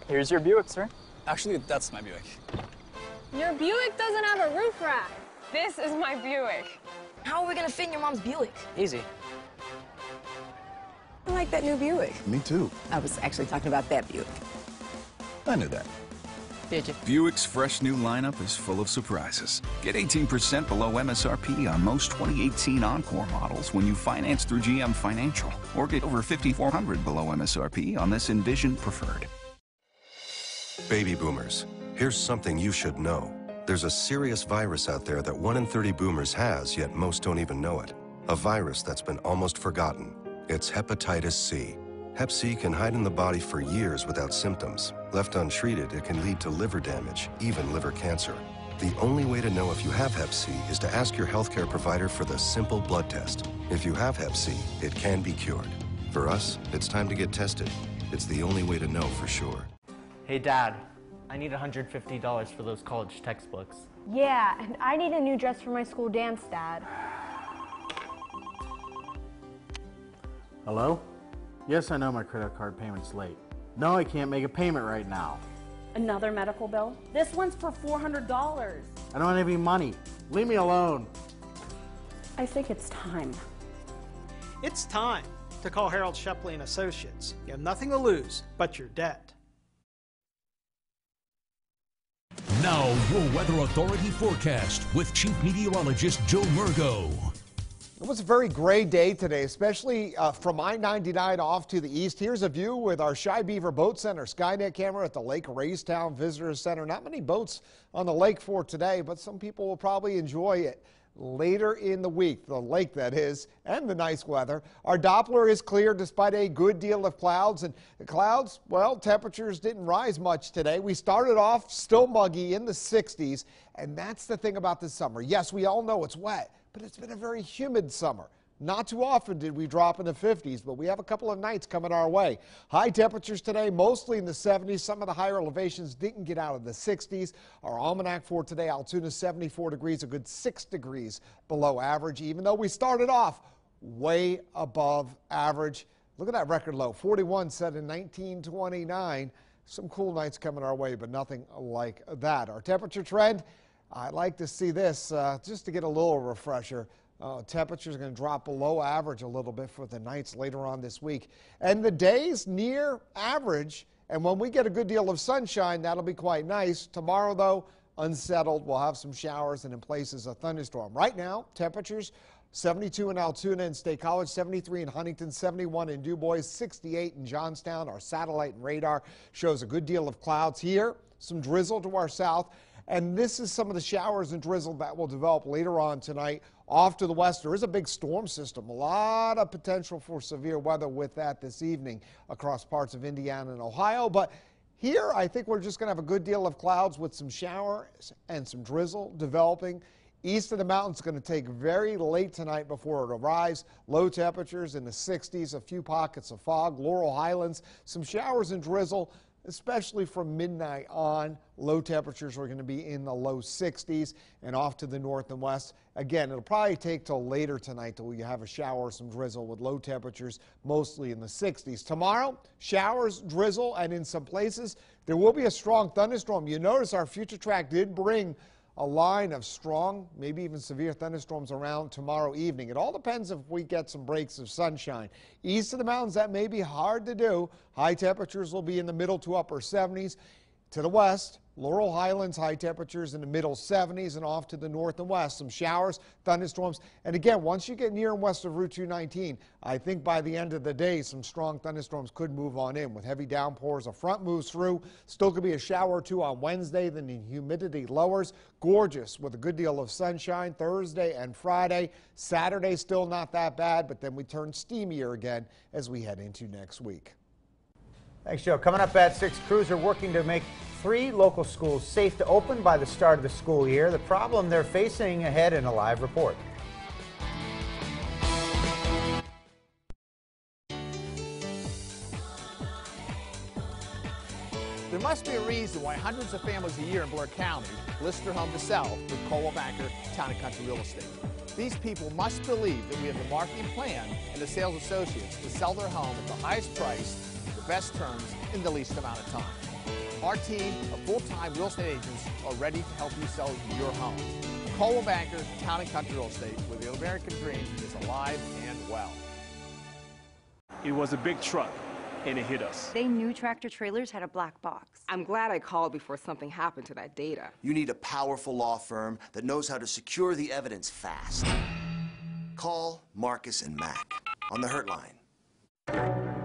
Here's your Buick, sir. Actually, that's my Buick. Your Buick doesn't have a roof rack. This is my Buick. How are we gonna fit in your mom's Buick? Easy. I like that new Buick. Me too. I was actually talking about that Buick. I knew that. Did you? Buick's fresh new lineup is full of surprises. Get 18% below MSRP on most 2018 Encore models when you finance through GM Financial. Or get over $5,400 below MSRP on this Envision Preferred. Baby boomers, here's something you should know. There's a serious virus out there that 1 in 30 boomers has, yet most don't even know it. A virus that's been almost forgotten. It's hepatitis C. Hep C can hide in the body for years without symptoms. Left untreated, it can lead to liver damage, even liver cancer. The only way to know if you have Hep C is to ask your healthcare provider for the simple blood test. If you have Hep C, it can be cured. For us, it's time to get tested. It's the only way to know for sure. Hey, Dad, I need $150 for those college textbooks. Yeah, and I need a new dress for my school dance, Dad. Hello? Yes, I know my credit card payment's late. No, I can't make a payment right now. Another medical bill? This one's for $400. I don't have any money. Leave me alone. I think it's time. It's time to call Harold Shepley and Associates. You have nothing to lose but your debt. Now, your Weather Authority forecast with Chief Meteorologist Joe Murgo. It was a very gray day today, especially from I-99 off to the east. Here's a view with our Shy Beaver Boat Center Skynet camera at the Lake Raystown Visitor Center. Not many boats on the lake for today, but some people will probably enjoy it later in the week, the lake that is, and the nice weather. Our Doppler is clear despite a good deal of clouds, and the clouds, well, temperatures didn't rise much today. We started off still muggy in the 60s, and that's the thing about this summer. Yes, we all know it's wet, but it's been a very humid summer. Not too often did we drop in the 50s, but we have a couple of nights coming our way. High temperatures today, mostly in the 70s. Some of the higher elevations didn't get out of the 60s. Our almanac for today, Altoona 74 degrees, a good 6 degrees below average, even though we started off way above average. Look at that record low, 41 set in 1929. Some cool nights coming our way, but nothing like that. Our temperature trend, I'd like to see this just to get a little refresher. Temperatures are going to drop below average a little bit for the nights later on this week. And the days near average. And when we get a good deal of sunshine, that'll be quite nice. Tomorrow, though, unsettled. We'll have some showers and in places a thunderstorm. Right now, temperatures 72 in Altoona and State College, 73 in Huntington, 71 in Du Bois, 68 in Johnstown. Our satellite and radar shows a good deal of clouds here, some drizzle to our south. And this is some of the showers and drizzle that will develop later on tonight. Off to the west, there is a big storm system. A lot of potential for severe weather with that this evening across parts of Indiana and Ohio. But here, I think we're just going to have a good deal of clouds with some showers and some drizzle developing East of the mountains going to take very late tonight before it arrives. Low temperatures in the 60s, a few pockets of fog. Laurel Highlands, some showers and drizzle, especially from midnight on. Low temperatures are going to be in the low 60s, and off to the north and west. Again, it'll probably take till later tonight till you have a shower or some drizzle, with low temperatures mostly in the 60s. Tomorrow, showers, drizzle, and in some places there will be a strong thunderstorm. You notice our future track did bring a line of strong, maybe even severe thunderstorms around tomorrow evening. It all depends if we get some breaks of sunshine. East of the mountains, that may be hard to do. High temperatures will be in the middle to upper 70s. To the west, Laurel Highlands, high temperatures in the middle 70s, and off to the north and west, some showers, thunderstorms. And again, once you get near and west of Route 219, I think by the end of the day, some strong thunderstorms could move on in with heavy downpours. A front moves through. Still could be a shower or two on Wednesday. Then the humidity lowers. Gorgeous with a good deal of sunshine Thursday and Friday. Saturday still not that bad, but then we turn steamier again as we head into next week. Thanks, Joe. Coming up at 6, crews are working to make 3 local schools safe to open by the start of the school year. The problem they're facing ahead in a live report. There must be a reason why hundreds of families a year in Blair County list their home to sell with Coldwell Banker Town and Country Real Estate. These people must believe that we have the marketing plan and the sales associates to sell their home at the highest price, the best terms, in the least amount of time. Our team of full-time real estate agents are ready to help you sell your home. Coldwell Banker Town and Country Real Estate, where the American dream is alive and well. It was a big truck, and it hit us. They knew tractor trailers had a black box. I'm glad I called before something happened to that data. You need a powerful law firm that knows how to secure the evidence fast. Call Marcus and Mack on the Hurt Line.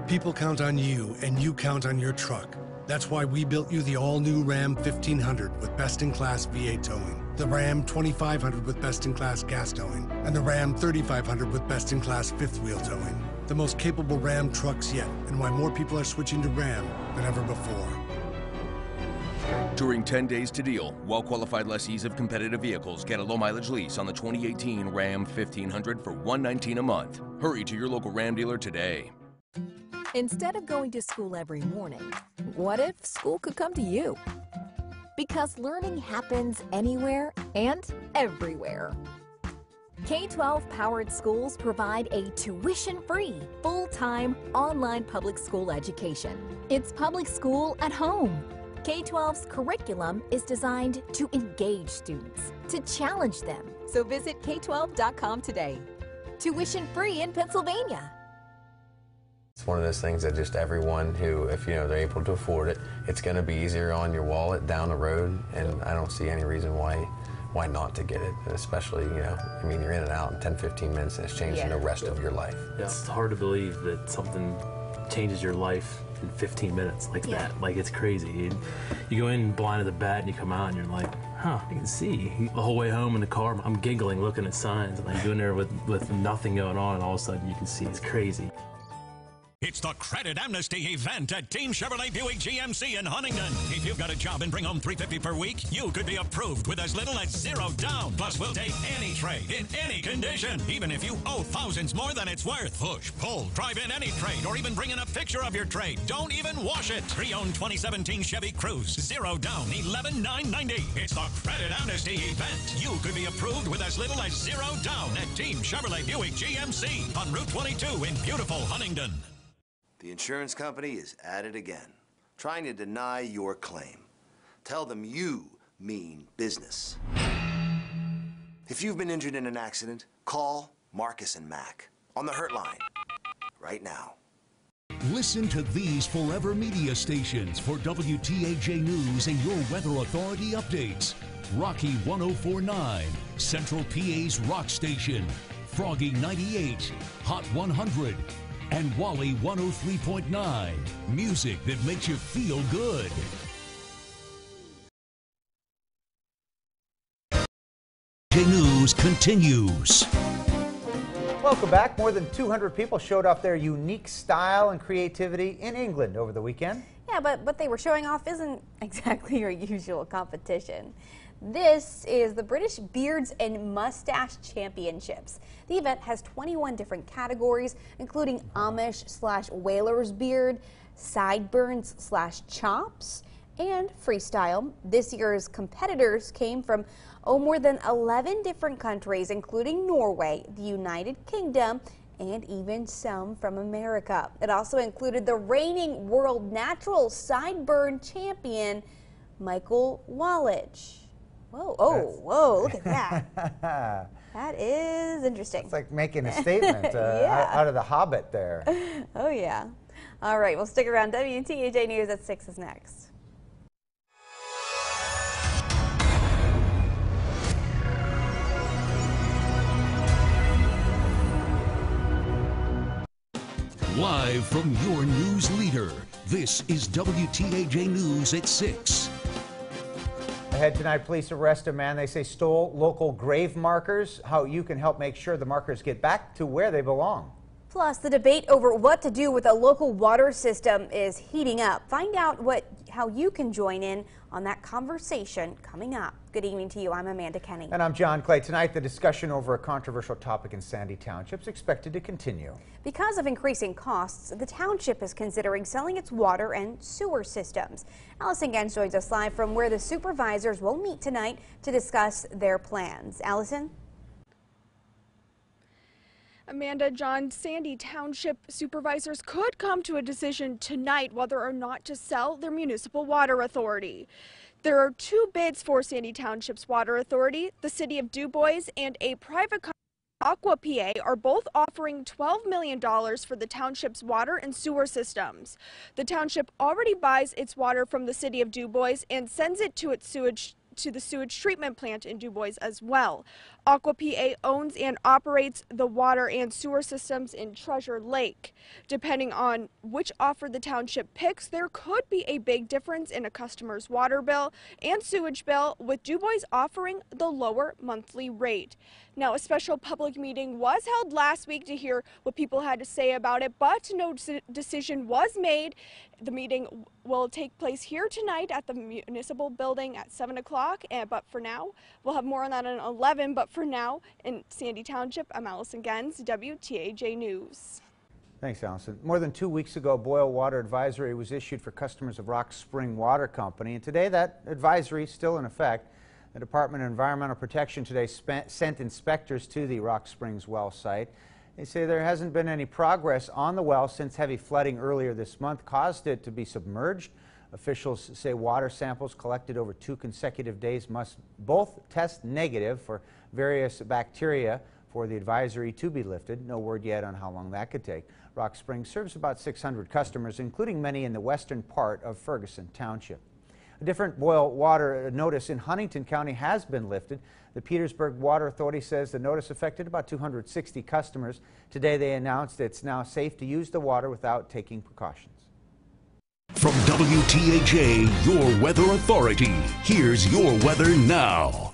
People count on you, and you count on your truck. That's why we built you the all-new Ram 1500 with best-in-class V8 towing, the Ram 2500 with best-in-class gas towing, and the Ram 3500 with best-in-class fifth-wheel towing. The most capable Ram trucks yet, and why more people are switching to Ram than ever before. During 10 days to deal, well-qualified lessees of competitive vehicles get a low-mileage lease on the 2018 Ram 1500 for $119 a month. Hurry to your local Ram dealer today. Instead of going to school every morning, what if school could come to you? Because learning happens anywhere and everywhere. K-12 powered schools provide a tuition-free, full-time, online public school education. It's public school at home. K-12's curriculum is designed to engage students, to challenge them. So visit K12.com today. Tuition-free in Pennsylvania. It's one of those things that just everyone who, if they're able to afford it, it's going to be easier on your wallet down the road, and I don't see any reason why not to get it, and especially, I mean, you're in and out in 10, 15 minutes, and it's changing the rest of your life. Yeah. It's hard to believe that something changes your life in 15 minutes like that. Like, it's crazy. You go in blind at the bat, and you come out, and you're like, huh, I can see. The whole way home in the car, I'm giggling, looking at signs, and I go in there with nothing going on, and all of a sudden you can see. It's crazy. It's the Credit Amnesty event at Team Chevrolet Buick GMC in Huntington. If you've got a job and bring home $350 per week, you could be approved with as little as $0 down. Plus, we'll take any trade in any condition, even if you owe thousands more than it's worth. Push, pull, drive in any trade, or even bring in a picture of your trade. Don't even wash it. Pre-owned 2017 Chevy Cruze, $0 down, $11,990. It's the Credit Amnesty event. You could be approved with as little as $0 down at Team Chevrolet Buick GMC on Route 22 in beautiful Huntington. The insurance company is at it again, trying to deny your claim. Tell them you mean business. If you've been injured in an accident, call Marcus and Mack on the Hurt Line right now. Listen to these Forever Media stations for WTAJ News and your Weather Authority updates. Rocky 104.9, Central PA's Rock Station, Froggy 98, Hot 100, and Wally 103.9. Music that makes you feel good. News continues. Welcome back. More than 200 people showed off their unique style and creativity in England over the weekend. Yeah, but what they were showing off isn't exactly your usual competition. This is the British Beards and Mustache Championships. The event has 21 different categories, including Amish/Whaler's beard, sideburns/chops, and freestyle. This year's competitors came from more than 11 different countries, including Norway, the United Kingdom, and even some from America. It also included the reigning world natural sideburn champion, Michael WTAJ. Whoa, whoa, look at that. That is interesting. It's like making a statement yeah. out of The Hobbit there. Oh, yeah. All right, well, stick around. WTAJ News at 6 is next. Live from your news leader, this is WTAJ News at 6. Ahead tonight, police arrest a man they say stole local grave markers. How you can help make sure the markers get back to where they belong. Plus, the debate over what to do with a local water system is heating up. Find out how you can join in on that conversation coming up. Good evening to you. I'm Amanda Kenny. And I'm John Clay. Tonight, the discussion over a controversial topic in Sandy Township is expected to continue. Because of increasing costs, the township is considering selling its water and sewer systems. Allison Gens joins us live from where the supervisors will meet tonight to discuss their plans. Allison? Amanda, John, Sandy Township supervisors could come to a decision tonight whether or not to sell their municipal water authority. There are two bids for Sandy Township's water authority. The city of DuBois and a private company, Aqua PA, are both offering $12 million for the township's water and sewer systems. The township already buys its water from the city of DuBois and sends it to the sewage treatment plant in DuBois as well. Aqua PA owns and operates the water and sewer systems in Treasure Lake. Depending on which offer the township picks, there could be a big difference in a customer's water bill and sewage bill, with DuBois offering the lower monthly rate. Now, a special public meeting was held last week to hear what people had to say about it, but no decision was made. The meeting will take place here tonight at the municipal building at 7 o'clock, but for now, we'll have more on that at 11, but for now, in Sandy Township, I'm Allison Gens, WTAJ News. Thanks, Allison. More than 2 weeks ago, a boil water advisory was issued for customers of Rock Spring Water Company, and today that advisory is still in effect. The Department of Environmental Protection today sent inspectors to the Rock Springs well site. They say there hasn't been any progress on the well since heavy flooding earlier this month caused it to be submerged. Officials say water samples collected over 2 consecutive days must both test negative for various bacteria for the advisory to be lifted. No word yet on how long that could take. Rock Springs serves about 600 customers, including many in the western part of Ferguson Township. A different boil water notice in Huntington County has been lifted. The Petersburg Water Authority says the notice affected about 260 customers. Today they announced it's now safe to use the water without taking precautions. From WTAJ, your weather authority, here's your weather now.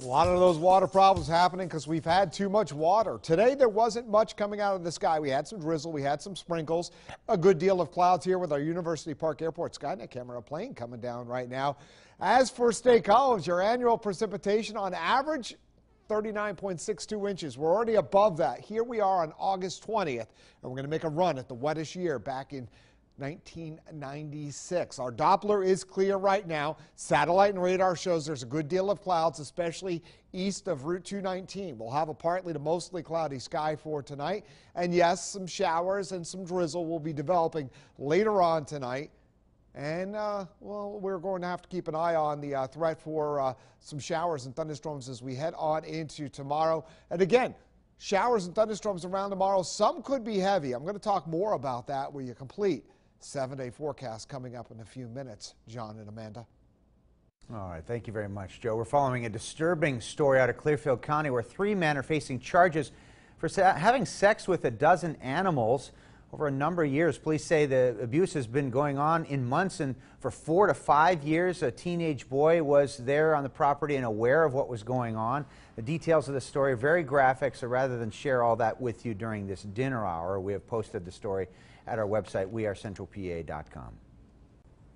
A lot of those water problems happening because we've had too much water. Today there wasn't much coming out of the sky. We had some drizzle, we had some sprinkles, a good deal of clouds here with our University Park Airport Skynet camera. A plane coming down right now. As for State College, your annual precipitation on average 39.62 inches. We're already above that. Here we are on August 20th, and we're going to make a run at the wettest year back in 1996. Our Doppler is clear right now. Satellite and radar shows there's a good deal of clouds, especially east of Route 219. We'll have a partly to mostly cloudy sky for tonight. And yes, some showers and some drizzle will be developing later on tonight. And, well, we're going to have to keep an eye on the threat for some showers and thunderstorms as we head on into tomorrow. And again, showers and thunderstorms around tomorrow. Some could be heavy. I'm going to talk more about that when you complete 7-day forecast coming up in a few minutes. John and Amanda. All right, thank you very much, Joe. We're following a disturbing story out of Clearfield County where 3 men are facing charges for having sex with a dozen animals over a number of years. Police say the abuse has been going on in months, and for 4 to 5 years, a teenage boy was there on the property and aware of what was going on. The details of the story are very graphic, so rather than share all that with you during this dinner hour, we have posted the story at our website, wearecentralpa.com.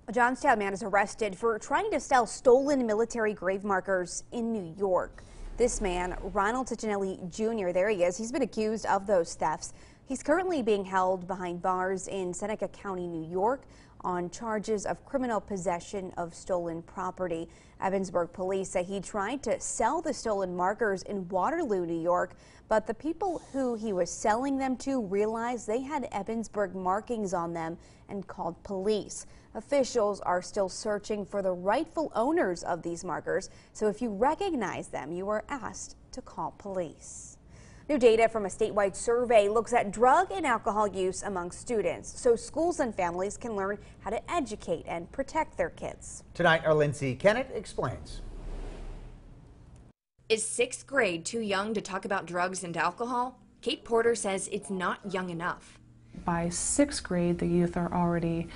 A Johnstown man is arrested for trying to sell stolen military grave markers in New York. This man, Ronald Ticcinelli Jr., there he is. He's been accused of those thefts. He's currently being held behind bars in Seneca County, New York, on charges of criminal possession of stolen property. Evansburg police say he tried to sell the stolen markers in Waterloo, New York, but the people who he was selling them to realized they had Evansburg markings on them and called police. Officials are still searching for the rightful owners of these markers, so if you recognize them, you are asked to call police. New data from a statewide survey looks at drug and alcohol use among students, so schools and families can learn how to educate and protect their kids. Tonight, our Lindsay Kennett explains. Is 6th grade too young to talk about drugs and alcohol? Kate Porter says it's not young enough. By 6th grade, the youth are already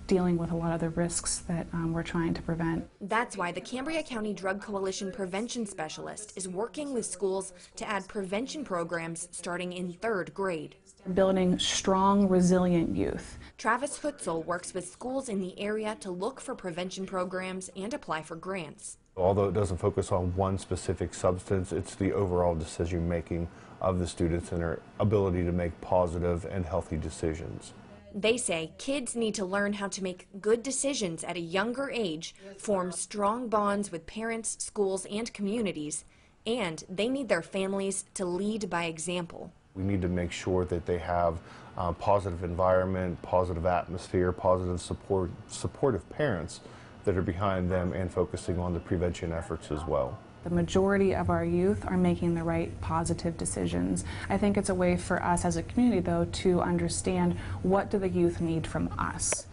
dealing with a lot of the risks that we're trying to prevent. That's why the Cambria County Drug Coalition prevention specialist is working with schools to add prevention programs starting in 3rd grade. Building strong, resilient youth. Travis Hutzel works with schools in the area to look for prevention programs and apply for grants. Although it doesn't focus on one specific substance, it's the overall decision making of the students and their ability to make positive and healthy decisions. They say kids need to learn how to make good decisions at a younger age, form strong bonds with parents, schools, and communities, and they need their families to lead by example. We need to make sure that they have a positive environment, positive atmosphere, positive supportive parents that are behind them and focusing on the prevention efforts as well. The majority of our youth are making the right positive decisions. I think it's a way for us as a community, though, to understand what do the youth need from us.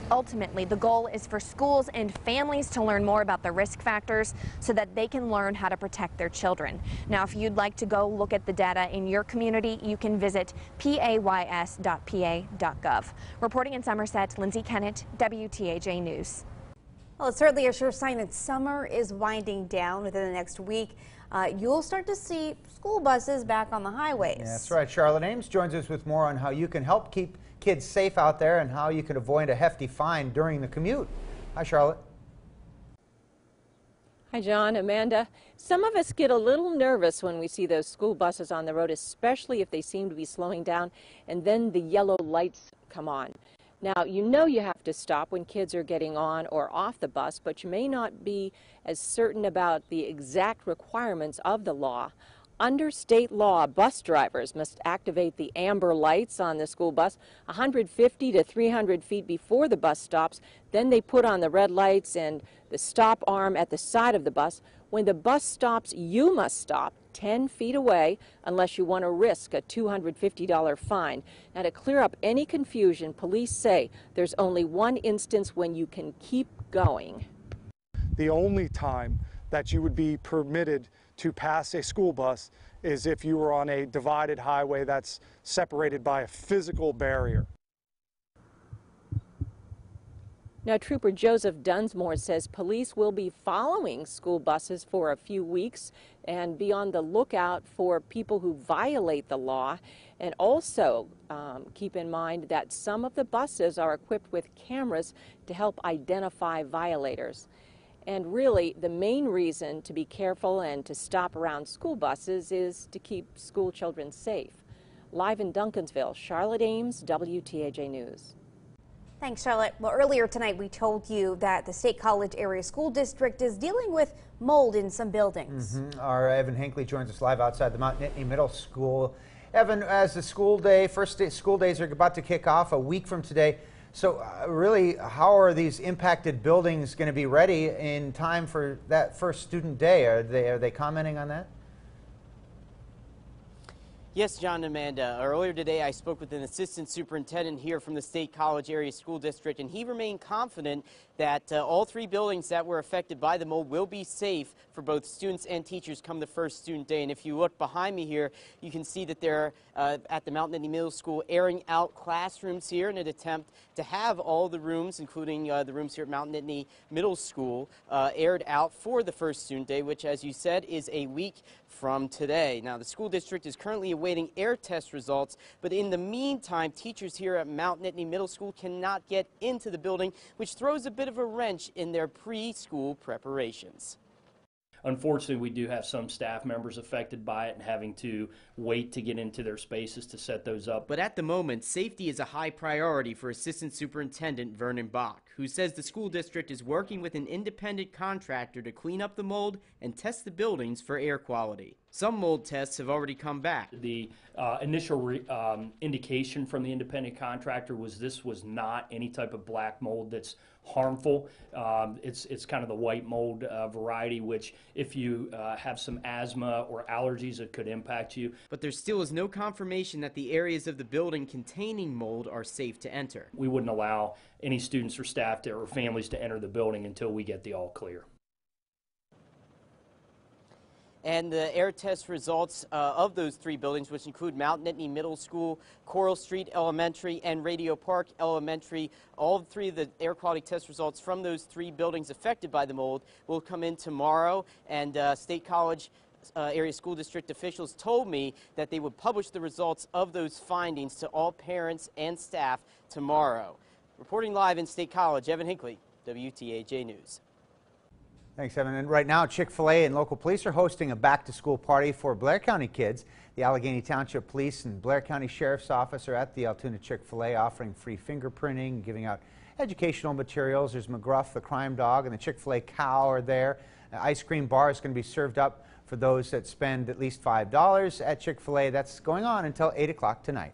Ultimately, the goal is for schools and families to learn more about the risk factors so that they can learn how to protect their children. Now, if you'd like to go look at the data in your community, you can visit pays.pa.gov. Reporting in Somerset, Lindsay Kennett, WTAJ News. Well, it's certainly a sure sign that summer is winding down. Within the next week, you'll start to see school buses back on the highways. Yeah, that's right. Charlotte Ames joins us with more on how you can help keep kids safe out there and how you can avoid a hefty fine during the commute. Hi, Charlotte. Hi, John, Amanda. Some of us get a little nervous when we see those school buses on the road, especially if they seem to be slowing down and then the yellow lights come on. Now, you know you have to stop when kids are getting on or off the bus, but you may not be as certain about the exact requirements of the law. Under state law, bus drivers must activate the amber lights on the school bus 150 to 300 feet before the bus stops. Then they put on the red lights and the stop arm at the side of the bus. When the bus stops, you must stop 10 feet away unless you want to risk a $250 fine. Now, to clear up any confusion, police say there's only one instance when you can keep going. The only time that you would be permitted to pass a school bus is if you were on a divided highway that's separated by a physical barrier. Now, Trooper Joseph Dunsmore says police will be following school buses for a few weeks and be on the lookout for people who violate the law. And also keep in mind that some of the buses are equipped with cameras to help identify violators. And really, the main reason to be careful and to stop around school buses is to keep school children safe. Live in Duncansville, Charlotte Ames, WTAJ News. Thanks, Charlotte. Well, earlier tonight we told you that the State College Area School District is dealing with mold in some buildings. Our Evan Hinckley joins us live outside the Mount Nittany Middle School. Evan, as the first day school days are about to kick off a week from today, so really, how are these impacted buildings going to be ready in time for that first student day? Are they commenting on that? Yes, John and Amanda. Earlier today, I spoke with an assistant superintendent here from the State College Area School District, and he remained confident that all three buildings that were affected by the mold will be safe for both students and teachers come the first student day. And if you look behind me here, you can see that they're at the Mount Nittany Middle School airing out classrooms here in an attempt to have all the rooms, including the rooms here at Mount Nittany Middle School, aired out for the first student day, which, as you said, is a week from today. Now, the school district is currently awaiting air test results, but in the meantime, teachers here at Mount Nittany Middle School cannot get into the building, which throws a bit of a wrench in their preschool preparations. Unfortunately, we do have some staff members affected by it and having to wait to get into their spaces to set those up. But at the moment, safety is a high priority for Assistant Superintendent Vernon Bach, who says the school district is working with an independent contractor to clean up the mold and test the buildings for air quality. Some mold tests have already come back. The initial indication from the independent contractor was this was not any type of black mold that's harmful. It's kind of the white mold variety, which if you have some asthma or allergies, it could impact you. But there still is no confirmation that the areas of the building containing mold are safe to enter. We wouldn't allow any students or staff or families to enter the building until we get the all clear. And the air test results of those three buildings, which include Mount Nittany Middle School, Coral Street Elementary, and Radio Park Elementary, all three of the air quality test results from those three buildings affected by the mold will come in tomorrow. And State College area school district officials told me that they would publish the results of those findings to all parents and staff tomorrow. Reporting live in State College, Evan Hinckley, WTAJ News. Thanks, Evan. And right now, Chick-fil-A and local police are hosting a back-to-school party for Blair County kids. The Allegheny Township Police and Blair County Sheriff's Office are at the Altoona Chick-fil-A offering free fingerprinting, giving out educational materials. There's McGruff, the crime dog, and the Chick-fil-A cow are there. An ice cream bar is going to be served up for those that spend at least $5 at Chick-fil-A. That's going on until 8 o'clock tonight.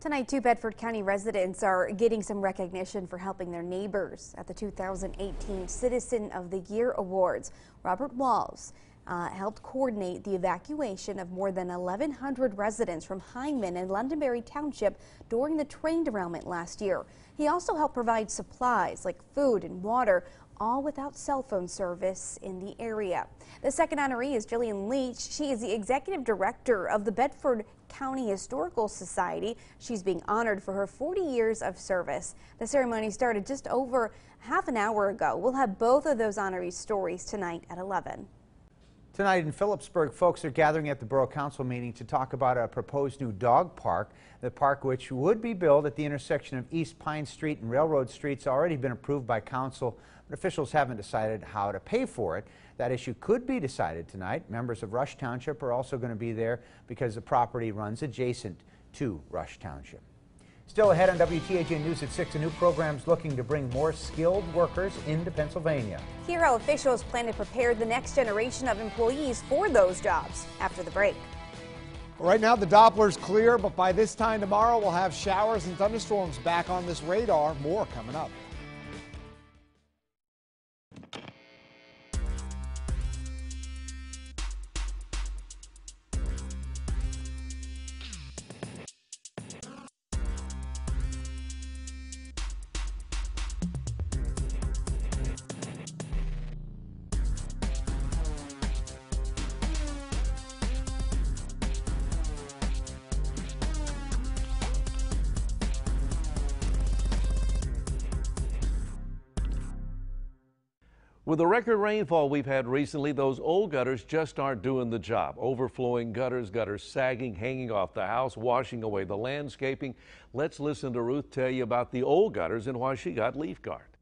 Tonight, 2 Bedford County residents are getting some recognition for helping their neighbors at the 2018 Citizen of the Year Awards. Robert Walls helped coordinate the evacuation of more than 1,100 residents from Hyman and Londonderry Township during the train derailment last year. He also helped provide supplies like food and water, all without cell phone service in the area. The second honoree is Jillian Leach. She is the executive director of the Bedford County Historical Society. She's being honored for her 40 years of service. The ceremony started just over half an hour ago. We'll have both of those honorees' stories tonight at 11. Tonight in Phillipsburg, folks are gathering at the Borough Council meeting to talk about a proposed new dog park. The park, which would be built at the intersection of East Pine Street and Railroad Street, has already been approved by council, but officials haven't decided how to pay for it. That issue could be decided tonight. Members of Rush Township are also going to be there because the property runs adjacent to Rush Township. Still ahead on WTAJ News at 6, a new program's looking to bring more skilled workers into Pennsylvania. Hear how officials plan to prepare the next generation of employees for those jobs after the break. Right now, the Doppler's clear, but by this time tomorrow, we'll have showers and thunderstorms back on this radar. More coming up. With the record rainfall we've had recently, those old gutters just aren't doing the job. Overflowing gutters, gutters sagging, hanging off the house, washing away the landscaping. Let's listen to Ruth tell you about the old gutters and why she got Leaf Guard.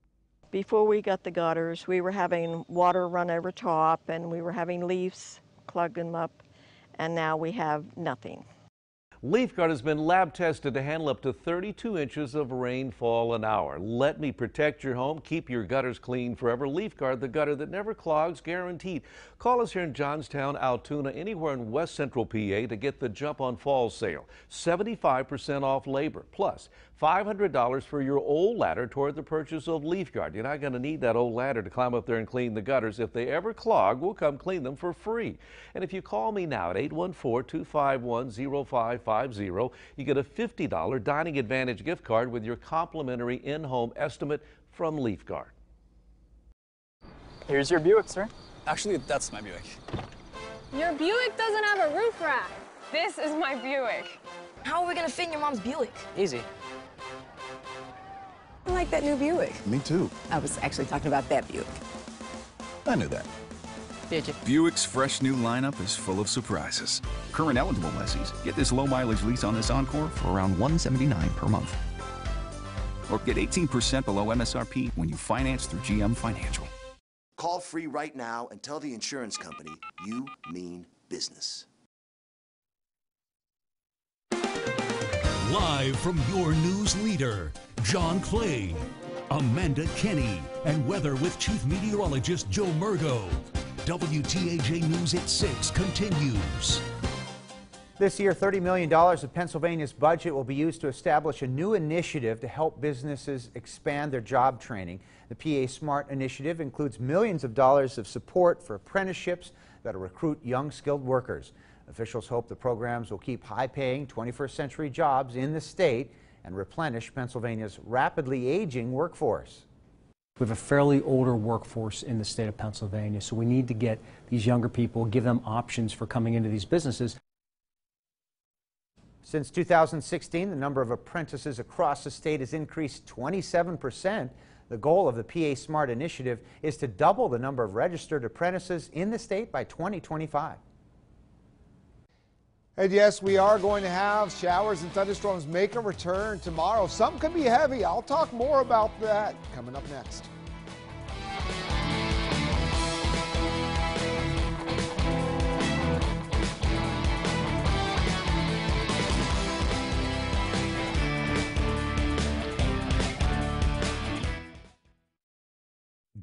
Before we got the gutters, we were having water run over top and we were having leaves clog them up, and now we have nothing. Leaf Guard has been lab tested to handle up to 32 inches of rainfall an hour. Let me protect your home. Keep your gutters clean forever. Leaf Guard, the gutter that never clogs, guaranteed. Call us here in Johnstown, Altoona, anywhere in West Central PA to get the jump on fall sale. 75% off labor, plus $500 for your old ladder toward the purchase of Leaf Guard. You're not going to need that old ladder to climb up there and clean the gutters. If they ever clog, we'll come clean them for free. And if you call me now at 814-251-0555, 550. You get a $50 Dining Advantage gift card with your complimentary in-home estimate from LeafGuard. Here's your Buick, sir. Actually, that's my Buick. Your Buick doesn't have a roof rack. This is my Buick. How are we gonna fit in your mom's Buick? Easy. I like that new Buick. Me too. I was actually talking about that Buick. I knew that. Did you? Buick's fresh new lineup is full of surprises. Current eligible lessees get this low mileage lease on this Encore for around $179 per month. Or get 18% below MSRP when you finance through GM Financial. Call free right now and tell the insurance company you mean business. Live from your news leader, John Clay, Amanda Kenny, and weather with Chief Meteorologist Joe Murgo. WTAJ News at 6 continues. This year, $30 million of Pennsylvania's budget will be used to establish a new initiative to help businesses expand their job training. The PA SMART initiative includes millions of dollars of support for apprenticeships that will recruit young skilled workers. Officials hope the programs will keep high-paying 21st century jobs in the state and replenish Pennsylvania's rapidly aging workforce. We have a fairly older workforce in the state of Pennsylvania, so we need to get these younger people, give them options for coming into these businesses. Since 2016, the number of apprentices across the state has increased 27%. The goal of the PA SMART initiative is to double the number of registered apprentices in the state by 2025. And yes, we are going to have showers and thunderstorms make a return tomorrow. Some could be heavy. I'll talk more about that coming up next.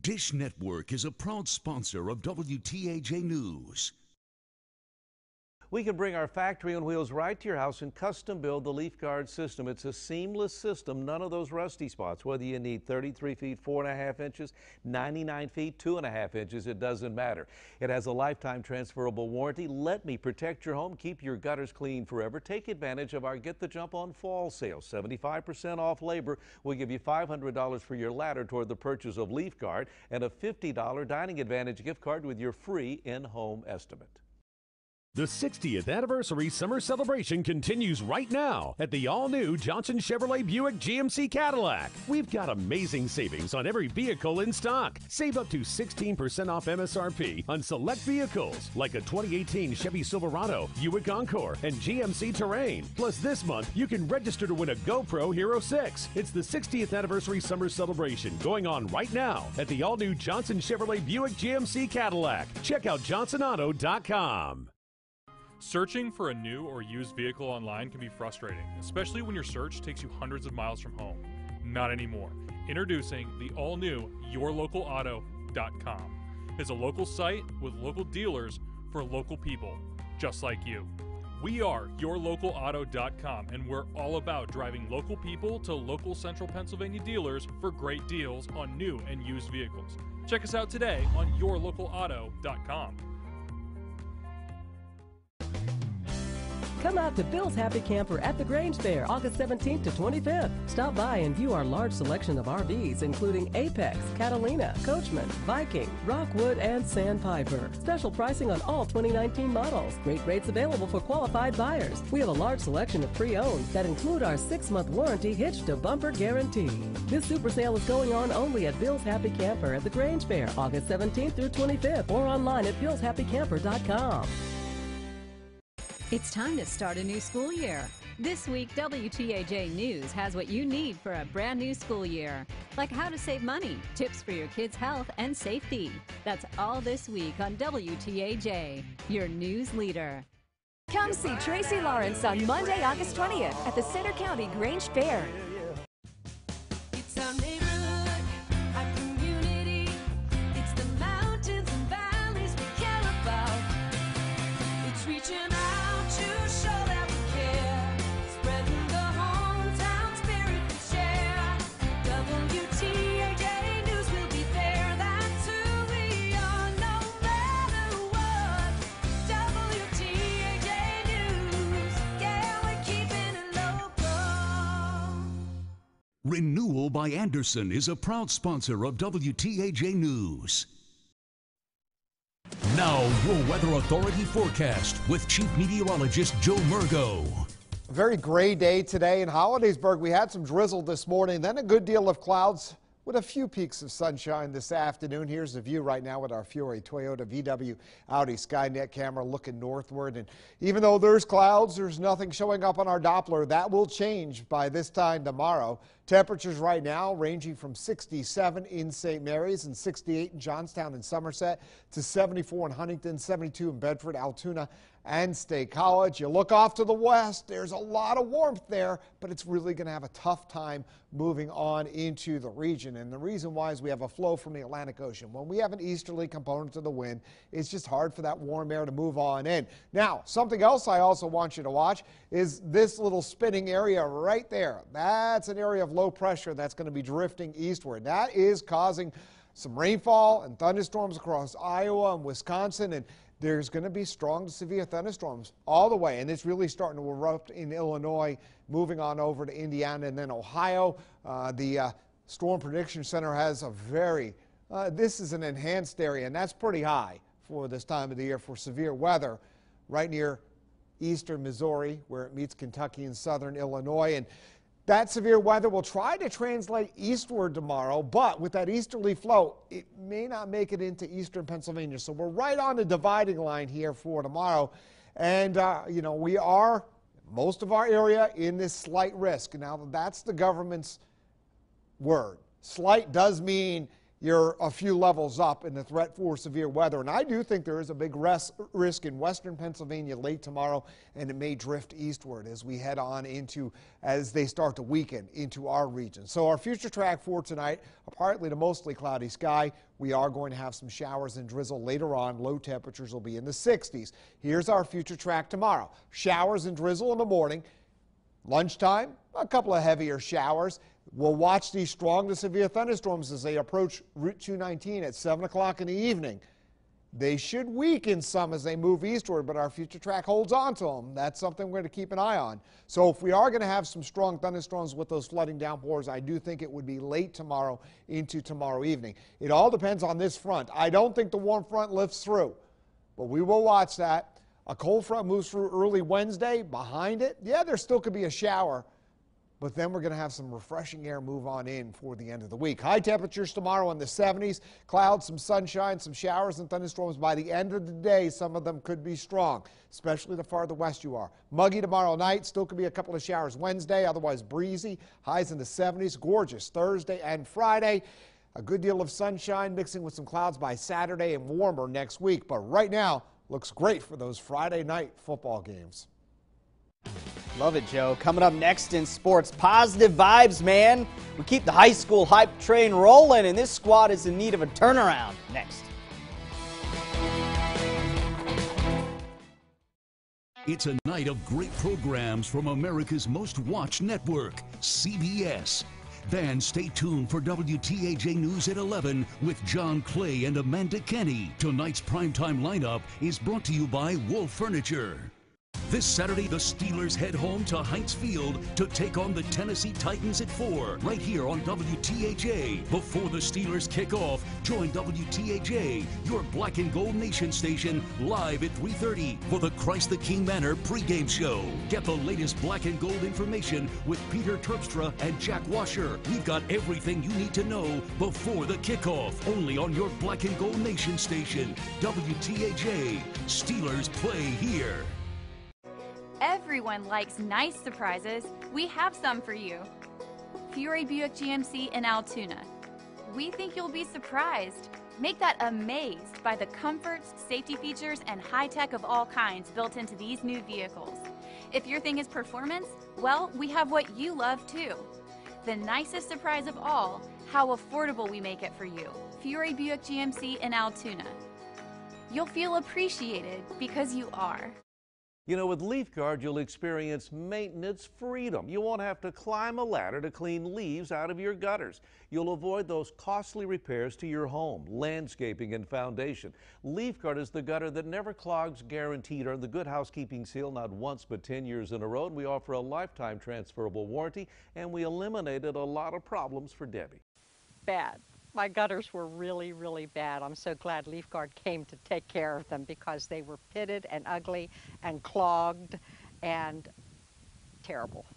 Dish Network is a proud sponsor of WTAJ News. We can bring our factory on wheels right to your house and custom build the LeafGuard system. It's a seamless system, none of those rusty spots. Whether you need 33 feet, 4.5 inches, 99 feet, 2.5 inches, it doesn't matter. It has a lifetime transferable warranty. Let me protect your home, keep your gutters clean forever. Take advantage of our Get the Jump on Fall sale. 75% off labor. We'll give you $500 for your ladder toward the purchase of LeafGuard and a $50 Dining Advantage gift card with your free in-home estimate. The 60th anniversary summer celebration continues right now at the all-new Johnson Chevrolet Buick GMC Cadillac. We've got amazing savings on every vehicle in stock. Save up to 16% off MSRP on select vehicles like a 2018 Chevy Silverado, Buick Encore, and GMC Terrain. Plus this month, you can register to win a GoPro Hero 6. It's the 60th anniversary summer celebration going on right now at the all-new Johnson Chevrolet Buick GMC Cadillac. Check out johnsonauto.com. Searching for a new or used vehicle online can be frustrating, especially when your search takes you hundreds of miles from home. Not anymore. Introducing the all-new YourLocalAuto.com. It's a local site with local dealers for local people, just like you. We are YourLocalAuto.com, and we're all about driving local people to local central Pennsylvania dealers for great deals on new and used vehicles. Check us out today on YourLocalAuto.com. Come out to Bill's Happy Camper at the Grange Fair, August 17th to 25th. Stop by and view our large selection of RVs, including Apex, Catalina, Coachman, Viking, Rockwood, and Sandpiper. Special pricing on all 2019 models. Great rates available for qualified buyers. We have a large selection of pre-owned that include our 6-month warranty hitched to bumper guarantee. This super sale is going on only at Bill's Happy Camper at the Grange Fair, August 17th through 25th, or online at billshappycamper.com. It's time to start a new school year. This week, WTAJ News has what you need for a brand new school year, like how to save money, tips for your kids' health and safety. That's all this week on WTAJ, your news leader. Come see Tracy Lawrence on Monday, August 20th at the Center County Grange Fair. It's our neighborhood, our community. It's the mountains and valleys we care about. It's reaching out to show that we care. Spreading the hometown spirit we share. WTAJ News will be there. That's who we are, no matter what. WTAJ News, yeah, we Renewal by Anderson is a proud sponsor of WTAJ News. Now, your Weather Authority forecast with Chief Meteorologist Joe Murgo. A very gray day today in Hollidaysburg. We had some drizzle this morning, then a good deal of clouds with a few peaks of sunshine this afternoon. Here's the view right now with our Fiore Toyota VW Audi Skynet camera looking northward. And even though there's clouds, there's nothing showing up on our Doppler. That will change by this time tomorrow. Temperatures right now ranging from 67 in St. Mary's and 68 in Johnstown and Somerset to 74 in Huntington, 72 in Bedford, Altoona, and State College. You look off to the west, there's a lot of warmth there, but it's really going to have a tough time moving on into the region. And the reason why is we have a flow from the Atlantic Ocean. When we have an easterly component to the wind, it's just hard for that warm air to move on in. Now, something else I also want you to watch is this little spinning area right there. That's an area of low pressure that's going to be drifting eastward. That is causing some rainfall and thunderstorms across Iowa and Wisconsin, and there's going to be strong to severe thunderstorms all the way, and it's really starting to erupt in Illinois, moving on over to Indiana and then Ohio. The Storm Prediction Center has a this is an enhanced area, and that's pretty high for this time of the year for severe weather right near eastern Missouri, where it meets Kentucky and southern Illinois. And that severe weather will try to translate eastward tomorrow, but with that easterly flow, it may not make it into eastern Pennsylvania. So we're right on the dividing line here for tomorrow. And, we are, most of our area, in this slight risk. Now, that's the government's word. Slight does mean you're a few levels up in the threat for severe weather. And I do think there is a big risk in western Pennsylvania late tomorrow, and it may drift eastward as we head on as they start to weaken into our region. So our future track for tonight, a partly to mostly cloudy sky. We are going to have some showers and drizzle later on. Low temperatures will be in the 60s. Here's our future track tomorrow. Showers and drizzle in the morning. Lunchtime, a couple of heavier showers. We'll watch these strong to severe thunderstorms as they approach Route 219 at 7 o'clock in the evening. They should weaken some as they move eastward, but our future track holds on to them. That's something we're going to keep an eye on. So if we are going to have some strong thunderstorms with those flooding downpours, I do think it would be late tomorrow into tomorrow evening. It all depends on this front. I don't think the warm front lifts through, but we will watch that. A cold front moves through early Wednesday. Behind it, yeah, there still could be a shower. But then we're going to have some refreshing air move on in for the end of the week. High temperatures tomorrow in the 70s. Clouds, some sunshine, some showers and thunderstorms. By the end of the day, some of them could be strong, especially the farther west you are. Muggy tomorrow night. Still could be a couple of showers Wednesday, otherwise breezy. Highs in the 70s. Gorgeous Thursday and Friday. A good deal of sunshine mixing with some clouds by Saturday and warmer next week. But right now, looks great for those Friday night football games. Love it, Joe. Coming up next in sports, positive vibes, man. We keep the high school hype train rolling, and this squad is in need of a turnaround. Next. It's a night of great programs from America's most watched network, CBS. Then stay tuned for WTAJ News at 11 with John Clay and Amanda Kenny. Tonight's primetime lineup is brought to you by Wolf Furniture. This Saturday, the Steelers head home to Heinz Field to take on the Tennessee Titans at 4, right here on WTAJ. Before the Steelers kick off, join WTAJ, your Black and Gold Nation station, live at 3:30 for the Christ the King Manor pregame show. Get the latest Black and Gold information with Peter Terpstra and Jack Washer. We've got everything you need to know before the kickoff, only on your Black and Gold Nation station, WTAJ. Steelers play here. Everyone likes nice surprises. We have some for you. Fiore Buick GMC in Altoona. We think you'll be surprised. Make that amazed by the comforts, safety features, and high tech of all kinds built into these new vehicles. If your thing is performance, well, we have what you love too. The nicest surprise of all, how affordable we make it for you. Fiore Buick GMC in Altoona. You'll feel appreciated because you are. You know, with Leaf Guard, you'll experience maintenance freedom. You won't have to climb a ladder to clean leaves out of your gutters. You'll avoid those costly repairs to your home, landscaping, and foundation. Leaf Guard is the gutter that never clogs, guaranteed. Earn the Good Housekeeping seal not once but 10 years in a row. And we offer a lifetime transferable warranty, and we eliminated a lot of problems for Debbie. Bad. My gutters were really, really bad. I'm so glad Leaf Guard came to take care of them because they were pitted and ugly and clogged and terrible.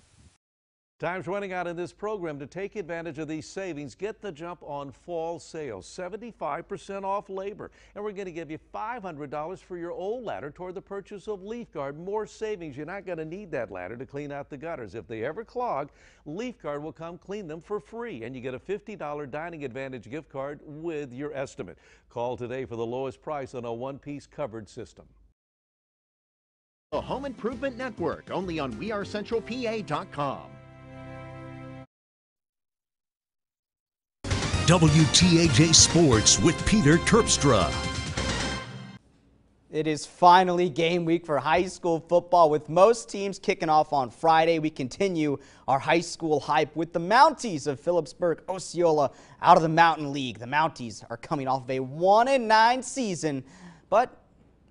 Time's running out in this program. To take advantage of these savings, get the jump on fall sales, 75% off labor. And we're going to give you $500 for your old ladder toward the purchase of Leaf Guard. More savings. You're not going to need that ladder to clean out the gutters. If they ever clog, Leaf Guard will come clean them for free. And you get a $50 Dining Advantage gift card with your estimate. Call today for the lowest price on a one-piece covered system. The Home Improvement Network, only on WeAreCentralPA.com. WTAJ Sports with Peter Terpstra. It is finally game week for high school football, with most teams kicking off on Friday. We continue our high school hype with the Mounties of Phillipsburg Osceola out of the Mountain League. The Mounties are coming off of a 1-9 season, but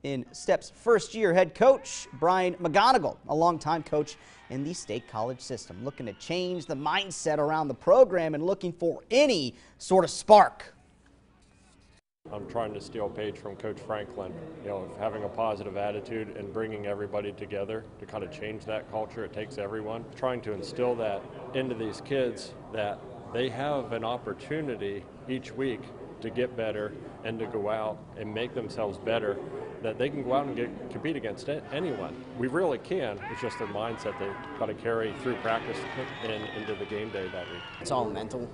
in Step's first year, head coach Brian McGonigal, a longtime coach in the state college system, looking to change the mindset around the program and looking for any sort of spark. I'm trying to steal a page from Coach Franklin, of having a positive attitude and bringing everybody together to kind of change that culture. It takes everyone. Trying to instill that into these kids, that they have an opportunity each week to get better and to go out and make themselves better, that they can go out and compete against anyone. We really can. It's just their mindset they've got to carry through practice and into the game day that week. It's all mental.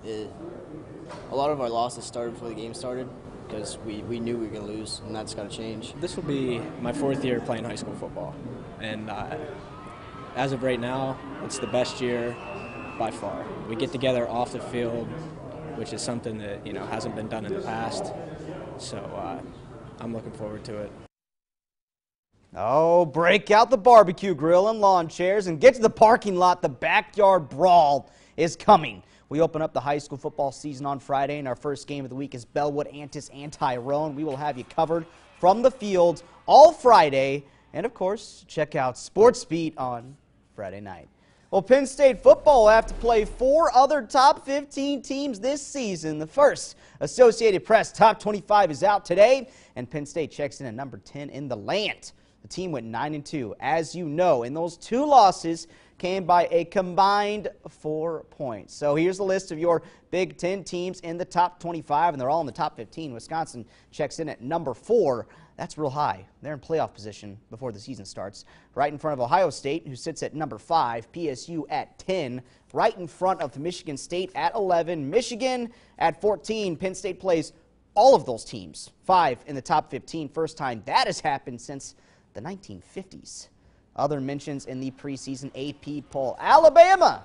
A lot of our losses started before the game started because we knew we were going to lose, and that's got to change. This will be my 4th year playing high school football, and as of right now, it's the best year by far. We get together off the field, which is something that hasn't been done in the past, so I'm looking forward to it. Oh, break out the barbecue grill and lawn chairs and get to the parking lot. The backyard brawl is coming. We open up the high school football season on Friday, and our first game of the week is Bellwood Antis and Tyrone. We will have you covered from the field all Friday, and of course, check out Sports Beat on Friday night. Well, Penn State football will have to play 4 other top 15 teams this season. The first Associated Press top 25 is out today, and Penn State checks in at number 10 in the land. The team went 9-2, as you know, and those 2 losses came by a combined 4 points. So here's the list of your Big Ten teams in the top 25, and they're all in the top 15. Wisconsin checks in at number 4. That's real high. They're in playoff position before the season starts. Right in front of Ohio State, who sits at number 5, PSU at 10. Right in front of Michigan State at 11, Michigan at 14. Penn State plays all of those teams, 5 in the top 15. First time that has happened since the 1950s. Other mentions in the preseason AP poll. Alabama,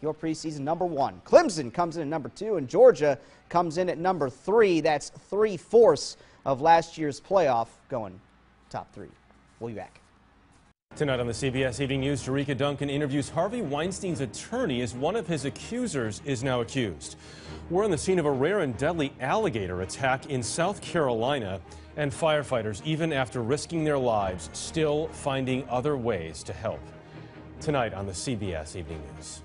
your preseason number 1. Clemson comes in at number 2, and Georgia comes in at number 3. That's 3/4 of last year's playoff, going top 3. We'll be back. Tonight on the CBS Evening News, Jerika Duncan interviews Harvey Weinstein's attorney as one of his accusers is now accused. We're on the scene of a rare and deadly alligator attack in South Carolina, and firefighters, even after risking their lives, still finding other ways to help. Tonight on the CBS Evening News.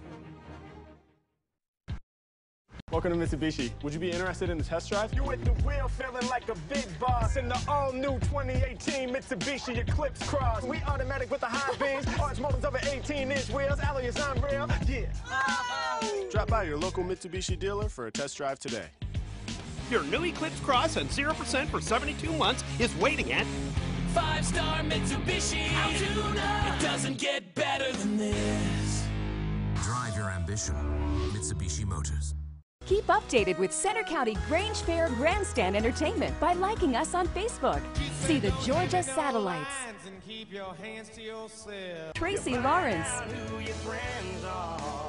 Welcome to Mitsubishi. Would you be interested in the test drive? You with the wheel, feeling like a big boss in the all-new 2018 Mitsubishi Eclipse Cross. We automatic with the high beams, arch motors over 18-inch wheels, alloy is unreal, yeah. Drop by your local Mitsubishi dealer for a test drive today. Your new Eclipse Cross at 0% for 72 months is waiting at 5-star Mitsubishi Altoona. It doesn't get better than this. Drive your ambition. Mitsubishi Motors. Keep updated with Center County Grange Fair Grandstand Entertainment by liking us on Facebook. See the Georgia Satellites, Tracy Lawrence.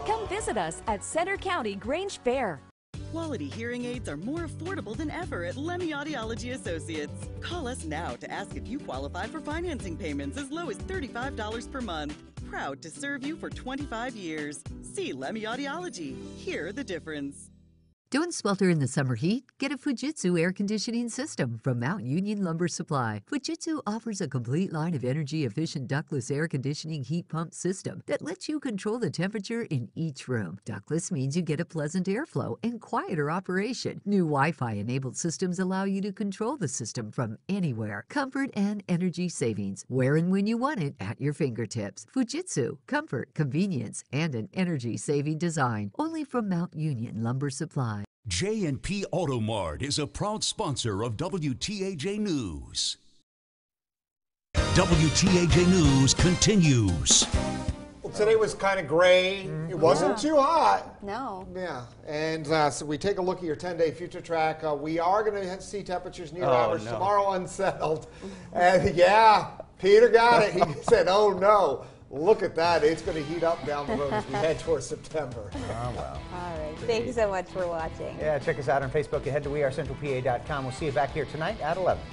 Come visit us at Center County Grange Fair. Quality hearing aids are more affordable than ever at Lemmy Audiology Associates. Call us now to ask if you qualify for financing payments as low as $35 per month. Proud to serve you for 25 years. See Lemmy Audiology. Hear the difference. Don't swelter in the summer heat. Get a Fujitsu air conditioning system from Mount Union Lumber Supply. Fujitsu offers a complete line of energy-efficient ductless air conditioning heat pump system that lets you control the temperature in each room. Ductless means you get a pleasant airflow and quieter operation. New Wi-Fi enabled systems allow you to control the system from anywhere. Comfort and energy savings, where and when you want it, at your fingertips. Fujitsu, comfort, convenience, and an energy-saving design. Only from Mount Union Lumber Supply. J&P Auto Mart is a proud sponsor of WTAJ News. WTAJ News continues. Well, today was kind of gray. It wasn't too hot. No. Yeah, and so we take a look at your 10-day future track. We are going to see temperatures near average tomorrow, unsettled. And yeah, Peter got it. He said, "Oh no." Look at that. It's going to heat up down the road as we head towards September. Oh, well. All right. Thank you so much for watching. Yeah, check us out on Facebook and head to wearecentralpa.com. We'll see you back here tonight at 11.